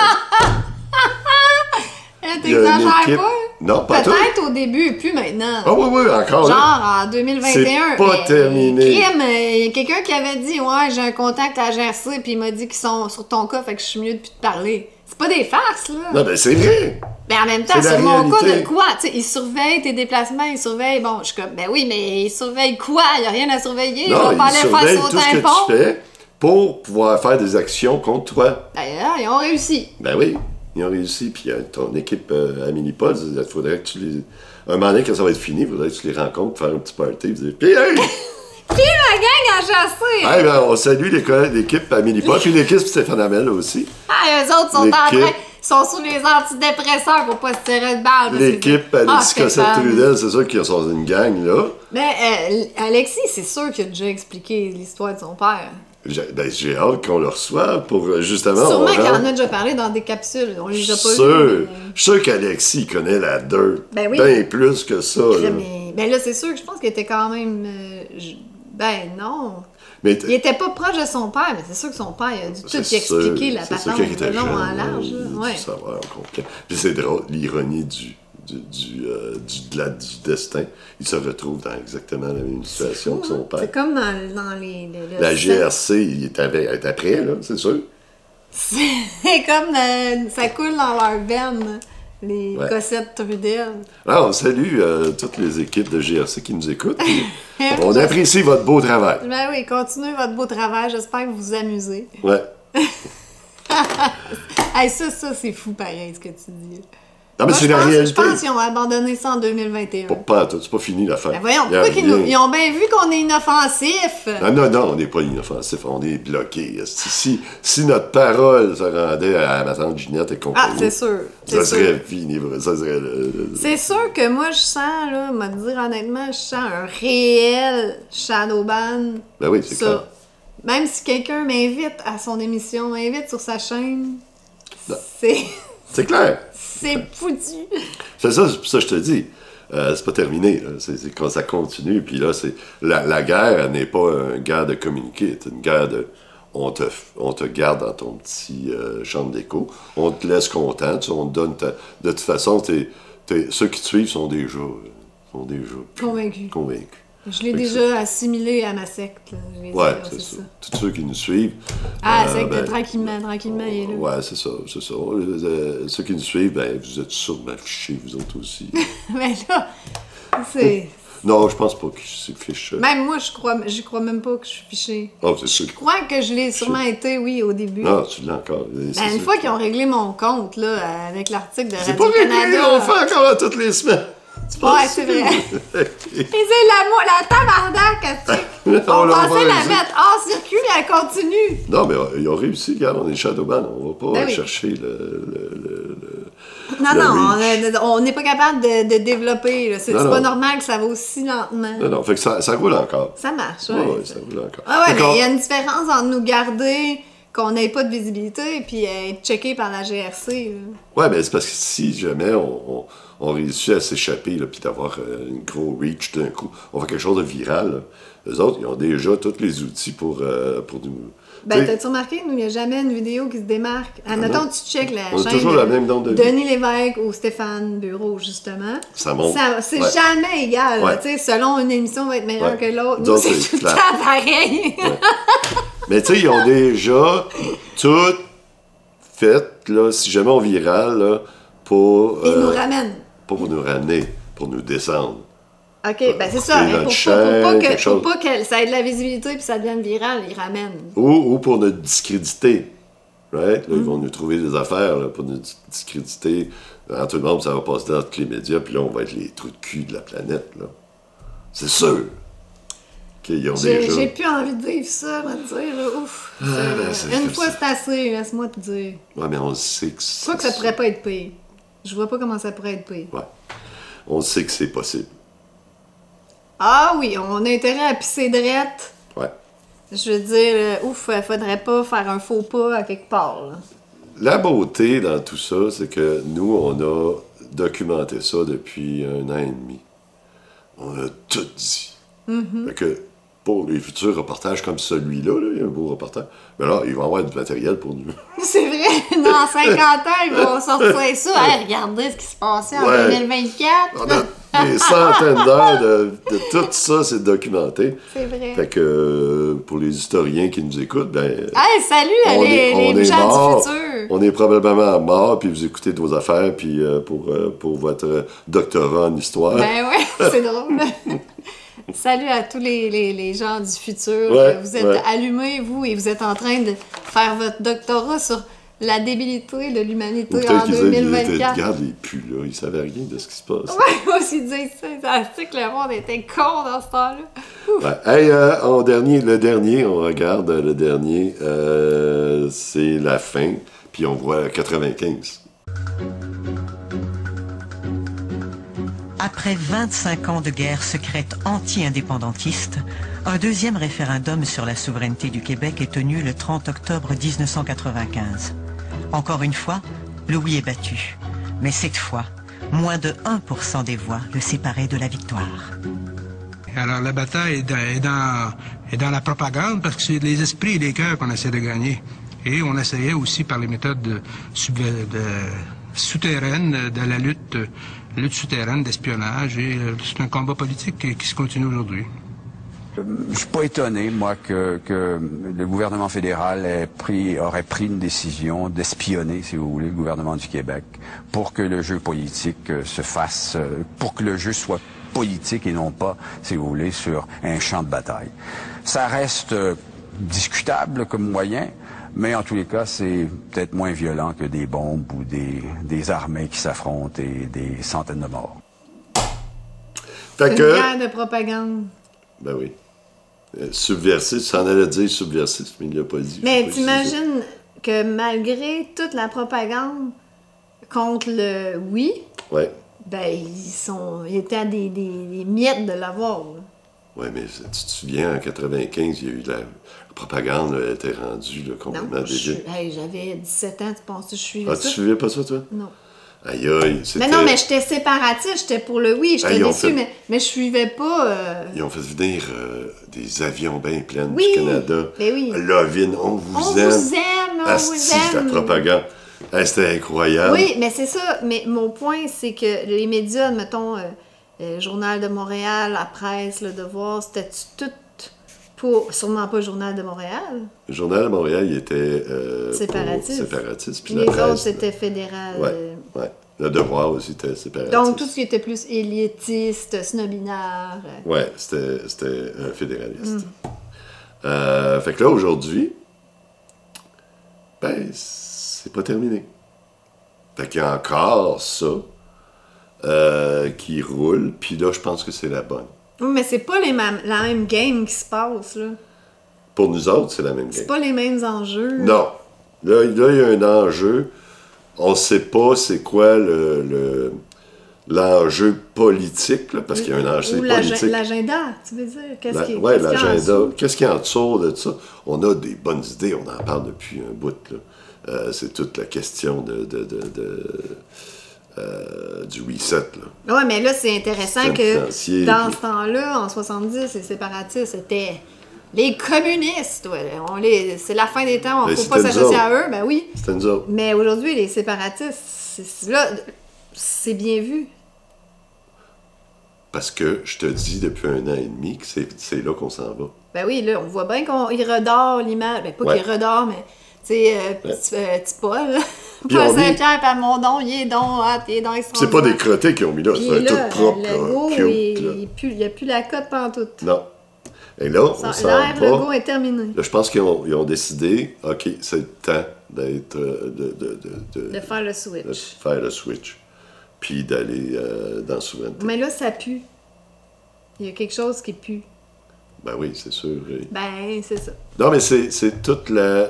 T'exagères pas? Non, pas tout. Peut-être au début, plus maintenant. Ah oui, encore. Genre en 2021. C'est pas terminé. Il y a quelqu'un qui avait dit, ouais, j'ai un contact à la GRC, puis il m'a dit qu'ils sont sur ton cas, fait que je suis mieux de plus te parler. C'est pas des farces, là. Non, ben c'est vrai. Ben en même temps, c'est mon cas de quoi? Tu sais, ils surveillent tes déplacements, ils surveillent, bon, je suis comme, ben oui, mais ils surveillent quoi? Il y a rien à surveiller. Non, ils surveillent tout ce que tu fais pour pouvoir faire des actions contre toi. D'ailleurs, ils ont réussi. Ben oui. Ils ont réussi, puis ton équipe Amélie Paul, il faudrait que tu les... Un moment donné, quand ça va être fini, il faudrait que tu les rencontres, faire un petit party, et dire « Puis, hey! » Puis la gang a chassé! Hey, ben, on salue l'équipe Amélie Paul, puis l'équipe Stéphane Hamel aussi. Ah, eux autres sont en train... sont sous les antidépresseurs pour pas se tirer de balle. L'équipe Alexis Cossette-Trudel, c'est sûr qu'ils sont une gang, là. Mais Alexis, c'est sûr qu'il a déjà expliqué l'histoire de son père. J'ai hâte qu'on le reçoive pour justement... Sûrement qu'il en a déjà parlé dans des capsules. On les a pas vus. Je suis sûr qu'Alexis connaît la dirt. Ben oui. Bien plus que ça. Mais là, c'est sûr que je pense qu'il était quand même... Ben non. Mais il était pas proche de son père, mais c'est sûr que son père il a dû tout y expliquer la patente de long en large. Ouais. Puis c'est drôle, l'ironie du destin. Il se retrouve dans exactement la même situation que son père. C'est comme dans les la GRC, il est après, là, c'est sûr. C'est comme ça coule dans leur veine, les Cossettes Trudel. Ah, on salue toutes les équipes de GRC qui nous écoutent. On apprécie votre beau travail. Ben oui, continuez votre beau travail. J'espère que vous vous amusez. Ouais. Hey, ça, c'est fou pareil, ce que tu dis. Non, mais c'est la réalité. Je pense qu'ils ont abandonné ça en 2021. Pas c'est pas fini l'affaire. Ben voyons, pourquoi ils ont bien vu qu'on est inoffensif? Non, on n'est pas inoffensif, on est bloqué. Si notre parole se rendait à ma tante Ginette et compagnie... Ah, c'est sûr. Ça serait fini, ça serait... C'est sûr que moi, je sens, là, me dire honnêtement, je sens un réel shadow ban. Ben oui, c'est clair. Même si quelqu'un m'invite à son émission, m'invite sur sa chaîne, c'est... C'est clair. C'est foutu. C'est ça, je te dis. C'est pas terminé. C'est quand ça continue. Puis là, c'est la guerre, elle n'est pas une guerre de communiquer. C'est une guerre de... On te garde dans ton petit chambre d'écho. On te laisse content. On te donne de toute façon, ceux qui te suivent sont déjà convaincus. Je l'ai déjà assimilé à ma secte. Ouais, c'est ça. Tous ceux qui nous suivent. Ah, c'est que tranquillement, il est là. Ouais, c'est ça. Ceux qui nous suivent, vous êtes sûrement fichés, vous autres aussi. Mais là, c'est... Non, je pense pas que c'est fiché. Même moi, je crois même pas que je suis fiché. Oh, c'est sûr. Je crois que je l'ai sûrement été, oui, au début. Non, tu l'as encore. Une fois qu'ils ont réglé mon compte, là, avec l'article de Radio-Canada... C'est pas réglé, on fait encore toutes les semaines. Ouais, c'est vrai. Et c'est la tabarnak, on pensait la mettre hors circuit, elle continue. Non, mais ils ont réussi, regarde, on est Shadowban, on va pas oui. chercher Non, on n'est pas capable de développer. C'est pas non. normal que ça va aussi lentement. Non, fait que ça roule encore. Ça marche, oui. Ouais, ça roule encore. Ah ouais, mais il y a une différence entre nous garder, qu'on n'ait pas de visibilité, et puis être checké par la GRC. Ouais, mais c'est parce que si jamais on réussit à s'échapper, puis d'avoir une gros reach d'un coup, on fait quelque chose de viral, là. Eux autres, ils ont déjà tous les outils pour nous... Ben, t'as-tu remarqué, nous, il n'y a jamais une vidéo qui se démarque. Admettons, tu checkes la on chaîne a toujours la même nombre de Denis Lévesque ou Stéphane Bureau, justement. Ça monte. C'est jamais égal. Ouais. Tu sais, selon une émission, va être meilleure que l'autre. Nous, Donc, c'est tout le temps pareil. Ouais. Mais tu sais, ils ont déjà tout fait, là, si jamais on viral, là, pour... Ils nous ramènent. Pas pour nous ramener, pour nous descendre. OK, ben c'est ça. Hein, pour pas que ça ait de la visibilité puis ça devienne viral, ils ramènent. Ou pour nous discréditer. Right? Là, ils vont nous trouver des affaires là, pour nous discréditer. En tout le monde, ça va passer dans tous les médias, puis là, on va être les trous de cul de la planète. Là. C'est sûr. J'ai plus envie de vivre ça, on va te dire. Là. Ouf. Une fois, c'est assez, laisse-moi te dire. Ouais, mais on sait que c'est... Je crois que ça pourrait pas être pire. Je vois pas comment ça pourrait être pire. Ouais. On sait que c'est possible. Ah oui, on a intérêt à pisser drette. Ouais. Je veux dire, ouf, faudrait pas faire un faux pas à quelque part. Là. La beauté dans tout ça, c'est que nous, on a documenté ça depuis 1 an et demi. On a tout dit. Fait que pour les futurs reportages comme celui-là, il y a un beau reportage, mais là, ils vont avoir du matériel pour nous. C'est vrai, dans 50 ans, ils vont sortir ça. Hey, regardez ce qui se passait en 2024. On a des centaines d'heures de tout ça, c'est documenté. C'est vrai. Fait que pour les historiens qui nous écoutent, ben... Hey, salut les gens du futur! On est probablement morts, puis vous écoutez nos affaires, puis pour votre doctorat en histoire. Ben ouais, c'est drôle. Salut à tous les gens du futur. Vous êtes allumés, vous, et vous êtes en train de faire votre doctorat sur la débilité de l'humanité en 2024. Regarde les pus, là. Ils savaient rien de ce qui se passe. Ouais, moi aussi, disais ça. Ça se dit que le monde était con dans ce temps-là. Ouais. Hey, le dernier, on regarde le dernier. C'est la fin, puis on voit 95. Après 25 ans de guerre secrète anti-indépendantiste, un deuxième référendum sur la souveraineté du Québec est tenu le 30 octobre 1995. Encore une fois, le oui est battu. Mais cette fois, moins de 1% des voix le séparaient de la victoire. Alors la bataille est dans la propagande parce que c'est les esprits et les cœurs qu'on essaie de gagner. Et on essayait aussi par les méthodes souterraines de la lutte souterraine d'espionnage. Et c'est un combat politique qui se continue aujourd'hui. Je suis pas étonné, moi, que le gouvernement fédéral aurait pris une décision d'espionner, si vous voulez, le gouvernement du Québec, pour que le jeu politique se fasse, pour que le jeu soit politique et non pas, si vous voulez, sur un champ de bataille. Ça reste discutable comme moyen, mais en tous les cas, c'est peut-être moins violent que des bombes ou des armées qui s'affrontent et des centaines de morts. C'est une guerre de propagande. Ben oui. Subversif, tu s'en allais dire subversif, mais il l'a pas dit. Mais t'imagines que malgré toute la propagande contre le oui, ben ils étaient à des miettes de l'avoir. Oui, mais tu te souviens, en 95, il y a eu la propagande, elle était rendue là, complètement débile. J'avais 17 ans, tu penses que je suivais ça? Tu suivais pas ça, toi? Non. Aïe, aïe, c'était... Mais non, mais j'étais séparatiste, j'étais pour le oui, j'étais déçue, mais je suivais pas... Ils ont fait venir des avions bien pleins du Canada. Ben oui. Lovin, on vous aime. On vous aime, on vous aime. La propagande. C'était incroyable. Oui, mais c'est ça. Mais mon point, c'est que les médias, mettons, Journal de Montréal, la presse, Le Devoir, c'était tout pour... Sûrement pas le Journal de Montréal. Le Journal de Montréal, il était... séparatiste. Puis les la presse, autres, c'était fédéral. Oui. Le Devoir aussi était séparatiste. Donc, tout ce qui était plus élitiste, snobinaire. Oui, c'était fédéraliste. Fait que là, aujourd'hui, ben, c'est pas terminé. Fait qu'il y a encore ça. qui roule, puis là, je pense que c'est la bonne. Oui, mais c'est pas la même game qui se passe, là. Pour nous autres, c'est la même game. C'est pas les mêmes enjeux. Non. Là, il y a un enjeu. On sait pas c'est quoi l'enjeu politique, là, parce qu'il y a un enjeu politique. L'agenda, tu veux dire? Oui, l'agenda. Qu'est-ce qu'il y a en dessous de ça? On a des bonnes idées, on en parle depuis un bout, là. C'est toute la question du reset, là. Oui, mais là, c'est intéressant que dans puis... ce temps-là, en 70, les séparatistes, c'était les communistes. Ouais. C'est la fin des temps, il ne faut pas s'associer à eux. Ben oui. C'était nous autres. Mais aujourd'hui, les séparatistes, c'est bien vu. Parce que je te dis depuis 1 an et demi que c'est là qu'on s'en va. Ben oui, là, on voit bien qu'il redore l'image. Ben pas qu'il redore, mais tu sais, petit Paul. Paul Saint-Pierre, puis Plamondon, il est donc extraordinaire. C'est pas des crottés qui ont mis là, c'est un tout propre. Il n'y a plus la cote pantoute. Non. Et là, on s'en va. Le go est terminé. Là, je pense qu'ils ont décidé, OK, c'est le temps d'être... de faire le switch. De faire le switch. Puis d'aller dans la souveraineté. Mais là, ça pue. Il y a quelque chose qui pue. Ben oui, c'est sûr. Ben, c'est ça. Non, mais c'est toute la...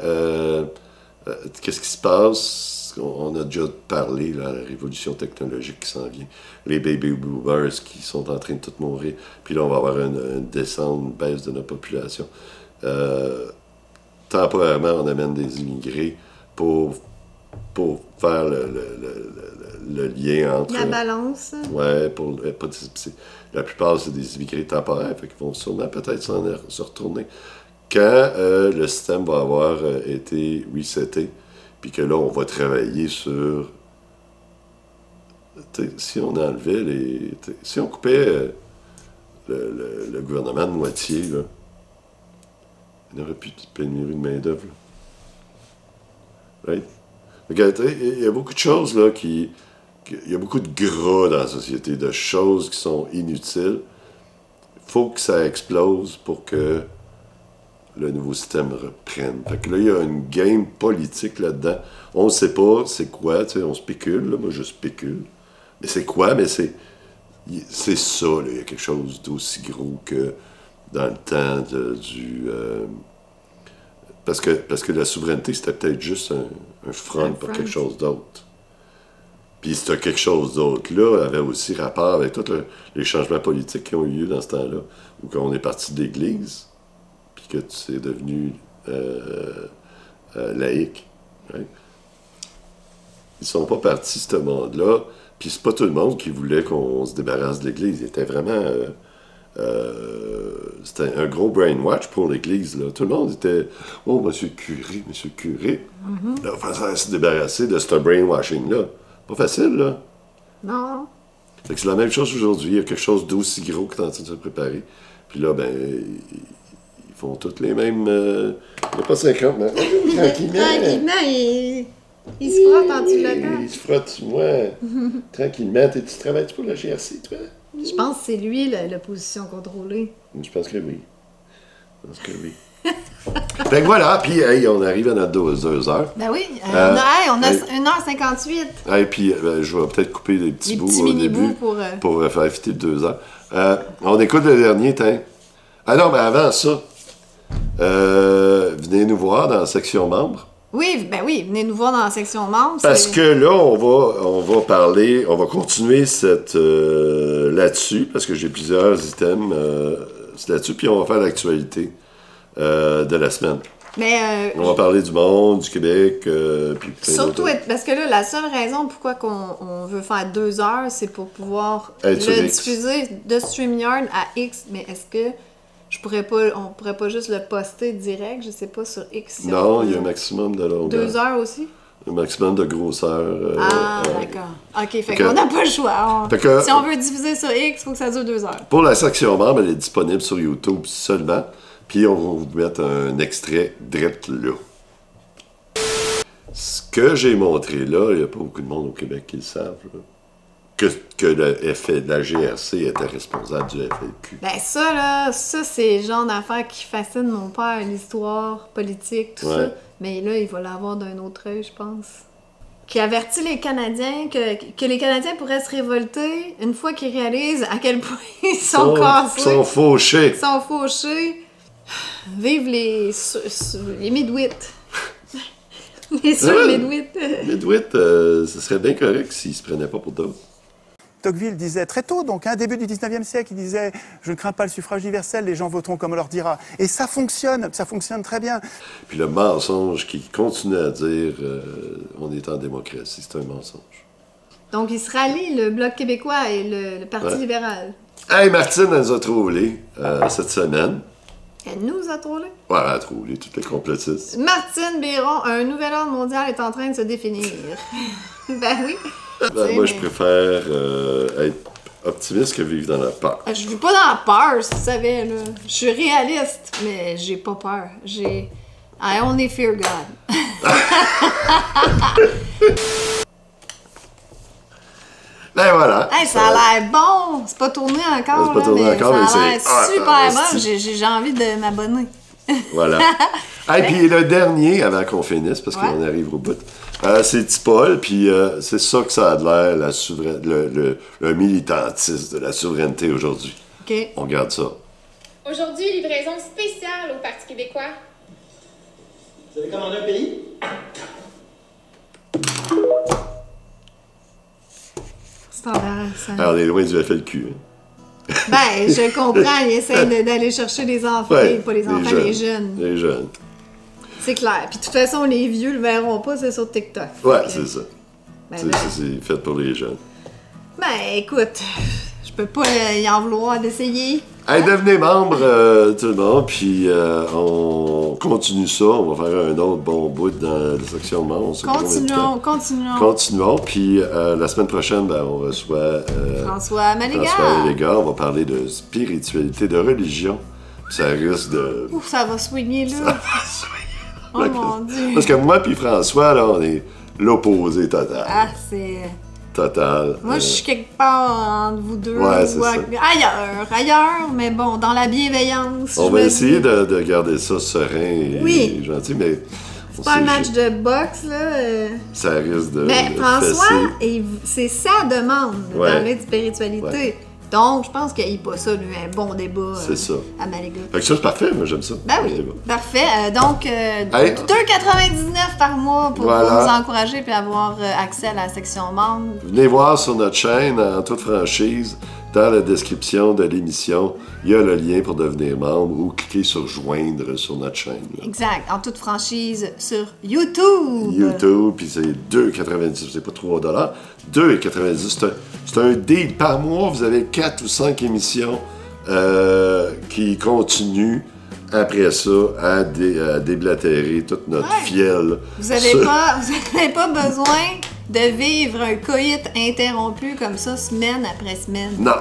qu'est-ce qui se passe? On a déjà parlé, là, la révolution technologique qui s'en vient. Les baby boomers qui sont en train de tout mourir. Puis là, on va avoir une descente, une baisse de notre population. Temporairement, on amène des immigrés pour faire le lien entre... La balance. Oui, la plupart, c'est des immigrés temporaires, fait qu'ils vont sûrement peut-être se retourner. Quand le système va avoir été reseté, puis que là, on va travailler sur... Si on enlevait si on coupait le gouvernement de moitié, là, il n'y aurait plus de pénurie de main-d'œuvre. Right? Il y a beaucoup de choses, là, il y a beaucoup de gras dans la société, de choses qui sont inutiles. Il faut que ça explose pour que le nouveau système reprenne. Fait que là, il y a une game politique là-dedans. On ne sait pas c'est quoi, tu sais, on spécule, là, moi je spécule. Mais c'est quoi? Mais c'est ça, là. Il y a quelque chose d'aussi gros que dans le temps parce que la souveraineté, c'était peut-être juste un front pour quelque chose d'autre. Puis ce quelque chose d'autre-là avait aussi rapport avec tous les changements politiques qui ont eu lieu dans ce temps-là, où on est parti de l'Église, puis que tu es devenu laïque. Right? Ils sont pas partis, ce monde-là, puis c'est pas tout le monde qui voulait qu'on se débarrasse de l'Église. Il était vraiment... c'était un gros brainwash pour l'Église, là. Tout le monde était « Oh, monsieur le curé, monsieur le curé. Mm-hmm. Là, il fallait se débarrasser de ce brainwashing-là. Pas facile, là. Non. Fait que c'est la même chose aujourd'hui. Il y a quelque chose d'aussi gros qui est en train de se préparer. Puis là, ben, ils font toutes les mêmes... Il n'y a pas 50, mais tranquillement, il se frotte en dessous de la table. Il se frotte, ouais. Tranquillement. Tu travailles pour la GRC, toi? Je pense que c'est lui, l'opposition contrôlée. Je pense que oui. Fait que voilà, puis hey, on arrive à notre 2 heures. Ben oui, on a 1h58. Et puis je vais peut-être couper des petits bouts au début pour faire fitter 2 heures. On écoute le dernier, tiens. Ah non, mais avant ça, venez nous voir dans la section membres. Oui, venez nous voir dans la section membres. Parce que là, on va parler, on va continuer là-dessus, parce que j'ai plusieurs items là-dessus, puis on va faire l'actualité de la semaine. Mais on va parler du monde, du Québec, puis surtout, parce que là, la seule raison pourquoi on veut faire 2 heures, c'est pour pouvoir le diffuser de StreamYard à X. Mais est-ce que on pourrait pas juste le poster direct, je sais pas, sur X? Non, il y a un maximum de longueur. 2 heures aussi? Un maximum de grosseur. D'accord. OK, fait qu'on n'a pas le choix. Si on veut diffuser sur X, il faut que ça dure 2 heures. Pour la section membre, elle est disponible sur YouTube seulement. Puis on va vous mettre un extrait direct là. Ce que j'ai montré là, il n'y a pas beaucoup de monde au Québec qui le savent. Là. Que la GRC était responsable du FLQ. Ben ça, c'est le genre d'affaires qui fascine mon père, l'histoire politique, tout ça. Mais là, il va l'avoir d'un autre œil, je pense. qui avertit les Canadiens que les Canadiens pourraient se révolter une fois qu'ils réalisent à quel point ils sont cassés. Ils sont fauchés. Ils sont fauchés. Vive les Midwits. Les sur-Midwits. Midwits, ce serait bien correct s'ils se prenaient pas pour d'autres. Tocqueville disait très tôt, donc, début du 19e siècle, il disait « Je ne crains pas le suffrage universel, les gens voteront comme on leur dira ». Et ça fonctionne très bien. Puis le mensonge qui continue à dire on est en démocratie, c'est un mensonge. Donc, il se rallie, le Bloc québécois et le Parti libéral. Hey, Martine, elle nous a trollés cette semaine. Elle nous a trollés? Ouais, elle a trollé toutes les complotistes. Martine Biron, un nouvel ordre mondial est en train de se définir. Ben oui. Moi, je préfère être optimiste que vivre dans la peur. Je vis pas dans la peur, si tu savais, là. Je suis réaliste, mais j'ai pas peur. I only fear God. Ben voilà. Hey, ça a l'air bon. C'est pas tourné encore. C'est pas tourné encore, mais ça a l'air c'est super bon. J'ai envie de m'abonner. Voilà. Et puis le dernier, avant qu'on finisse, parce qu'on arrive au bout, c'est Tipol, puis c'est ça que ça a de l'air, le militantisme de la souveraineté aujourd'hui. OK. On regarde ça. Aujourd'hui, livraison spéciale au Parti québécois. Vous avez commandé un pays? C'est embarrassant. Alors, on est loin du FLQ. Hein? Ben, je comprends, il essaie d'aller chercher les enfants, pas les enfants, les jeunes. Les jeunes. C'est clair. Puis de toute façon, les vieux le verront pas, c'est sur TikTok. Ouais, c'est ça. Ben, c'est fait pour les jeunes. Ben, écoute, je peux pas y en vouloir d'essayer. Hey, devenez membre, tout le monde, puis on continue ça. On va faire un autre bon bout dans la section membres. Continuons. Puis la semaine prochaine, ben, on reçoit François Maléga. On va parler de spiritualité, de religion. Ça risque de... Ouf, ça va soigner, là. Oh mon Dieu. Parce que moi puis François, là, on est l'opposé total. Ah, c'est... Total. Moi, je suis quelque part entre vous deux. Ouais, c'est ça. Ailleurs, mais bon, dans la bienveillance. On va essayer de garder ça serein et gentil, mais... C'est pas un match de boxe, là. Ça risque de... Mais François, c'est sa demande de parler de spiritualité. Ouais. Donc, je pense qu'il n'y a pas ça, lui, un bon débat à Maléga. Fait que ça, c'est parfait, moi, j'aime ça. Ben oui, parfait. Donc, 2,99 par mois pour nous encourager et avoir accès à la section membres. Venez voir sur notre chaîne, en toute franchise, dans la description de l'émission, il y a le lien pour devenir membre ou cliquez sur « Joindre » sur notre chaîne. Là. Exact. En toute franchise sur YouTube. YouTube, puis c'est 2,90, c'est pas 3 $. 2,90, c'est un deal. Par mois, vous avez 4 ou 5 émissions qui continuent après ça à déblatérer toute notre fiel. Vous n'avez pas besoin de vivre un coït interrompu comme ça, semaine après semaine. Non.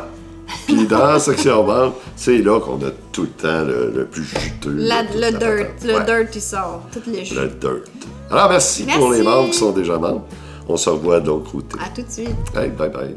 Puis dans la section membre, c'est là qu'on a tout le temps le plus juteux. Le dirt, il sort. Toutes les jus. Le dirt. Alors, merci pour les membres qui sont déjà membres. On se revoit de l'autre côté. À tout de suite. Hey, bye bye.